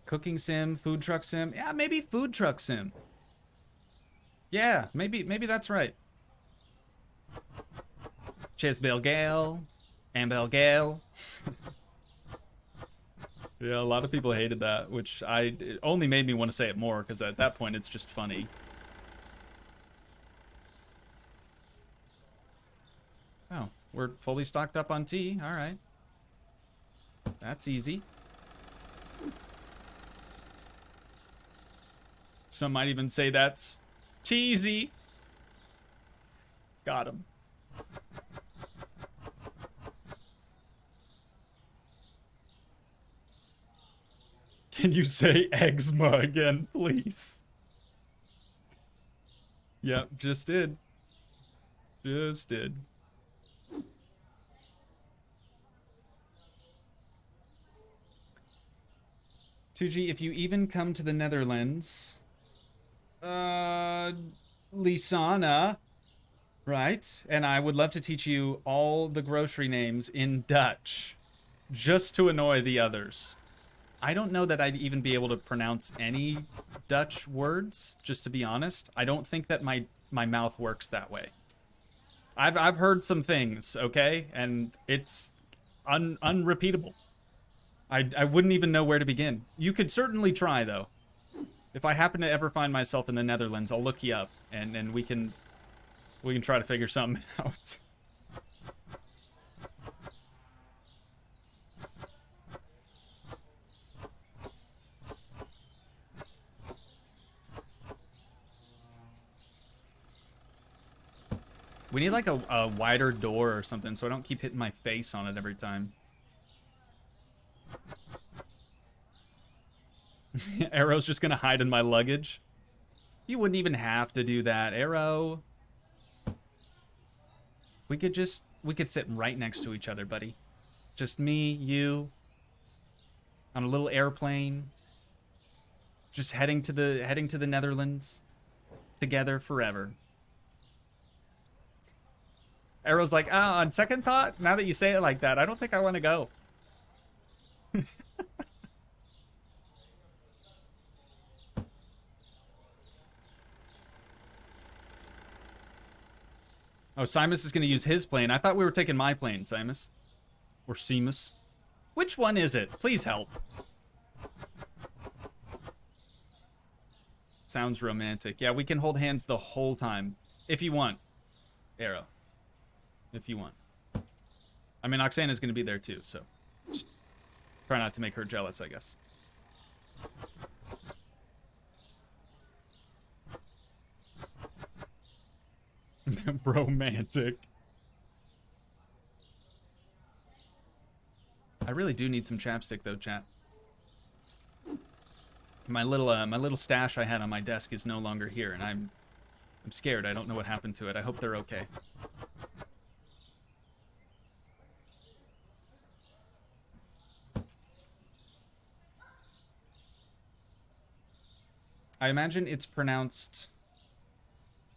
A: Cooking sim, food truck sim. Yeah, maybe food truck sim. Yeah, maybe that's right. Cheers, Belgale. And Belgale. Yeah, a lot of people hated that, which it only made me want to say it more, because at that point, it's just funny. Oh, we're fully stocked up on tea. All right. That's easy. Some might even say that's teasy. Got him. Can you say eczema again, please? Yep, just did. Just did. Toogii, if you even come to the Netherlands... Lisana... Right? And I would love to teach you all the grocery names in Dutch just to annoy the others. I don't know that I'd even be able to pronounce any Dutch words, just to be honest. I don't think that my mouth works that way. I've heard some things, okay? And it's unrepeatable. I wouldn't even know where to begin. You could certainly try though. If I happen to ever find myself in the Netherlands, I'll look you up and we can try to figure something out. We need like a wider door or something so I don't keep hitting my face on it every time. Arrow's just gonna hide in my luggage. You wouldn't even have to do that, Arrow. We could sit right next to each other, buddy. Just me, you, on a little airplane. Just heading to the Netherlands together forever. Arrow's like, on second thought, now that you say it like that, I don't think I want to go. Oh, Simus is going to use his plane. I thought we were taking my plane, Simus. Or Seamus. Which one is it? Please help. Sounds romantic. Yeah, we can hold hands the whole time. If you want. Arrow. If you want. I mean, Oksana's going to be there too, so just try not to make her jealous, I guess. Romantic. I really do need some chapstick though, chat. My little stash I had on my desk is no longer here, and I'm scared. I don't know what happened to it. I hope they're okay. I imagine it's pronounced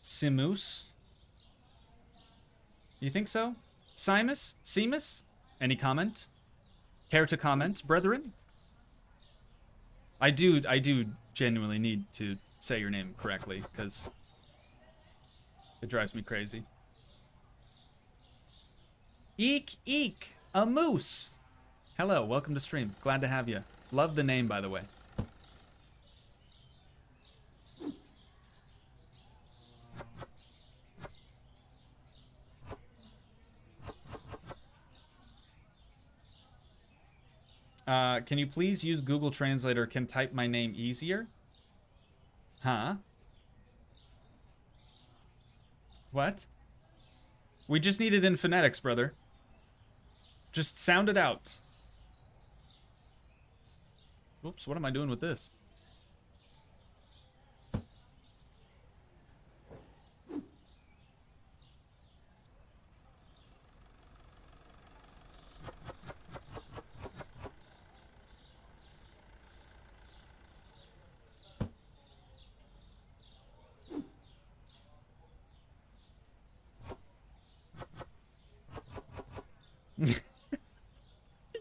A: Simus. You think so? Simus? Seamus? Any comment? Care to comment, brethren? I do genuinely need to say your name correctly, because it drives me crazy. Eek, eek, a moose. Hello, welcome to stream. Glad to have you. Love the name, by the way. Can you please use Google Translator? Can type my name easier? Huh? What? We just need it in phonetics, brother. Just sound it out. Whoops, what am I doing with this?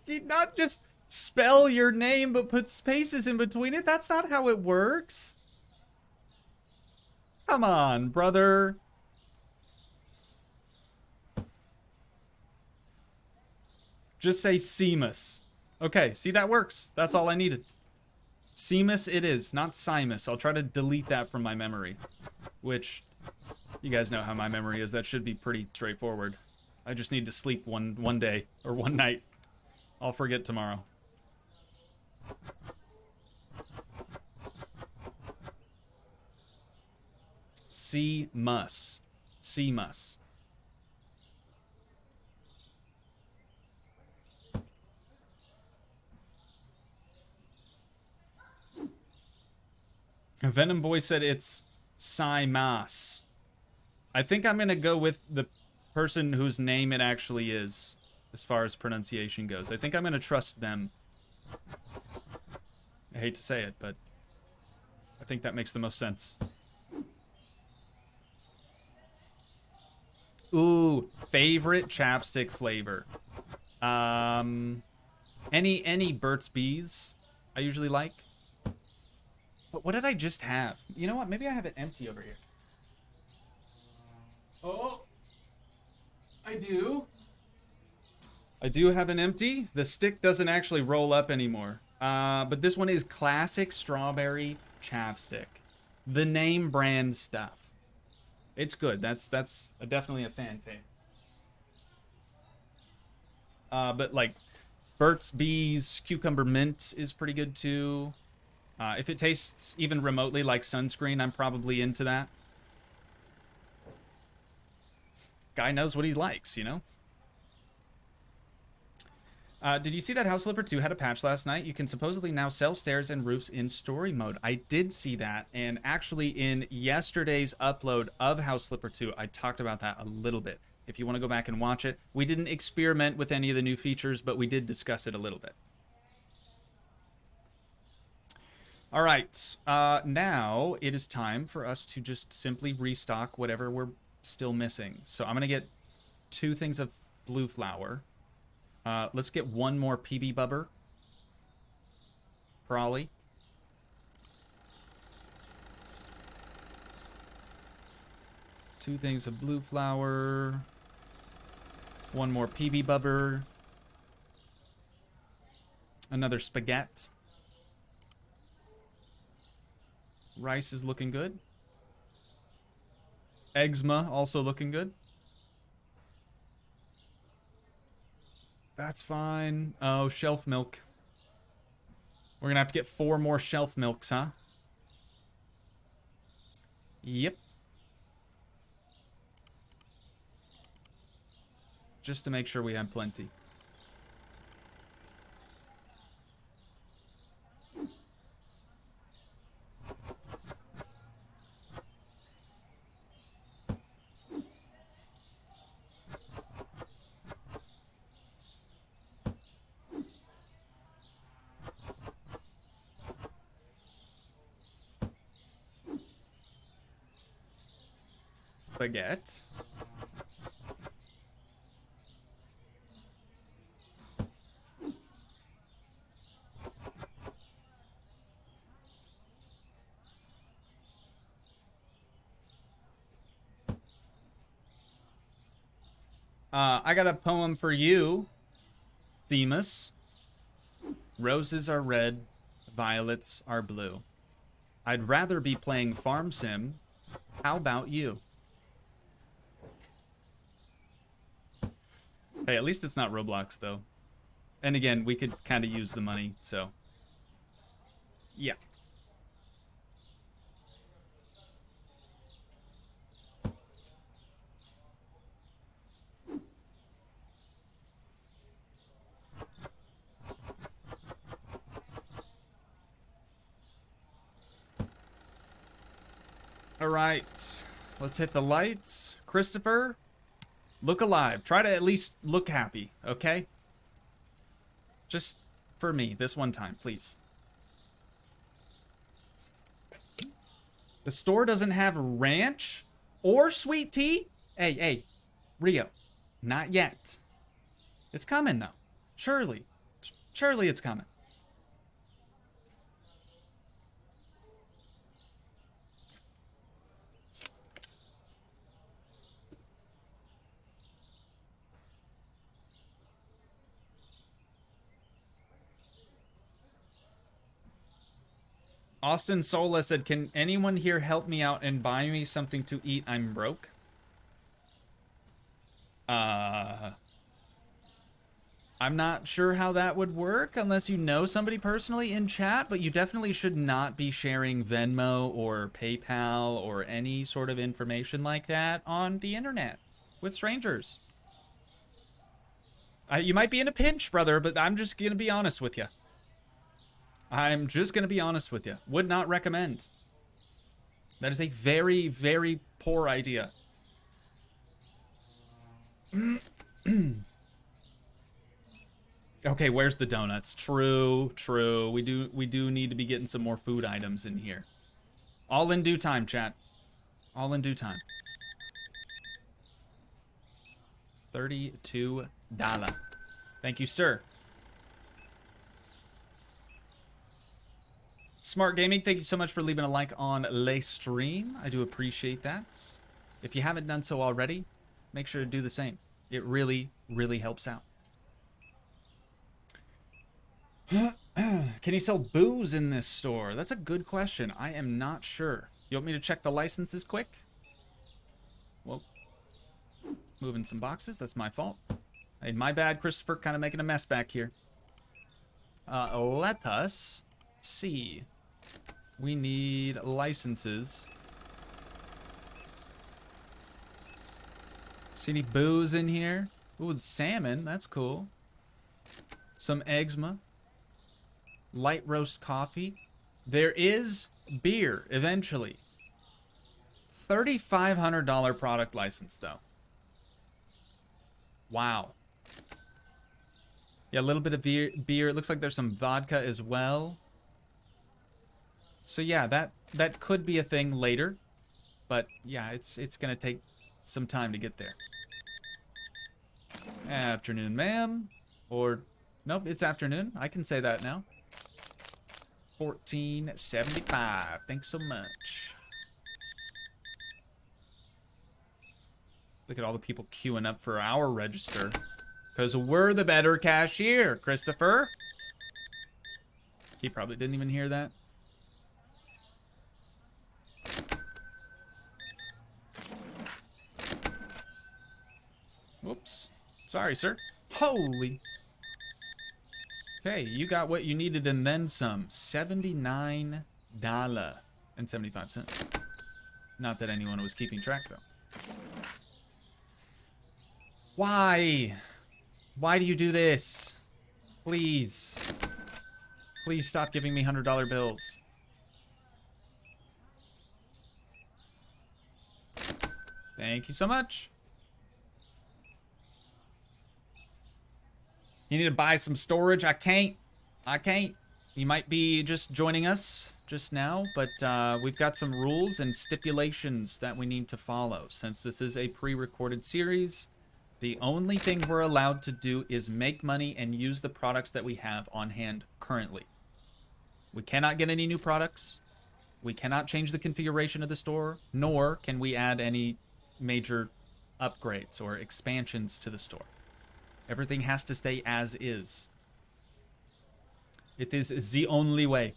A: You not just spell your name but put spaces in between it? That's not how it works. Come on, brother. Just say Seamus. Okay, see, that works. That's all I needed. Seamus it is, not Simus. I'll try to delete that from my memory. Which, you guys know how my memory is. That should be pretty straightforward. I just need to sleep one day, or one night. I'll forget tomorrow. Seamus. Seamus. Venom Boy said it's Simas. I think I'm gonna go with the person whose name it actually is, as far as pronunciation goes. I think I'm gonna trust them. I hate to say it, but I think that makes the most sense. Ooh, favorite chapstick flavor. Any Burt's Bees I usually like. But what did I just have? You know what? Maybe I have it empty over here. Oh, I do. I do have an empty. The stick doesn't actually roll up anymore. But this one is classic strawberry chapstick. The name brand stuff. It's good. That's definitely a fan fave. But like Burt's Bees Cucumber Mint is pretty good too. If it tastes even remotely like sunscreen, I'm probably into that. Guy knows what he likes, you know? Did you see that House Flipper 2 had a patch last night? You can supposedly now sell stairs and roofs in story mode. I did see that, and actually in yesterday's upload of House Flipper 2, I talked about that a little bit. If you want to go back and watch it, we didn't experiment with any of the new features, but we did discuss it a little bit. All right, now it is time for us to just simply restock whatever we're still missing. So I'm going to get 2 things of blue flower. Let's get 1 more PB bubber for Ollie. Two things of blue flower. 1 more PB bubber. Another spaghetti. Rice is looking good. Eczema also looking good. That's fine. Oh, shelf milk. We're gonna have to get 4 more shelf milks, huh? Yep. Just to make sure we have plenty. Spaghetti. I got a poem for you, Themis. Roses are red, violets are blue. I'd rather be playing Farm Sim. How about you? Hey, at least it's not Roblox, though. And again, we could kind of use the money, so... yeah. All right, let's hit the lights. Christopher, look alive. Try to at least look happy, okay? Just for me, this one time, please. The store doesn't have ranch or sweet tea? Hey, Rio, not yet. It's coming, though. Surely it's coming. Austin Sola said, can anyone here help me out and buy me something to eat? I'm broke. I'm not sure how that would work unless you know somebody personally in chat, but you definitely should not be sharing Venmo or PayPal or any sort of information like that on the internet with strangers. You might be in a pinch, brother, but I'm just going to be honest with you. I'm just going to be honest with you. Would not recommend. That is a very, very poor idea. Okay, where's the donuts? True. We do need to be getting some more food items in here. All in due time, chat. All in due time. $32. Thank you, sir. Smart Gaming, thank you so much for leaving a like on Le Stream. I do appreciate that. If you haven't done so already, make sure to do the same. It really, really helps out. Can you sell booze in this store? That's a good question. I am not sure. You want me to check the licenses quick? Well, moving some boxes. That's my fault. Hey, my bad, Christopher. Kind of making a mess back here. Let us see. We need licenses. See any booze in here? Ooh, salmon. That's cool. Some eczema. Light roast coffee. There is beer, eventually. $3,500 product license, though. Wow. Yeah, a little bit of beer. It looks like there's some vodka as well. So yeah, that could be a thing later. But yeah, it's gonna take some time to get there. Afternoon, ma'am. Or, nope, it's afternoon. I can say that now. $14.75. Thanks so much. Look at all the people queuing up for our register. Because we're the better cashier, Christopher. He probably didn't even hear that. Whoops. Sorry, sir. Holy. Okay, you got what you needed and then some. $79.75. Not that anyone was keeping track, though. Why? Why do you do this? Please. Please stop giving me $100 bills. Thank you so much. You need to buy some storage? I can't. You might be just joining us just now, but we've got some rules and stipulations that we need to follow. Since this is a pre-recorded series, the only thing we're allowed to do is make money and use the products that we have on hand currently. We cannot get any new products. We cannot change the configuration of the store, nor can we add any major upgrades or expansions to the store. Everything has to stay as is. It is the only way.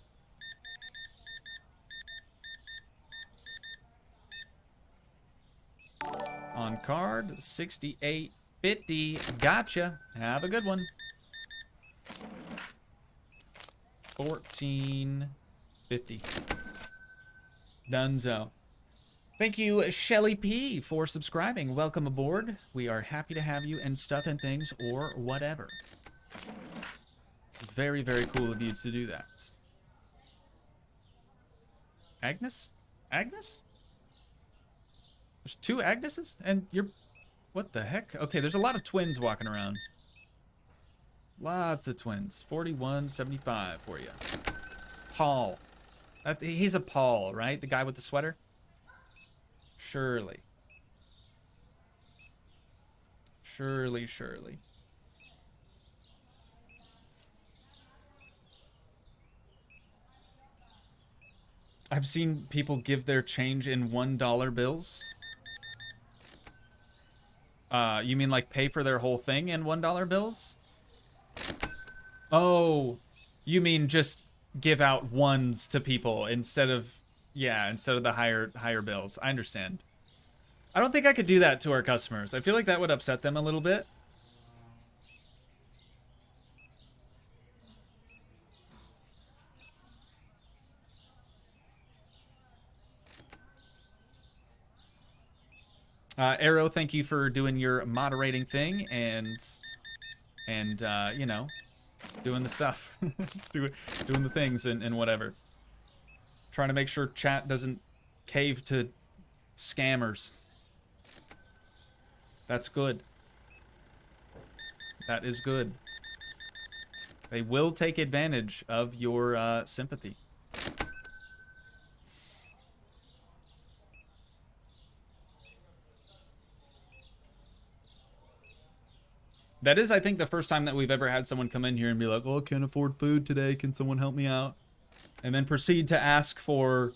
A: On card, $68.50. Gotcha. Have a good one. $14.50. Dunzo. Thank you, Shelly P, for subscribing. Welcome aboard. We are happy to have you and stuff and things or whatever. It's very, very cool of you to do that. Agnes? Agnes? There's two Agneses? And you're... What the heck? Okay, there's a lot of twins walking around. Lots of twins. $41.75 for you. Paul. He's a Paul, right? The guy with the sweater? Surely. Surely. I've seen people give their change in $1 bills. You mean like pay for their whole thing in $1 bills? Oh, you mean just give out ones to people instead of... Yeah, instead of the higher bills. I understand. I don't think I could do that to our customers. I feel like that would upset them a little bit. Arrow, thank you for doing your moderating thing and you know, doing the stuff. doing the things and whatever. Trying to make sure chat doesn't cave to scammers. That's good. That is good. They will take advantage of your sympathy. That is, I think, the first time that we've ever had someone come in here and be like, oh, I can't afford food today. Can someone help me out? And then proceed to ask for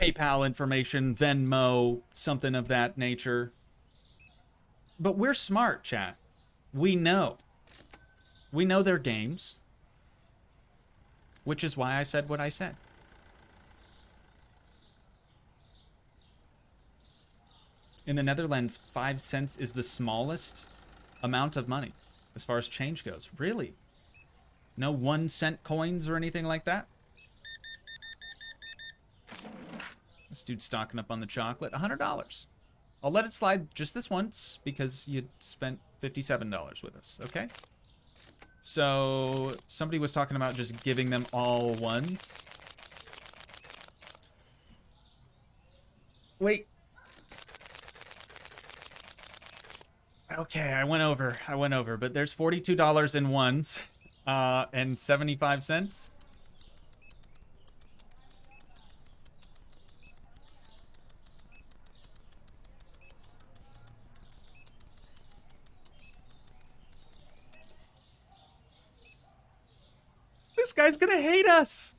A: PayPal information, Venmo, something of that nature. But we're smart, chat. We know. We know their games. Which is why I said what I said. In the Netherlands, 5 cents is the smallest amount of money as far as change goes. Really? No 1 cent coins or anything like that? This dude's stocking up on the chocolate. $100. I'll let it slide just this once because you spent $57 with us, okay? So somebody was talking about just giving them all ones. Wait. Okay, I went over, but there's $42 in ones, and 75 cents. This guy's gonna hate us.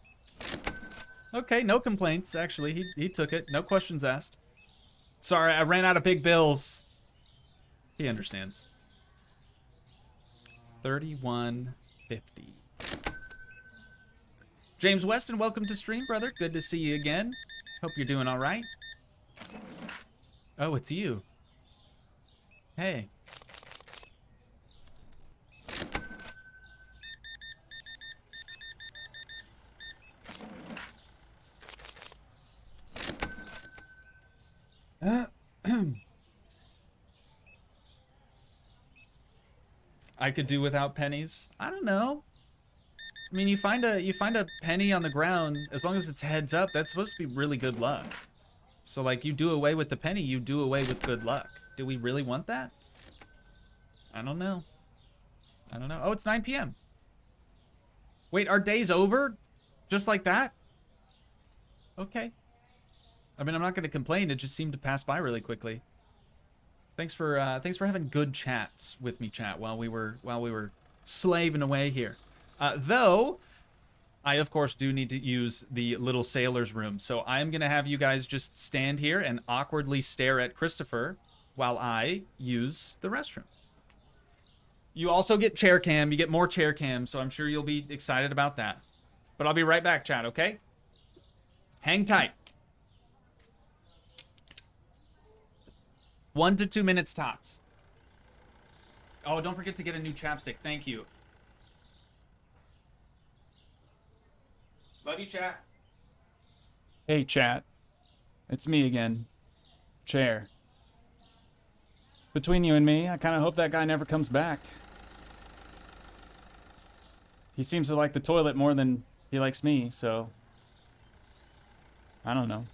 A: Okay, no complaints, actually. He took it. No questions asked. Sorry, I ran out of big bills. He understands. 31.50. James Weston, welcome to stream, brother. Good to see you again. Hope you're doing all right. Oh, it's you. Hey. I could do without pennies. I don't know. I mean, you find a penny on the ground, as long as it's heads up, that's supposed to be really good luck. So like, you do away with the penny, you do away with good luck. Do we really want that? I don't know. I don't know. Oh, it's 9 p.m. Wait, our day's over? Just like that? Okay. I mean, I'm not going to complain. It just seemed to pass by really quickly. Thanks for having good chats with me, chat, while we were slaving away here. Though, I of course do need to use the little sailor's room, so I'm gonna have you guys just stand here and awkwardly stare at Christopher while I use the restroom. You also get chair cam. You get more chair cam, so I'm sure you'll be excited about that. But I'll be right back, chat. Okay? Hang tight. 1 to 2 minutes tops. Oh, don't forget to get a new chapstick. Thank you. Love you, chat. Hey, chat. It's me again. Chair. Between you and me, I kind of hope that guy never comes back. He seems to like the toilet more than he likes me, so... I don't know.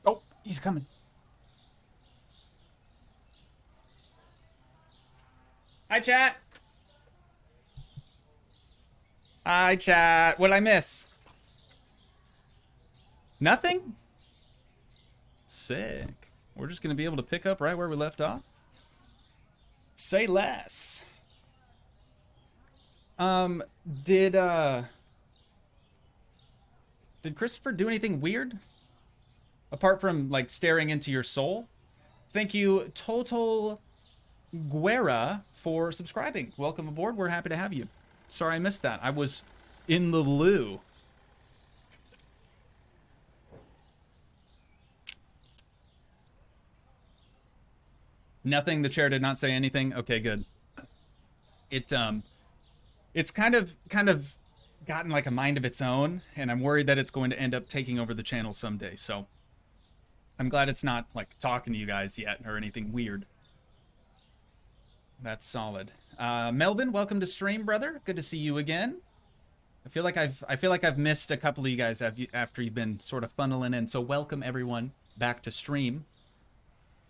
A: Oh, he's coming. Hi, chat. Hi, chat. What'd I miss? Nothing? Sick. We're just gonna be able to pick up right where we left off. Say less. Did Christopher do anything weird? Apart from, like, staring into your soul? Thank you, Total Guerra, for subscribing. Welcome aboard. We're happy to have you. Sorry I missed that. I was in the loo. Nothing. The chair did not say anything. Okay, good. It's kind of gotten like a mind of its own, and I'm worried that it's going to end up taking over the channel someday. So I'm glad it's not like talking to you guys yet or anything weird. That's solid. Melvin, welcome to stream, brother. Good to see you again. I feel like I've missed a couple of you guys after you've been sort of funneling in. So welcome everyone back to stream.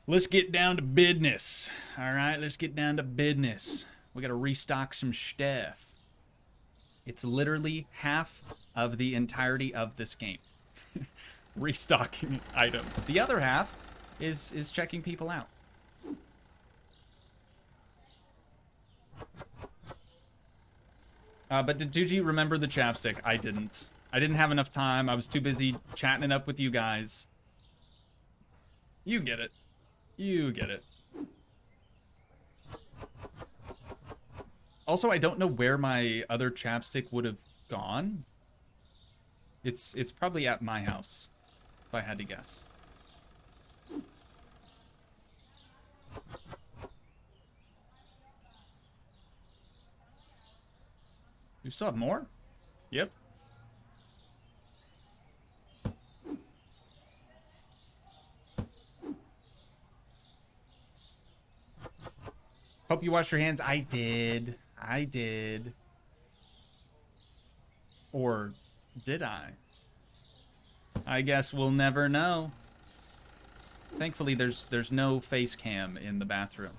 A: Let's get down to business. All right, let's get down to business. We got to restock some stuff. It's literally half of the entirety of this game. Restocking items. The other half is checking people out. But did Toogii remember the chapstick? I didn't. I didn't have enough time. I was too busy chatting it up with you guys. You get it. You get it. Also, I don't know where my other chapstick would have gone. It's probably at my house, if I had to guess. You still have more? Yep. Hope you washed your hands. I did. I did. Or did I? I guess we'll never know. Thankfully, there's no face cam in the bathroom.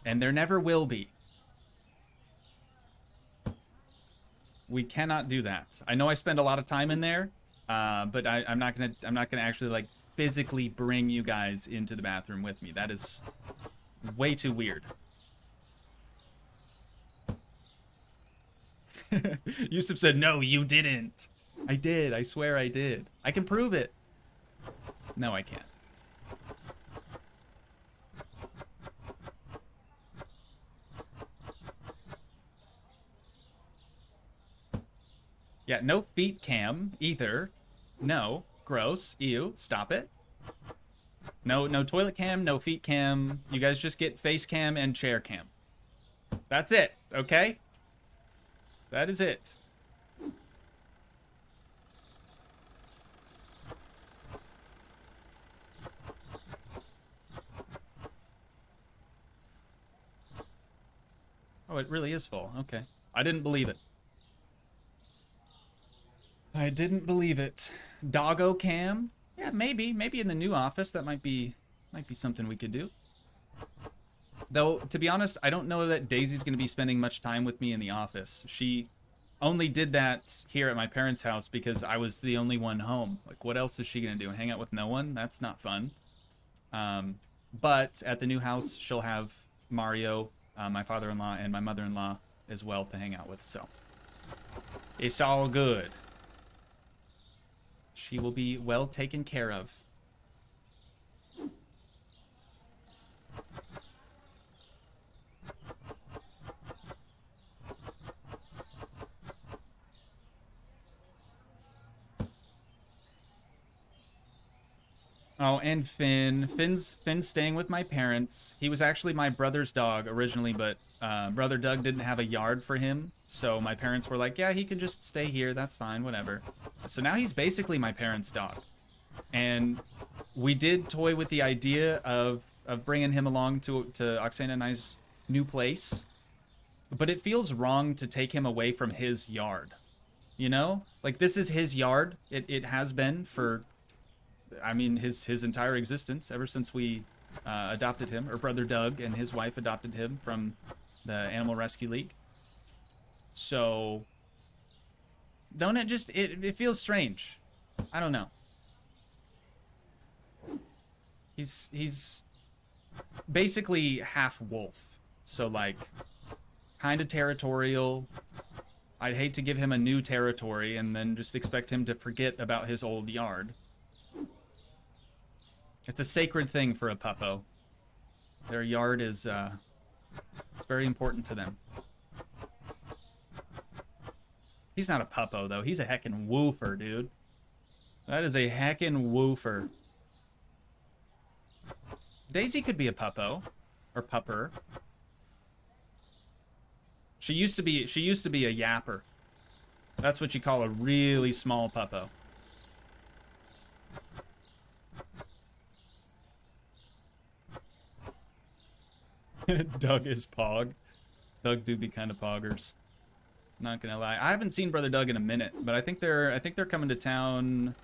A: And there never will be. We cannot do that. I know I spend a lot of time in there, but I'm not gonna actually like physically bring you guys into the bathroom with me. That is way too weird. Yusuf said, no, you didn't. I did. I swear I did. I can prove it. No, I can't. Yeah, no feet cam either. No. Gross. Ew. Stop it. No toilet cam, no feet cam. You guys just get face cam and chair cam. That's it, okay? That is it. Oh, it really is full. Okay. I didn't believe it. I didn't believe it. Doggo cam? Yeah, maybe. Maybe in the new office that might be something we could do. Though, to be honest, I don't know that Daisy's going to be spending much time with me in the office. She only did that here at my parents' house because I was the only one home. Like, what else is she going to do? Hang out with no one? That's not fun. But at the new house, she'll have Mario, my father-in-law, and my mother-in-law as well to hang out with. So, it's all good. She will be well taken care of. Oh, and Finn. Finn's staying with my parents. He was actually my brother's dog originally, but Brother Doug didn't have a yard for him. So my parents were like, yeah, he can just stay here. That's fine, whatever. So now he's basically my parents' dog. And we did toy with the idea of bringing him along to Oksana and I's new place. But it feels wrong to take him away from his yard. You know? Like, this is his yard. It has been for... I mean, his entire existence, ever since we adopted him, or Brother Doug and his wife adopted him from the Animal Rescue League. So, don't it just, it feels strange. I don't know. He's basically half wolf. So, like, kind of territorial. I'd hate to give him a new territory and then just expect him to forget about his old yard. It's a sacred thing for a puppo. Their yard is, it's very important to them. He's not a puppo, though. He's a heckin' woofer, dude. That is a heckin' woofer. Daisy could be a puppo. Or pupper. She used to be a yapper. That's what you call a really small puppo. Doug is pog. Doug do be kind of poggers. Not gonna lie. I haven't seen Brother Doug in a minute, but I think they're coming to town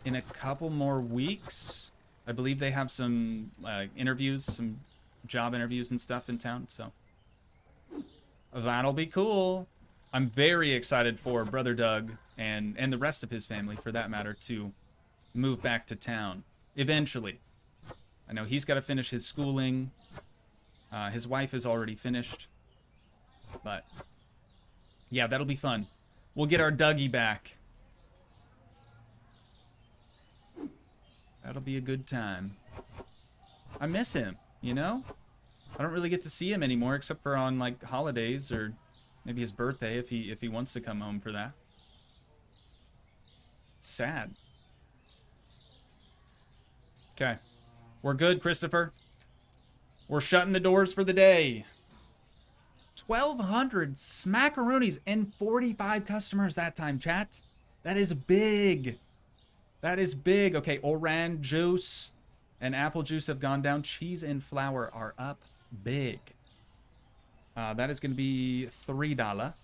A: in a couple more weeks. I believe they have some interviews, some job interviews and stuff in town, so that'll be cool. I'm very excited for Brother Doug and the rest of his family, for that matter, to move back to town eventually. I know he's got to finish his schooling. His wife is already finished, but Yeah, that'll be fun. We'll get our Toogii back. That'll be a good time. I miss him, you know? I don't really get to see him anymore except for on like holidays or maybe his birthday if he wants to come home for that. It's sad. Okay. We're good, Christopher. We're shutting the doors for the day. 1,200 smackaroonies and 45 customers that time, chat. That is big. That is big. Okay, orange juice and apple juice have gone down. Cheese and flour are up big. That is going to be $3.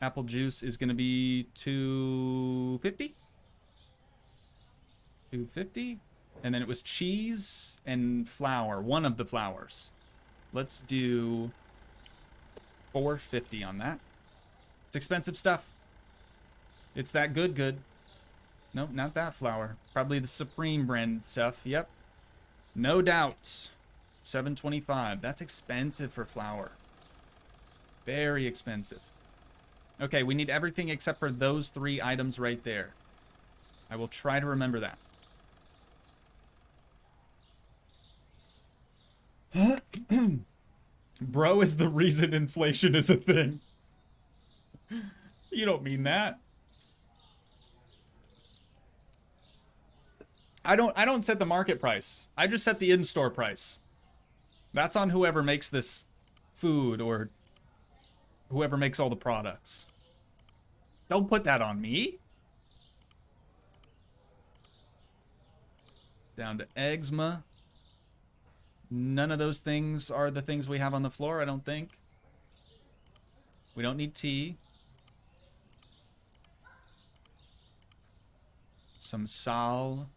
A: Apple juice is going to be $2.50. $2.50. And then it was cheese and flour. One of the flours. Let's do $4.50 on that. It's expensive stuff. It's that good. Nope, not that flour. Probably the Supreme brand stuff. Yep. No doubt. $7.25. That's expensive for flour. Very expensive. Okay, we need everything except for those 3 items right there. I will try to remember that. Bro is the reason inflation is a thing. You don't mean that. I don't set the market price. I just set the in-store price. That's on whoever makes this food or whoever makes all the products. Don't put that on me. Down to eczema. None of those things are the things we have on the floor, I don't think. We don't need tea. Some sal.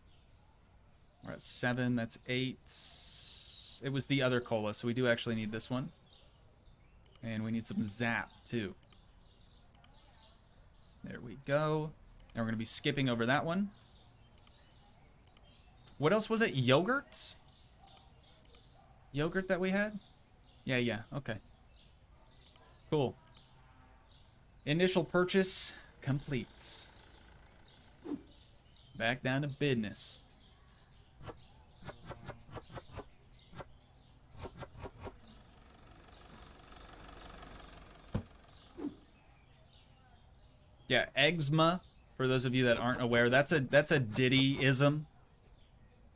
A: We're at 7, that's 8. It was the other cola, so we do actually need this one. And we need some zap, too. There we go. And we're going to be skipping over that one. What else was it? Yogurt? Yogurt that we had? Yeah, okay. Cool. Initial purchase complete. Back down to business. Yeah, eczema, for those of you that aren't aware, that's a Diddy-ism.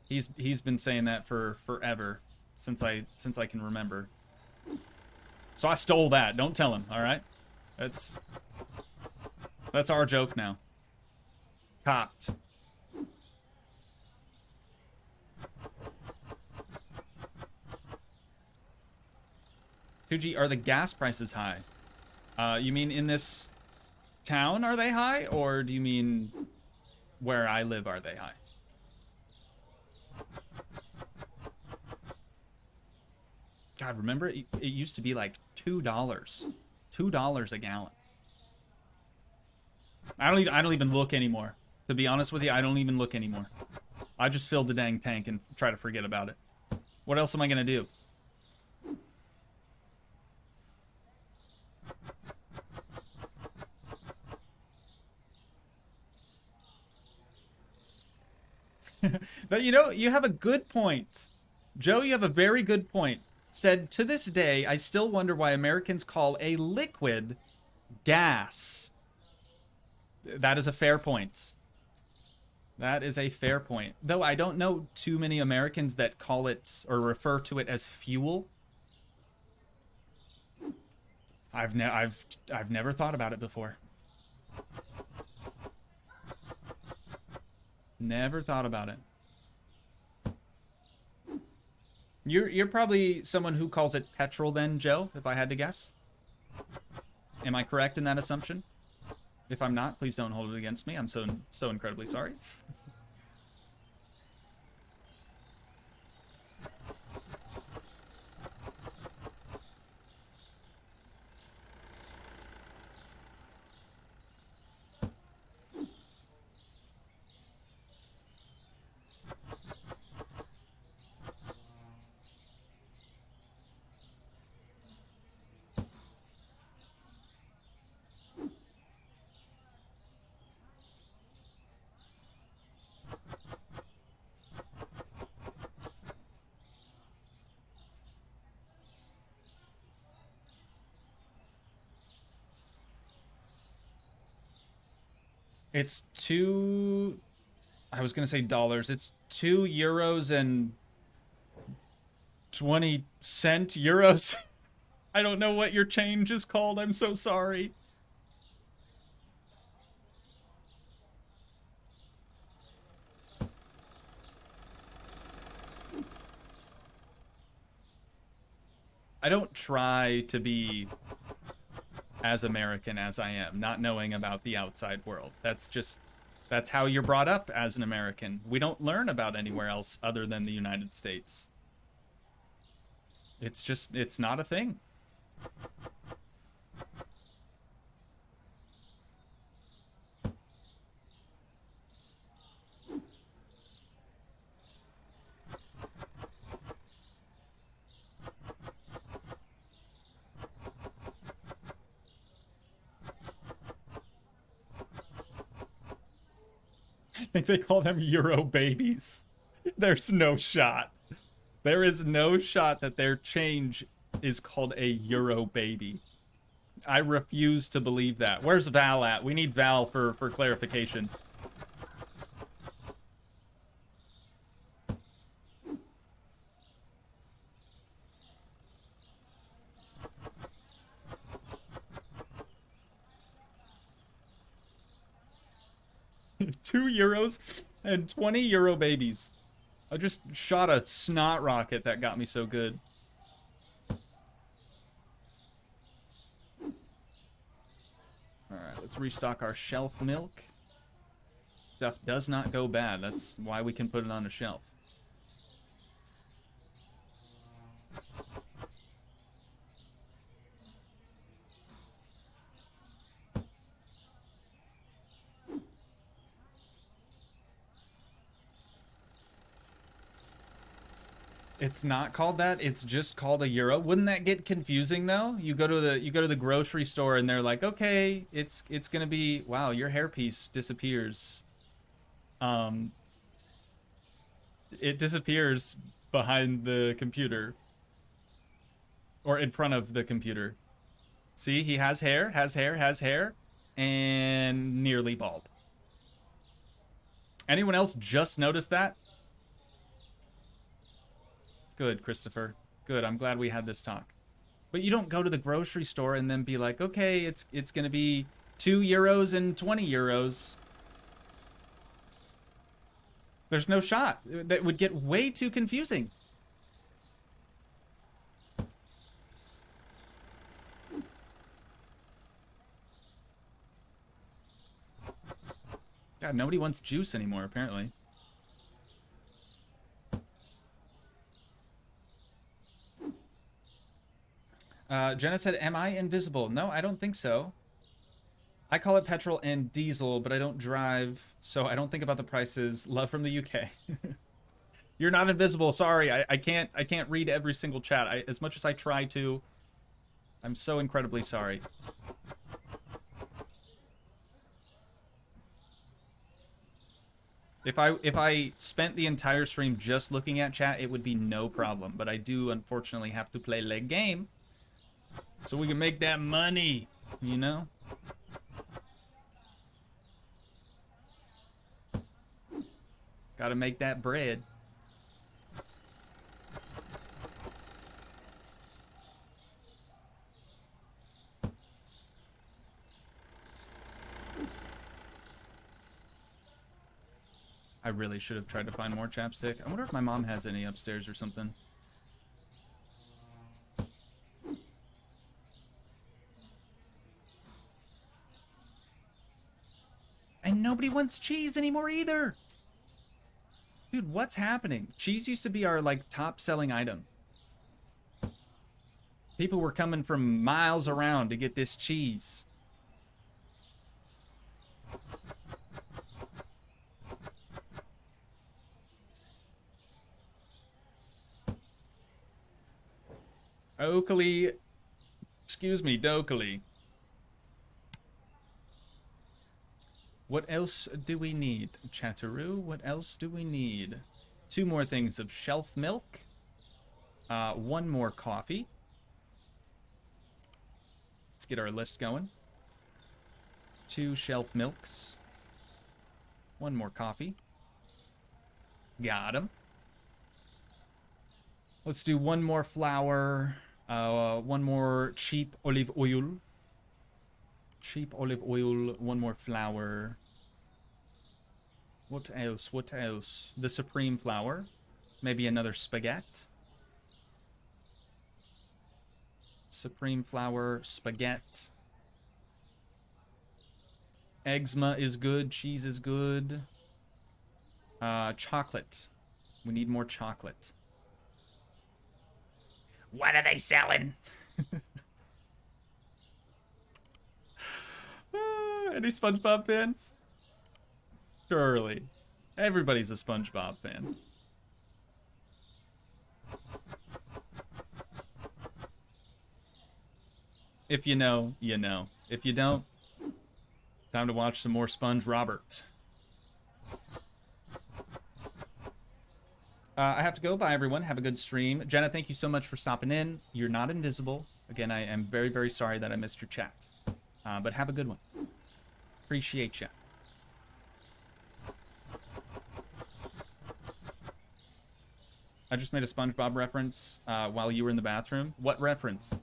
A: He's been saying that for forever. Since I can remember. So I stole that. Don't tell him, all right? That's our joke now. Copped. Toogii, are the gas prices high? You mean in this town are they high? Or do you mean where I live are they high? God, remember it used to be like $2. $2 a gallon. I don't even look anymore. To be honest with you, I don't even look anymore. I just fill the dang tank and try to forget about it. What else am I gonna do? But you know, you have a good point. Joe, you have a very good point. Said, to this day, I still wonder why Americans call a liquid gas. That is a fair point. That is a fair point. Though I don't know too many Americans that call it or refer to it as fuel. I've never thought about it before. Never thought about it. You're probably someone who calls it petrol then, Joe, if I had to guess. Am I correct in that assumption? If I'm not, please don't hold it against me. I'm so incredibly sorry. It's two. I was gonna say dollars. It's €2 and 20 cent euros. I don't know what your change is called. I'm so sorry. I don't try to be as American as I am, not knowing about the outside world. That's how you're brought up as an American. We don't learn about anywhere else other than the United States. It's not a thing. I think they call them Euro babies. There's no shot. There is no shot that their change is called a Euro baby. I refuse to believe that. Where's Val at? We need Val for clarification. €2 and 20 Euro babies. I just shot a snot rocket that got me so good. Alright, let's restock our shelf milk. Stuff does not go bad. That's why we can put it on a shelf. It's not called that. It's just called a euro. Wouldn't that get confusing though? You go to the grocery store and they're like, "Okay, it's going to be, wow, your hairpiece disappears." It disappears behind the computer or in front of the computer. See, he has hair, has hair, and nearly bald. Anyone else just noticed that? Good, Christopher. Good. I'm glad we had this talk. But you don't go to the grocery store and then be like, okay, it's going to be €2 and 20 euros. There's no shot. That would get way too confusing. God, nobody wants juice anymore, apparently. Jenna said, am I invisible? No, I don't think so. I call it petrol and diesel, but I don't drive, so I don't think about the prices. Love from the UK. You're not invisible. Sorry, I can't read every single chat. As much as I try to, I'm so incredibly sorry. If I spent the entire stream just looking at chat, it would be no problem. But I do unfortunately have to play leg game, so we can make that money, you know? Gotta make that bread. I really should have tried to find more chapstick. I wonder if my mom has any upstairs or something. And nobody wants cheese anymore either. Dude, what's happening? Cheese used to be our, like, top-selling item. People were coming from miles around to get this cheese. Oakley, excuse me, Dokley. What else do we need? Chatteroo, what else do we need? 2 more things of shelf milk. 1 more coffee. Let's get our list going. 2 shelf milks. One more coffee. Got him. Let's do one more flour. One more cheap olive oil. Cheap olive oil. One more flour. What else? What else? The supreme flour. Maybe another spaghetti. Supreme flour, spaghetti. Eczema is good. Cheese is good. Chocolate. We need more chocolate. What are they selling? Any SpongeBob fans? Surely. Everybody's a SpongeBob fan. If you know, you know. If you don't, time to watch some more Sponge Robert. I have to go. Bye, everyone. Have a good stream. Jenna, thank you so much for stopping in. You're not invisible. Again, I am very, very sorry that I missed your chat. But have a good one. Appreciate ya. I just made a SpongeBob reference while you were in the bathroom. What reference?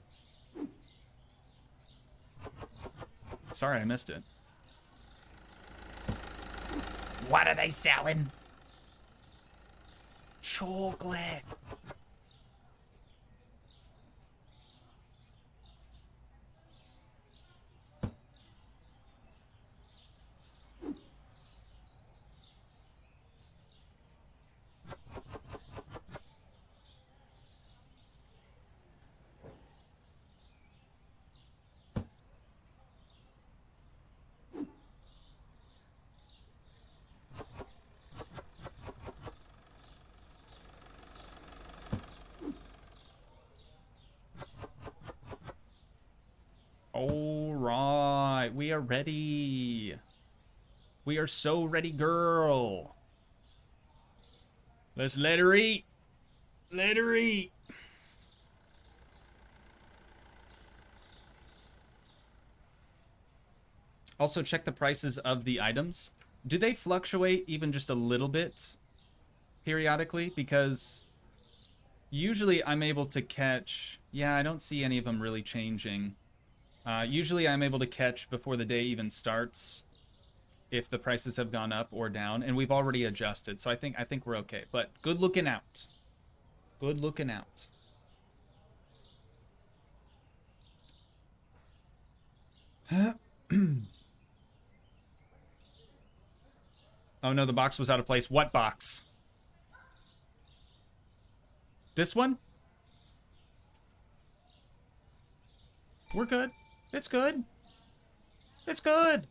A: Sorry, I missed it. What are they selling? Chocolate. All right, we are ready. We are so ready, girl. Let's let her eat. Let her eat. Also, check the prices of the items. Do they fluctuate even just a little bit periodically? Because usually I'm able to catch... Yeah, I don't see any of them really changing. Usually I'm able to catch before the day even starts if the prices have gone up or down, and we've already adjusted, so I think we're okay. But good looking out. Good looking out. Oh no, the box was out of place. What box? This one? We're good. It's good. It's good.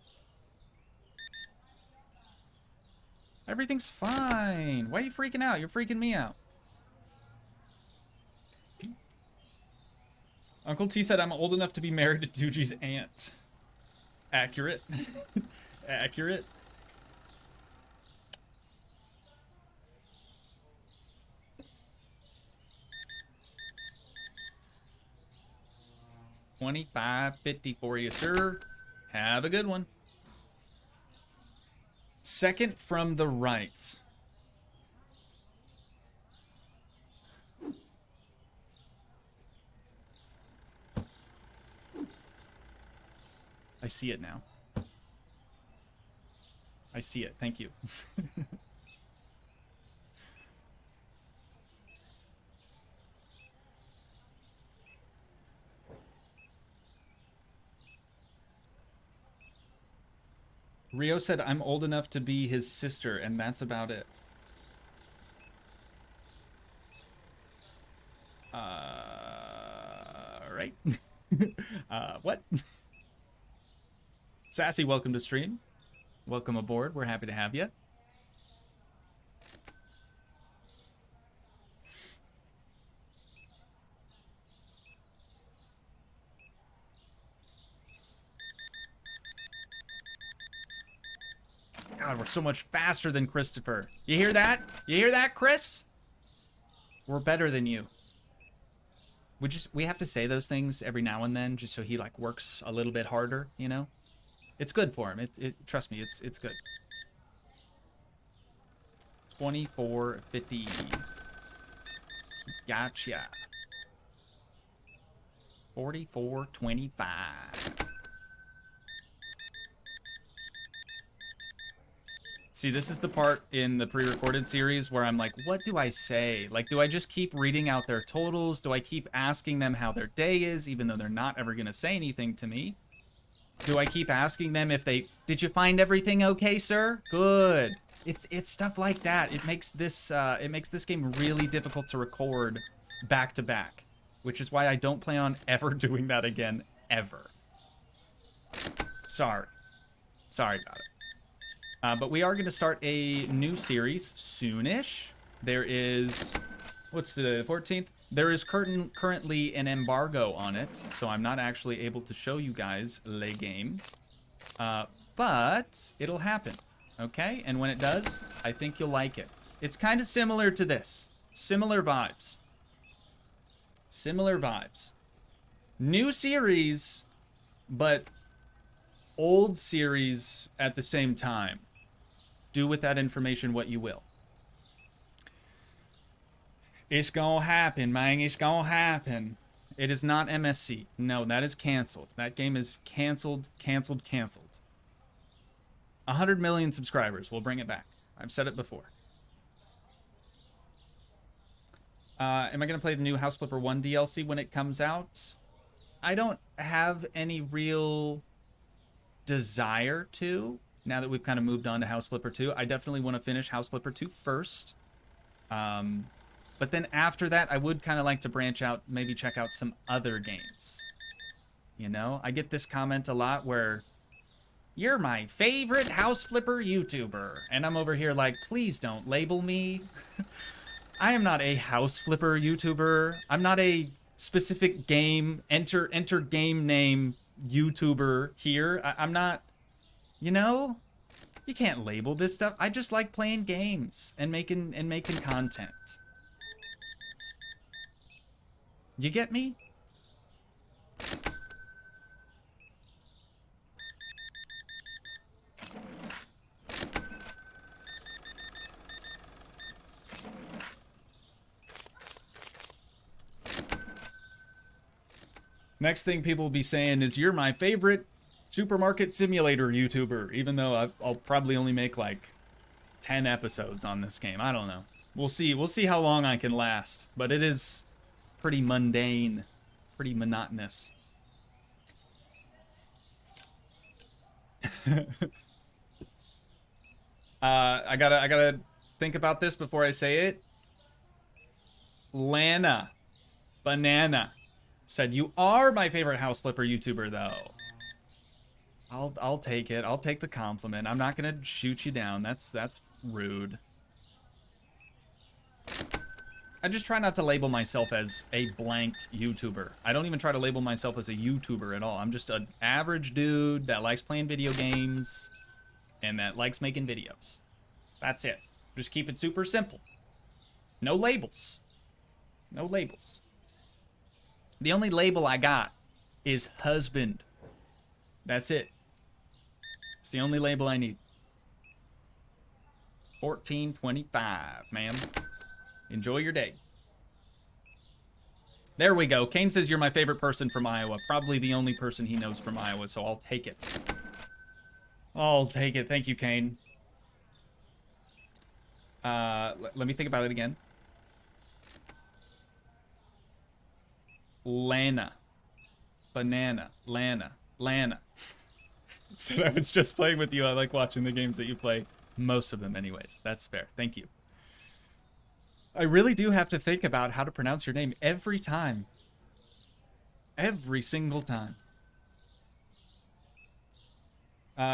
A: Everything's fine. Why are you freaking out? You're freaking me out. Uncle T said I'm old enough to be married to Toogii's aunt. Accurate. Accurate. $25.50 for you, sir. Have a good one. Second from the right. I see it now. I see it. Thank you. Rio said I'm old enough to be his sister, and that's about it. Right. What? Sassy, welcome to stream. Welcome aboard. We're happy to have you. God, we're so much faster than Christopher. You hear that? You hear that, Chris? We're better than you. We have to say those things every now and then just so he like works a little bit harder, you know? It's good for him. Trust me, it's good. 2450. Gotcha. 4425. See, this is the part in the pre-recorded series where I'm like, what do I say? Like, do I just keep reading out their totals? Do I keep asking them how their day is, even though they're not ever going to say anything to me? Do I keep asking them if they... Did you find everything okay, sir? Good. It's stuff like that. It makes this game really difficult to record back to back, which is why I don't plan on ever doing that again, ever. Sorry about it. But we are going to start a new series soonish. There is, what's the 14th? There is currently an embargo on it, so I'm not actually able to show you guys le game. But it'll happen, okay? And when it does, I think you'll like it. It's kind of similar to this. Similar vibes. Similar vibes. New series, but old series at the same time. Do with that information what you will. It's gonna happen, man. It's gonna happen. It is not MSC. No, that is canceled. That game is canceled. 100 million subscribers. We'll bring it back. I've said it before. Am I going to play the new House Flipper 1 DLC when it comes out? I don't have any real desire to, now that we've kind of moved on to House Flipper 2. I definitely want to finish House Flipper 2 first. But then after that, I would kind of like to branch out, maybe check out some other games. You know, I get this comment a lot where, you're my favorite House Flipper YouTuber. And I'm over here like, please don't label me. I am not a House Flipper YouTuber. I'm not a specific game, enter game name YouTuber here. I'm not, you know, you can't label this stuff. I just like playing games and making content. You get me? Next thing people will be saying is, you're my favorite supermarket simulator YouTuber, even though I'll probably only make like 10 episodes on this game. I don't know. We'll see. We'll see how long I can last. But it is pretty mundane, pretty monotonous. I gotta think about this before I say it. Lana Banana said, you are my favorite House Flipper YouTuber, though. I'll take it. I'll take the compliment. I'm not gonna shoot you down. That's rude. I just try not to label myself as a blank YouTuber. I don't even try to label myself as a YouTuber at all. I'm just an average dude that likes playing video games and that likes making videos. That's it. Just keep it super simple. No labels. No labels. The only label I got is husband. That's it. It's the only label I need. 1425, ma'am. Enjoy your day. There we go. Kane says you're my favorite person from Iowa. Probably the only person he knows from Iowa, so I'll take it. I'll take it. Thank you, Kane. Let me think about it again. Lana. Banana. Lana. Said I was just playing with you. I like watching the games that you play. Most of them anyways. That's fair. Thank you. I really do have to think about how to pronounce your name every time. Every single time.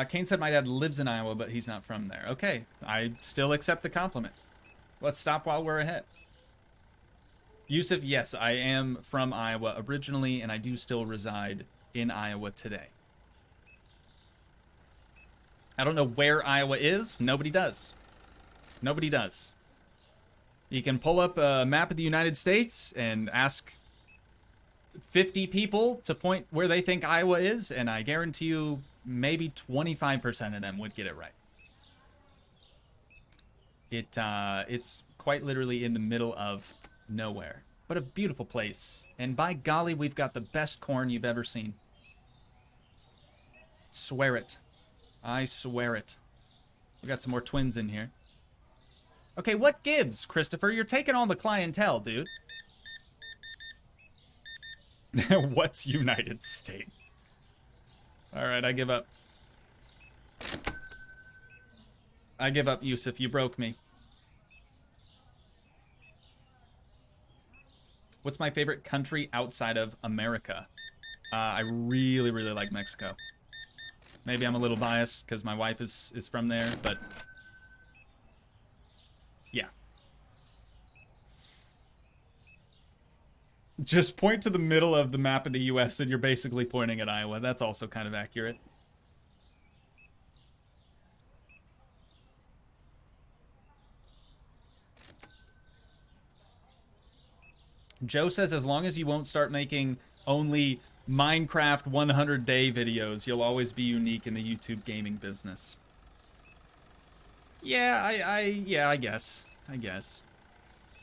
A: Kane said my dad lives in Iowa, but he's not from there. Okay, I still accept the compliment. Let's stop while we're ahead. Yusuf, yes, I am from Iowa originally, and I do still reside in Iowa today. I don't know where Iowa is. Nobody does. Nobody does. You can pull up a map of the United States and ask 50 people to point where they think Iowa is, and I guarantee you maybe 25% of them would get it right. It's quite literally in the middle of nowhere, but a beautiful place. And by golly, we've got the best corn you've ever seen. Swear it. I swear it. We got some more twins in here. Okay, what gives, Christopher? You're taking on the clientele, dude. What's United States? All right, I give up. I give up, Yusuf. You broke me. What's my favorite country outside of America? I really, really like Mexico. Maybe I'm a little biased because my wife is from there, but yeah. Just point to the middle of the map of the US and you're basically pointing at Iowa. That's also kind of accurate. Joe says as long as you won't start making only Minecraft 100-day videos, you'll always be unique in the YouTube gaming business. Yeah, I guess.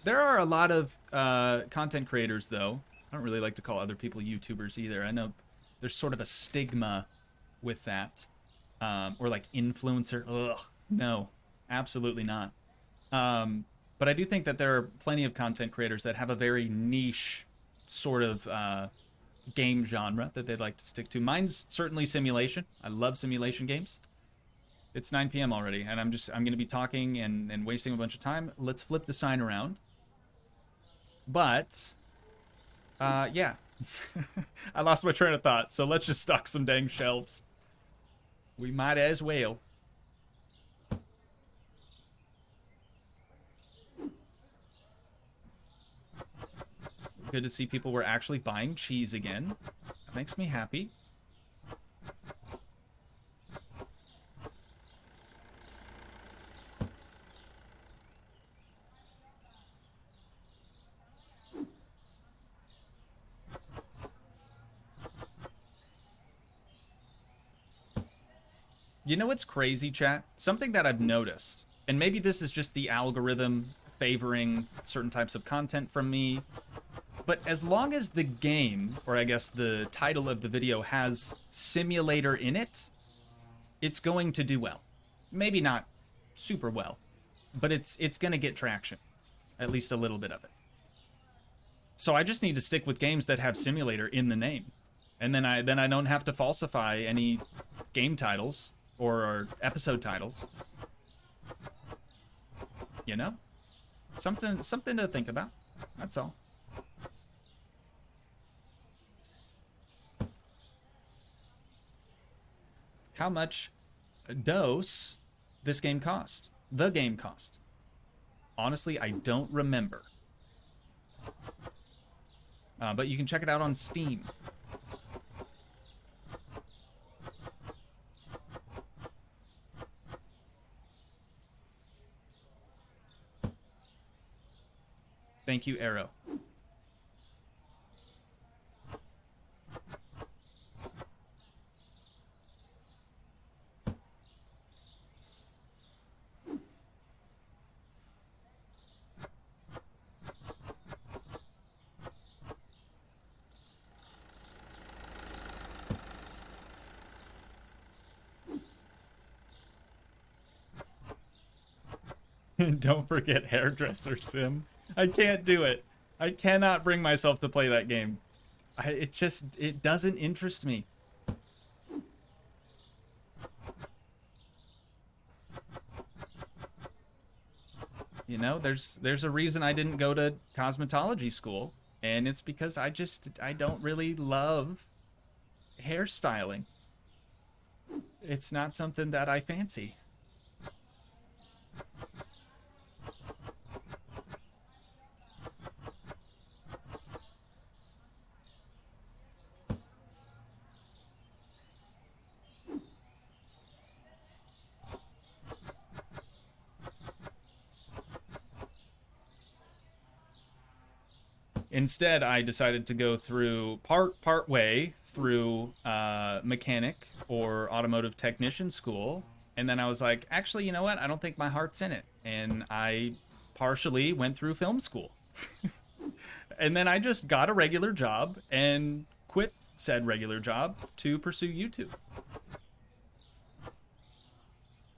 A: There are a lot of content creators, though. I don't really like to call other people YouTubers either. I know there's sort of a stigma with that. Or like influencer. Ugh, no, absolutely not. But I do think that there are plenty of content creators that have a very niche sort of game genre that they'd like to stick to. Mine's certainly simulation. I love simulation games. It's 9 p.m. already, and I'm going to be talking and wasting a bunch of time. Let's flip the sign around. But, yeah. I lost my train of thought, so let's just stock some dang shelves. We might as well. Good to see people were actually buying cheese again. That makes me happy. You know what's crazy, chat? Something that I've noticed, and maybe this is just the algorithm favoring certain types of content from me, but as long as the game, or I guess the title of the video, has simulator in it, it's going to do well. Maybe not super well, but it's going to get traction. At least a little bit of it. So I just need to stick with games that have simulator in the name. And then I don't have to falsify any game titles or episode titles. You know? Something to think about. That's all. How much does this game cost? The game cost. Honestly, I don't remember. But you can check it out on Steam. Thank you, Arrow. Don't forget Hairdresser Sim. I can't do it. I cannot bring myself to play that game. It doesn't interest me. You know, there's a reason I didn't go to cosmetology school, and it's because I don't really love hairstyling. It's not something that I fancy. Instead, I decided to go through part way through mechanic or automotive technician school And then I was like, actually, you know what? I don't think my heart's in it. And I partially went through film school. And then I just got a regular job and quit said regular job to pursue YouTube.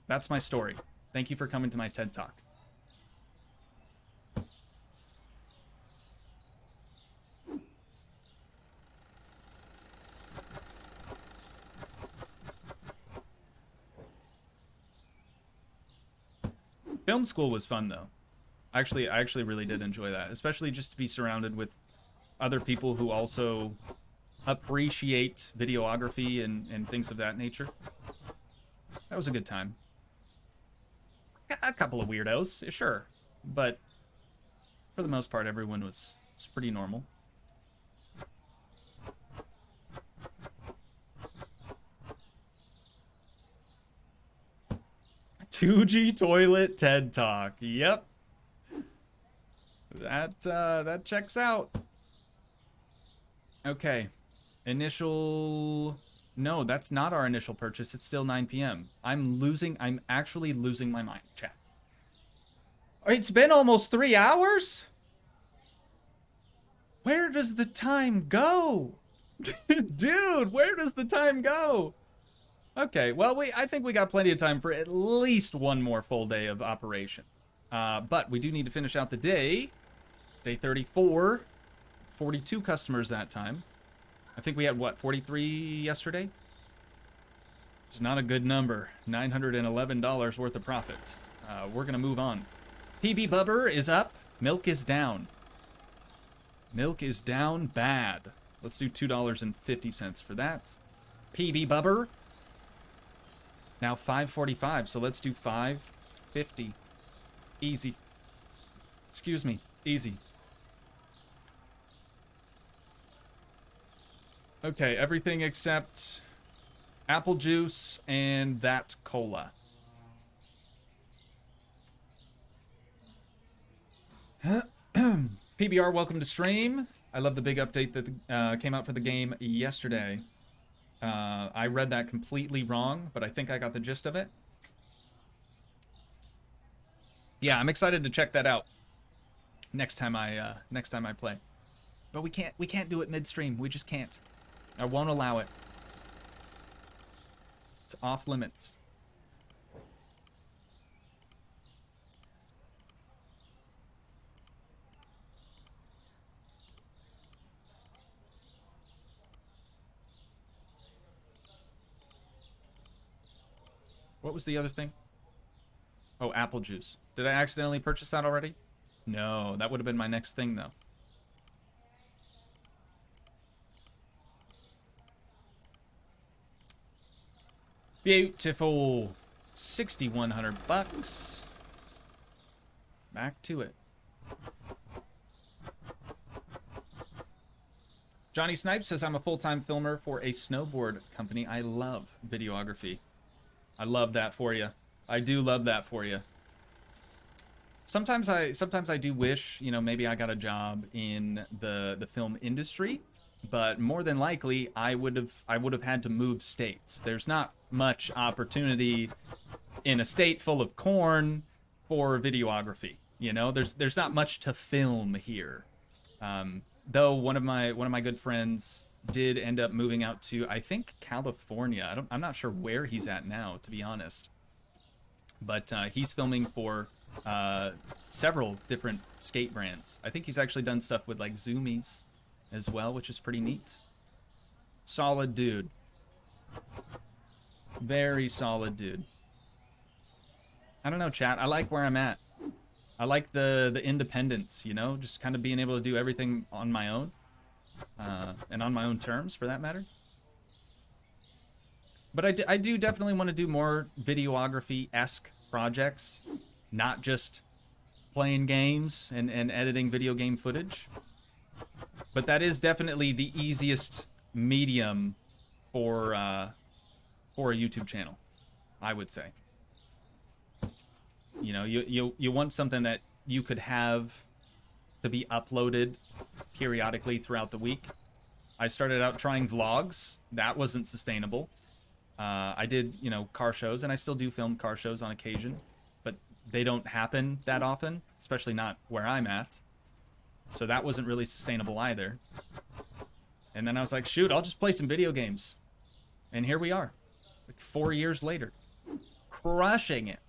A: That's my story. Thank you for coming to my TED Talk. Film school was fun though. I actually really did enjoy that, especially just to be surrounded with other people who also appreciate videography and things of that nature. That was a good time. A couple of weirdos, sure, but for the most part, everyone was pretty normal. Toogii toilet TED Talk. Yep. That checks out. Okay. Initial... No, that's not our initial purchase. It's still 9 p.m. I'm actually losing my mind, chat. It's been almost 3 hours? Where does the time go? Dude, where does the time go? Okay, well, I think we got plenty of time for at least one more full day of operation. But we do need to finish out the day. Day 34. 42 customers that time. I think we had, what, 43 yesterday? It's not a good number. $911 worth of profit. We're going to move on. PB Bubber is up. Milk is down. Milk is down bad. Let's do $2.50 for that. PB Bubber. Now $5.45, so let's do $5.50. Easy. Excuse me. Easy. Okay, everything except apple juice and that cola. PBR, welcome to stream. I love the big update that came out for the game yesterday. I read that completely wrong, but I think I got the gist of it. Yeah, I'm excited to check that out next time I play. But we can't do it midstream. We just can't. I won't allow it. It's off limits. What was the other thing? Oh, apple juice. Did I accidentally purchase that already? No, that would have been my next thing, though. Beautiful. 6,100 bucks. Back to it. Johnny Snipes says, I'm a full-time filmer for a snowboard company. I love videography. I love that for you. I do love that for you. Sometimes I do wish, you know, maybe I got a job in the film industry, but more than likely I would have had to move states. There's not much opportunity in a state full of corn for videography. You know, there's not much to film here. Though one of my good friends did end up moving out to, I think, California. I'm not sure where he's at now, to be honest. But he's filming for several different skate brands. I think he's actually done stuff with like Zoomies as well, which is pretty neat. Solid dude. Very solid dude. I don't know, chat. I like where I'm at. I like the independence, you know, just kind of being able to do everything on my own. And on my own terms, for that matter. But I do definitely want to do more videography-esque projects, not just playing games and editing video game footage. But that is definitely the easiest medium for a YouTube channel, I would say. You know, you want something that you could have to be uploaded periodically throughout the week. I started out trying vlogs. That wasn't sustainable. I did, you know, car shows, and I still do film car shows on occasion, but they don't happen that often, especially not where I'm at. So that wasn't really sustainable either. And then I was like, shoot, I'll just play some video games. And here we are, like 4 years later, crushing it.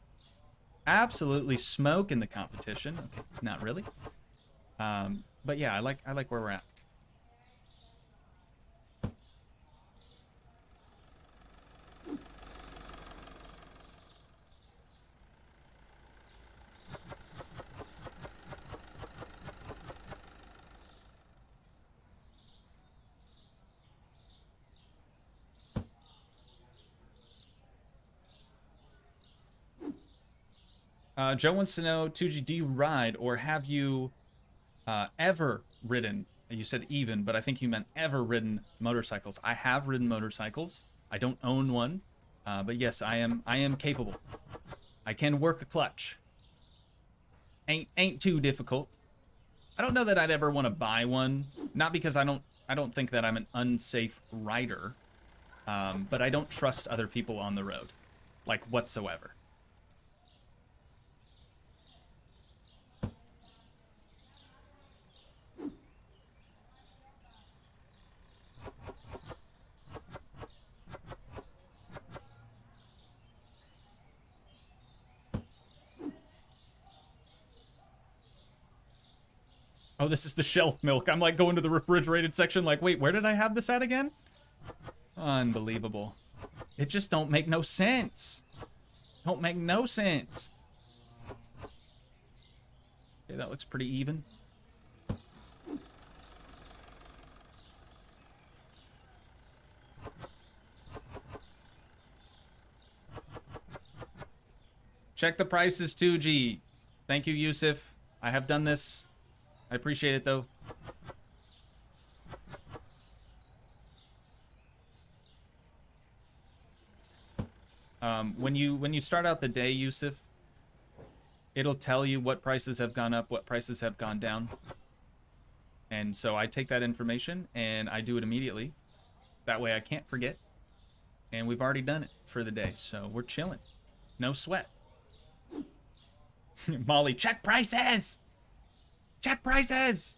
A: Absolutely smoking the competition. Okay, not really. But yeah, I like where we're at. Joe wants to know, Toogii, do you ride or have you ever ridden? You said even, but I think you meant ever ridden motorcycles. I have ridden motorcycles. I don't own one, but yes, I am capable. I can work a clutch. Ain't too difficult. I don't know that I'd ever want to buy one. Not because I don't think that I'm an unsafe rider, but I don't trust other people on the road, like whatsoever. Oh, this is the shelf milk. I'm like going to the refrigerated section like, wait, where did I have this at again? Unbelievable. It just don't make no sense. Don't make no sense. Okay, that looks pretty even. Check the prices, Toogii. Thank you, Yusuf. I have done this. I appreciate it, though. When you start out the day, Yusuf, it'll tell you what prices have gone up, what prices have gone down. And so I take that information and I do it immediately. That way I can't forget. And we've already done it for the day, so we're chilling. No sweat. Molly, check prices! Check prices!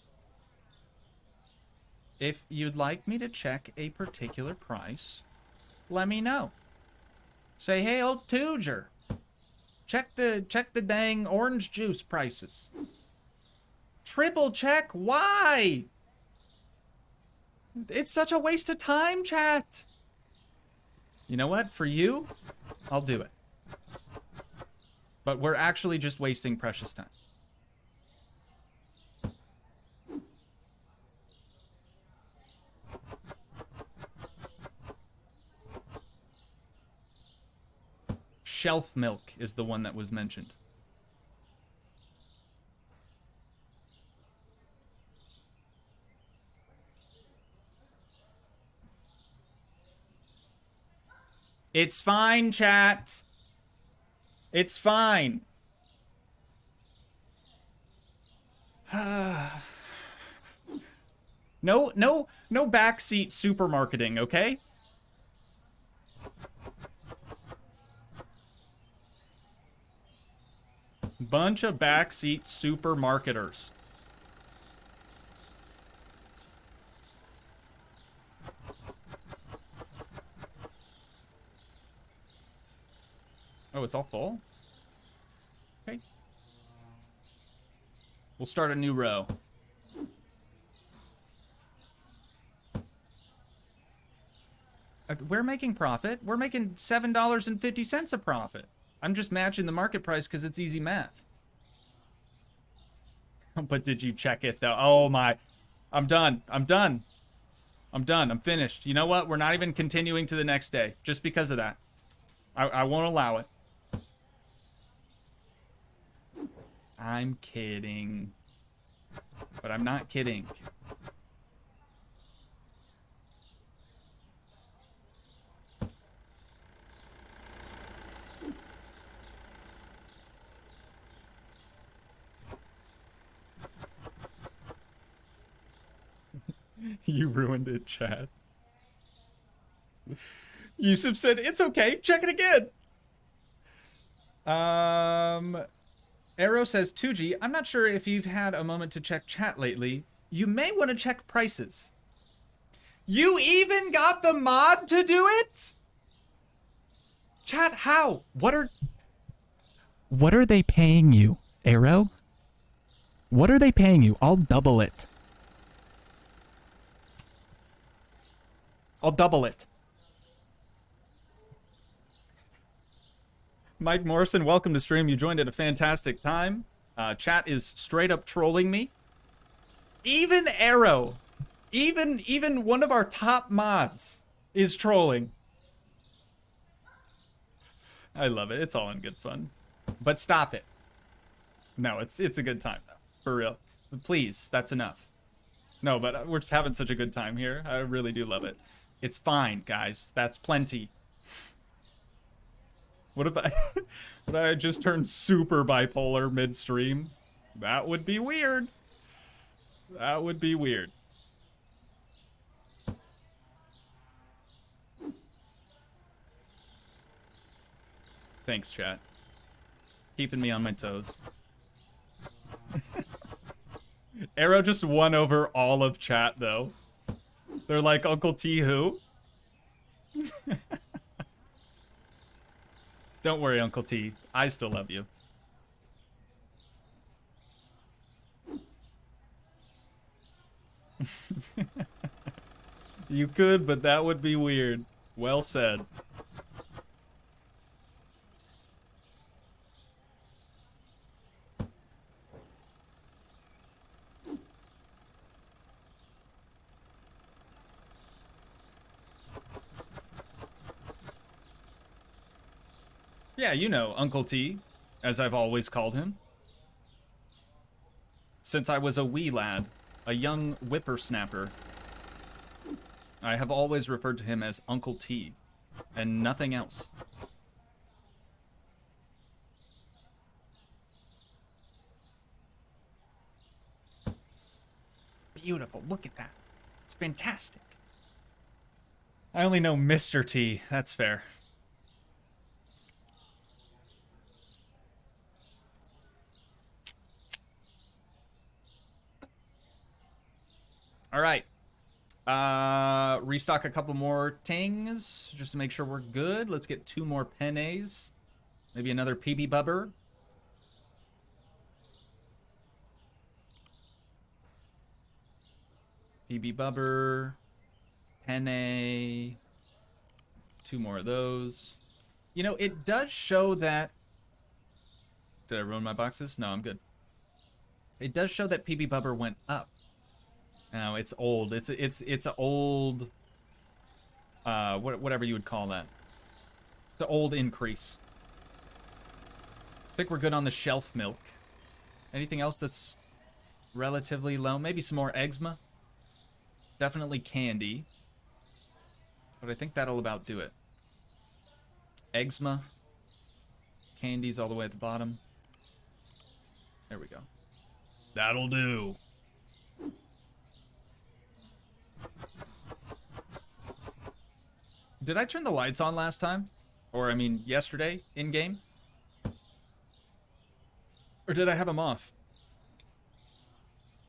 A: If you'd like me to check a particular price, let me know. Say, hey, old Tooger, check the dang orange juice prices. Triple check? Why? It's such a waste of time, chat. You know what? For you, I'll do it. But we're actually just wasting precious time. Shelf milk is the one that was mentioned. It's fine, chat. It's fine. No backseat supermarketing, okay? Bunch of backseat supermarketers. Oh, it's all full? Okay. We'll start a new row. We're making profit. We're making $7.50 a profit. I'm just matching the market price because it's easy math. But did you check it, though? Oh, my. I'm done. I'm done. I'm done. I'm finished. You know what? We're not even continuing to the next day just because of that. I won't allow it. I'm kidding. But I'm not kidding. You ruined it, Chad. Yusuf said, it's okay. Check it again. Arrow says, Toogii, I'm not sure if you've had a moment to check chat lately. You may want to check prices. You even got the mod to do it? Chat, how? What are they paying you, Arrow? What are they paying you? I'll double it. I'll double it. Mike Morrison, welcome to stream. You joined at a fantastic time. Chat is straight up trolling me. Even Arrow, even one of our top mods is trolling. I love it. It's all in good fun. But stop it. No, it's a good time though. For real. But please, that's enough. No, but we're just having such a good time here. I really do love it. It's fine, guys. That's plenty. What if I just turned super bipolar midstream? That would be weird. That would be weird. Thanks, chat. Keeping me on my toes. Arrow just won over all of chat, though. They're like, Uncle T who? Don't worry, Uncle T. I still love you. You could, but that would be weird. Well said. Yeah, you know, Uncle T, as I've always called him. Since I was a wee lad, a young whippersnapper, I have always referred to him as Uncle T, and nothing else. Beautiful, look at that. It's fantastic. I only know Mr. T, that's fair. All right. Restock a couple more tings just to make sure we're good. Let's get 2 more pennies. Maybe another PB bubber. PB bubber. Penne. 2 more of those. You know, it does show that... Did I ruin my boxes? No, I'm good. It does show that PB bubber went up. No, it's old. It's an old, whatever you would call that. It's an old increase. I think we're good on the shelf milk. Anything else that's relatively low? Maybe some more eczema. Definitely candy. But I think that'll about do it. Eczema. Candies all the way at the bottom. There we go. That'll do. Did I turn the lights on last time? Or, I mean, yesterday, in-game? Or did I have them off?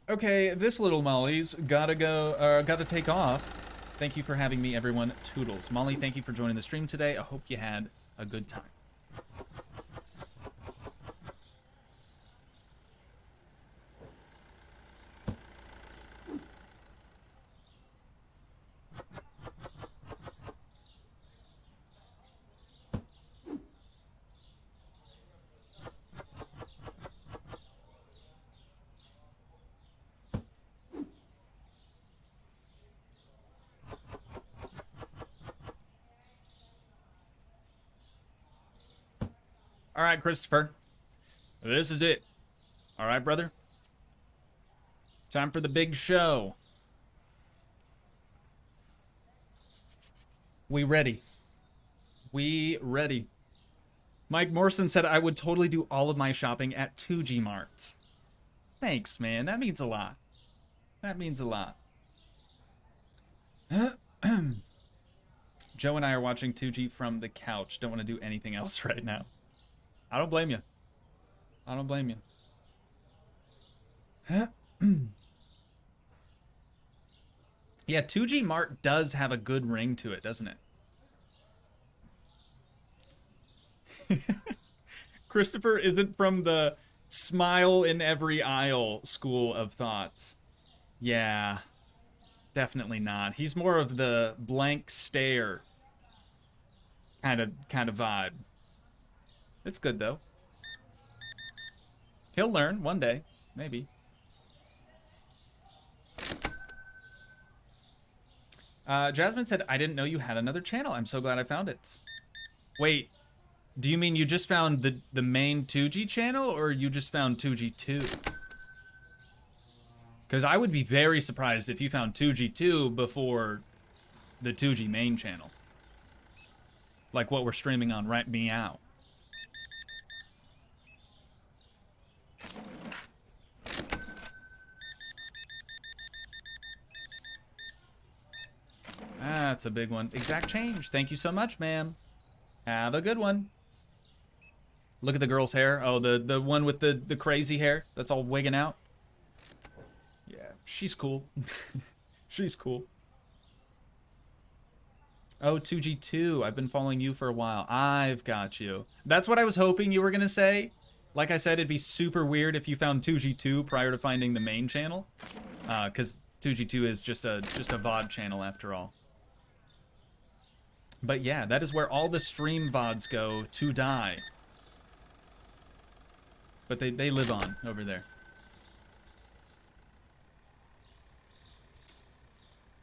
A: Okay, this little Molly's gotta go, gotta take off. Thank you for having me, everyone. Toodles. Molly, thank you for joining the stream today. I hope you had a good time. All right, Christopher. This is it. All right, brother. Time for the big show. We ready. We ready. Mike Morrison said I would totally do all of my shopping at Toogii Mart. Thanks, man. That means a lot. That means a lot. Joe and I are watching Toogii from the couch. Don't want to do anything else right now. I don't blame you. I don't blame you. Yeah, Toogii Mart does have a good ring to it, doesn't it? Christopher isn't from the smile in every aisle school of thoughts. Yeah, definitely not. He's more of the blank stare kind of vibe. It's good though. He'll learn one day, maybe. Jasmine said, I didn't know you had another channel. I'm so glad I found it. Wait, do you mean you just found the main Toogii channel, or you just found Toogii 2? Because I would be very surprised if you found Toogii 2 before the Toogii main channel. Like what we're streaming on right meow. That's a big one. Exact change. Thank you so much, ma'am. Have a good one. Look at the girl's hair. Oh, the one with the crazy hair that's all wigging out. Yeah, she's cool. She's cool. Oh, Toogii 2. I've been following you for a while. I've got you. That's what I was hoping you were going to say. Like I said, it'd be super weird if you found Toogii 2 prior to finding the main channel. Because Toogii 2 is just a VOD channel after all. But yeah, that is where all the stream VODs go to die. But they live on over there.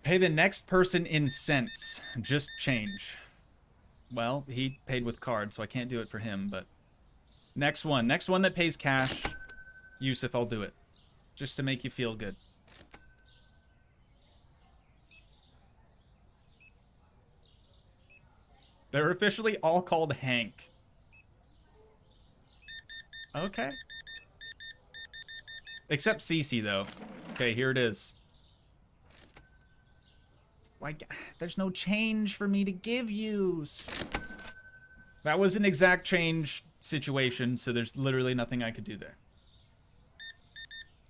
A: Pay the next person in cents. Just change. Well, he paid with card, so I can't do it for him, but... Next one. Next one that pays cash. Yusuf, I'll do it. Just to make you feel good. They're officially all called Hank. Okay. Except Cece, though. Okay, here it is. Why? There's no change for me to give you. That was an exact change situation, so there's literally nothing I could do there.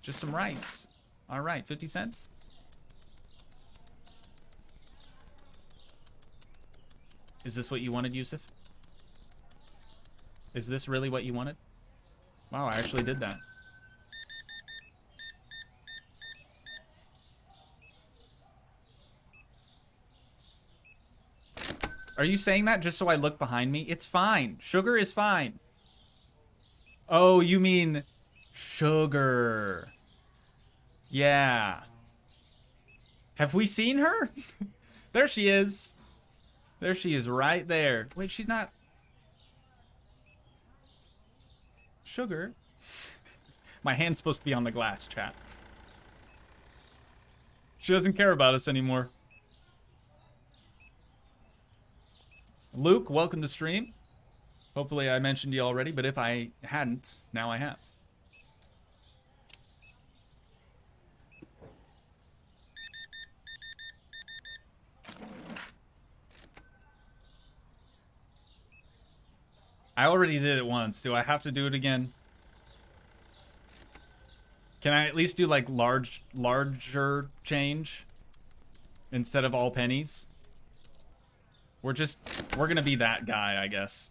A: Just some rice. All right, 50 cents. Is this what you wanted, Yusuf? Is this really what you wanted? Wow, I actually did that. Are you saying that just so I look behind me? It's fine. Sugar is fine. Oh, you mean Sugar. Yeah. Have we seen her? There she is. There she is right there. Wait, she's not... Sugar? My hand's supposed to be on the glass, chat. She doesn't care about us anymore. Luke, welcome to stream. Hopefully I mentioned you already, but if I hadn't, now I have. I already did it once. Do I have to do it again? Can I at least do like larger change instead of all pennies? We're gonna be that guy, I guess.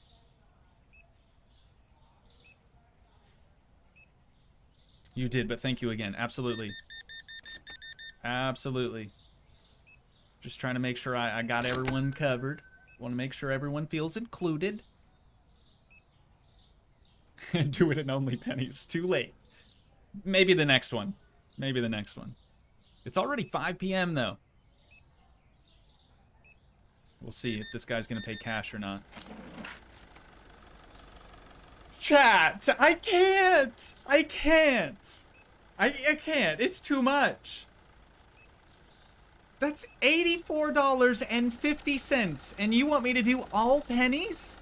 A: You did, but thank you again. Absolutely. Absolutely. Just trying to make sure I got everyone covered. Want to make sure everyone feels included. Do it in only pennies. Too late. Maybe the next one. Maybe the next one. It's already 5 p.m. though. We'll see if this guy's gonna pay cash or not. Chat! I can't! I can't! I can't. It's too much. That's $84.50, and you want me to do all pennies?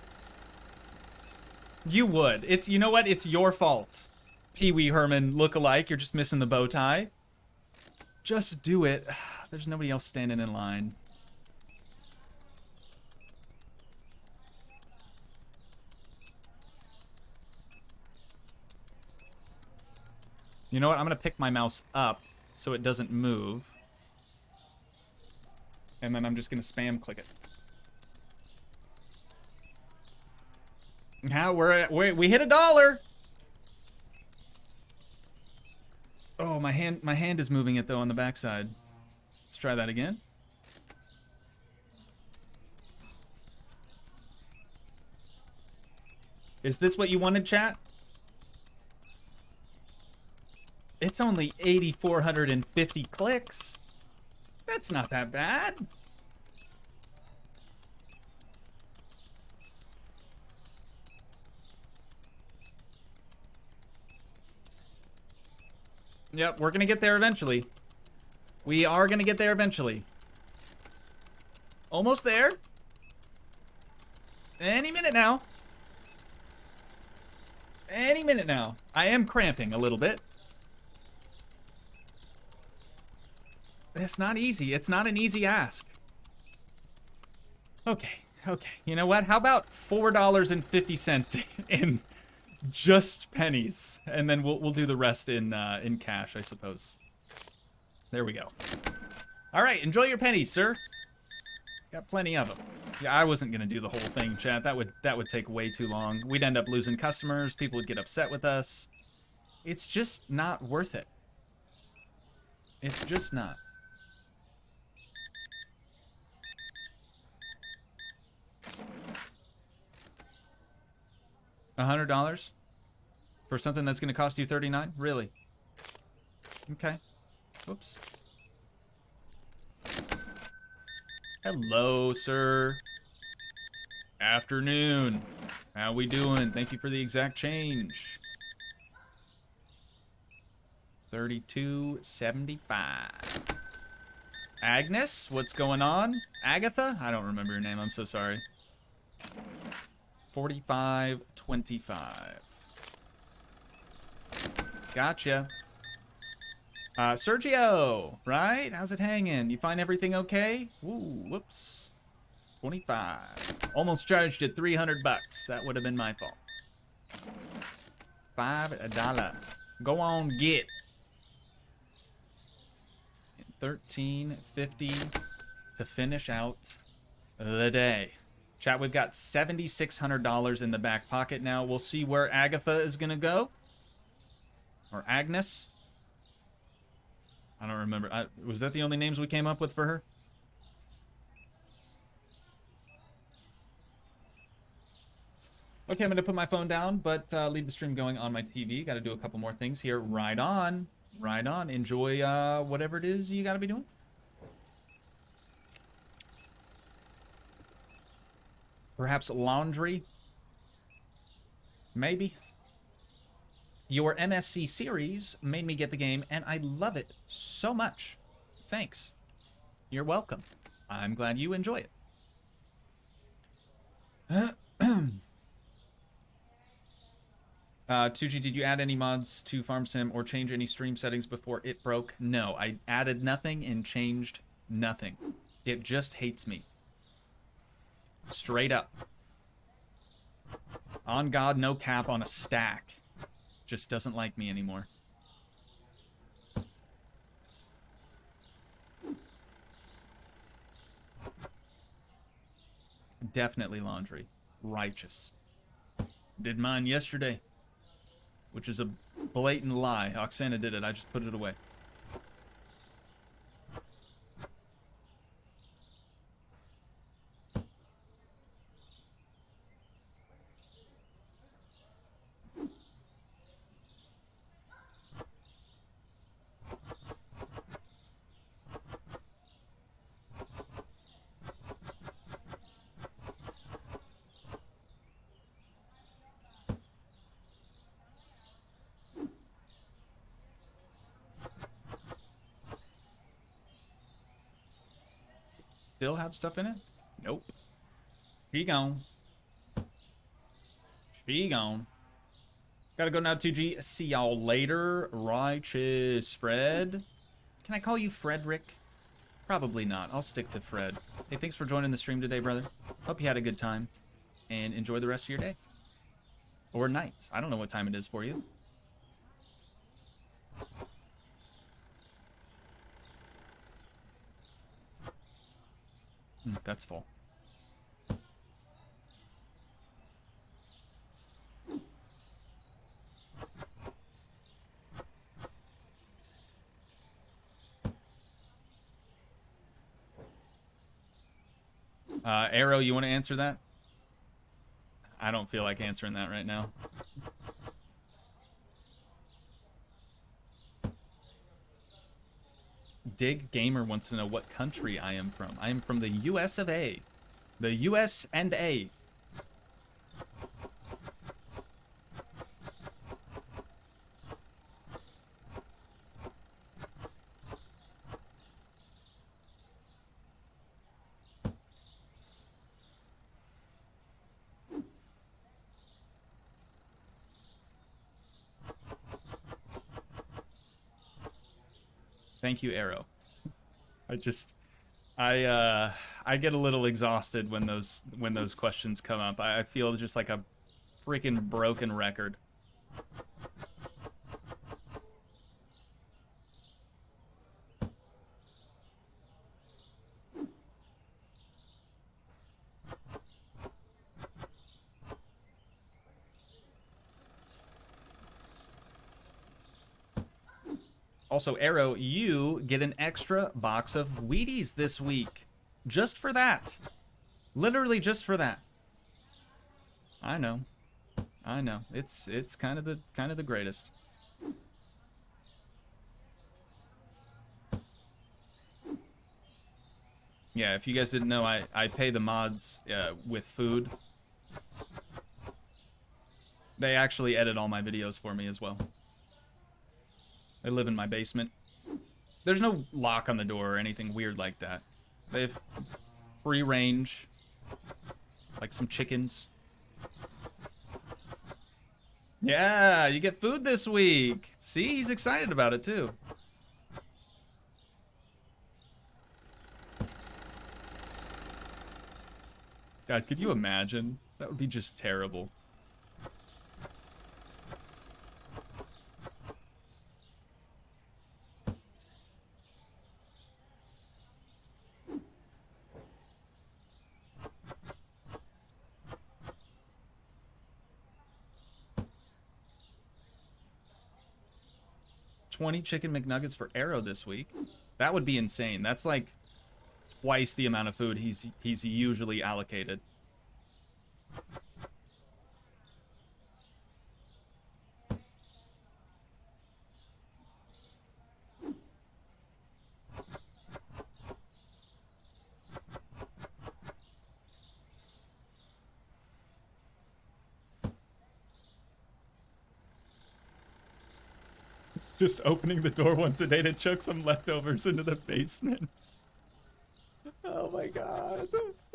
A: You would. You know what? It's your fault. Pee Wee Herman look-alike. You're just missing the bow tie. Just do it. There's nobody else standing in line. You know what? I'm going to pick my mouse up so it doesn't move. And then I'm just going to spam click it. Now we hit $1. Oh, my hand is moving it though on the backside. Let's try that again. Is this what you wanted, chat? It's only 8,450 clicks. That's not that bad. Yep, we're gonna get there eventually. We are gonna get there eventually. Almost there. Any minute now. Any minute now. I am cramping a little bit. It's not easy. It's not an easy ask. Okay. You know what? How about $4.50 in just pennies, and then we'll do the rest in cash, I suppose. There we go. All right, enjoy your pennies, sir. Got plenty of them. Yeah, I wasn't gonna do the whole thing, chat. That would take way too long. We'd end up losing customers. People would get upset with us. It's just not worth it. It's just not. $100 for something that's going to cost you $39? Really? Okay. Whoops. Hello, sir. Afternoon. How we doing? Thank you for the exact change. $32.75. Agnes, what's going on? Agatha? I don't remember your name. I'm so sorry. $45.25. Gotcha. Sergio, right? How's it hanging? You find everything okay? Ooh, whoops. 25. Almost charged at $300. That would have been my fault. $5. Go on, get. $13.50 to finish out the day. Chat, we've got $7,600 in the back pocket now. We'll see where Agatha is going to go. Or Agnes. I don't remember. Was that the only names we came up with for her? Okay, I'm going to put my phone down, but leave the stream going on my TV. Got to do a couple more things here. Right on. Right on. Enjoy whatever it is you got to be doing. Perhaps laundry? Maybe. Your MSC series made me get the game, and I love it so much. Thanks. You're welcome. I'm glad you enjoy it. Toogii, did you add any mods to Farm Sim or change any stream settings before it broke? No, I added nothing and changed nothing. It just hates me. Straight up. On God, no cap on a stack. Just doesn't like me anymore. Definitely laundry. Righteous. Did mine yesterday. Which is a blatant lie. Oksana did it. I just put it away. Still have stuff in it? Nope. She gone. She gone. Gotta go now, Toogii. See y'all later. Righteous Fred. Can I call you Frederick? Probably not. I'll stick to Fred. Hey, thanks for joining the stream today, brother. Hope you had a good time. And enjoy the rest of your day. Or night. I don't know what time it is for you. That's full. Arrow, you want to answer that? I don't feel like answering that right now. Dig Gamer wants to know what country I am from. I am from the US of A. The US and A. Thank you, Arrow. I get a little exhausted when those questions come up. I feel just like a freaking broken record. Also, Arrow, you get an extra box of Wheaties this week. Just for that. Literally just for that. I know. I know. It's kind of the greatest. Yeah, if you guys didn't know, I pay the mods with food. They actually edit all my videos for me as well. They live in my basement. There's no lock on the door or anything weird like that. They have free range, like some chickens. Yeah, you get food this week. See, he's excited about it too. God, could you imagine? That would be just terrible. $20 chicken McNuggets for Arrow this week. That would be insane. That's like twice the amount of food he's usually allocated. Just opening the door once a day to chuck some leftovers into the basement. Oh my god.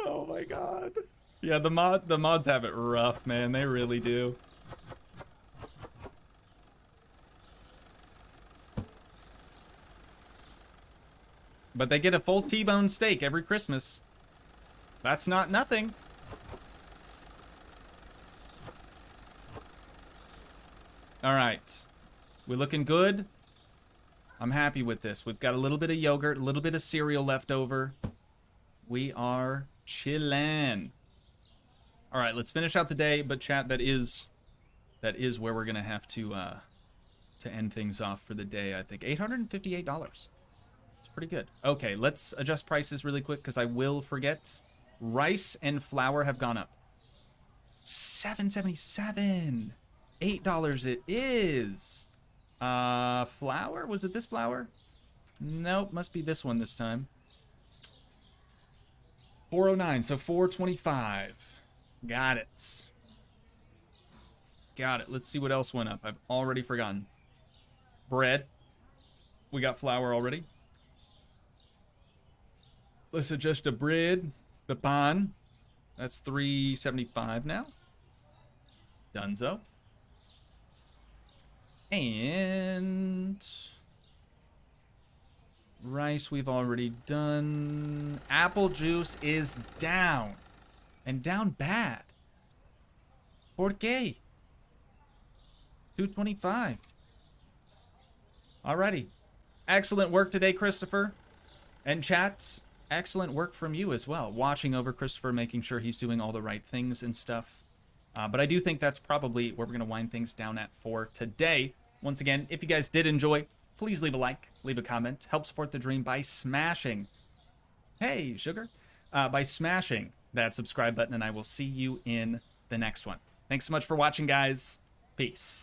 A: Oh my god. Yeah, the mods have it rough, man. They really do. But they get a full T-bone steak every Christmas. That's not nothing. All right. We're looking good. I'm happy with this. We've got a little bit of yogurt, a little bit of cereal left over. We are chillin'. All right, let's finish out the day. But chat, that is where we're gonna have to end things off for the day. I think $858. It's pretty good. Okay, let's adjust prices really quick because I will forget. Rice and flour have gone up. $7.77. $8 it is. Flour? Was it this flour? Nope, must be this one this time. 409, so 425. Got it. Got it. Let's see what else went up. I've already forgotten. Bread. We got flour already. Let's adjust the bread. The pan. That's $3.75 now. Dunzo. And rice we've already done. Apple juice is down. And down bad. ¿Por qué? $2.25. Alrighty. Excellent work today, Christopher. And chat, excellent work from you as well, watching over Christopher, making sure he's doing all the right things and stuff. But I do think that's probably where we're going to wind things down at for today. Once again, if you guys did enjoy, please leave a like, leave a comment, help support the dream by smashing, hey, sugar, by smashing that subscribe button, and I will see you in the next one. Thanks so much for watching, guys. Peace.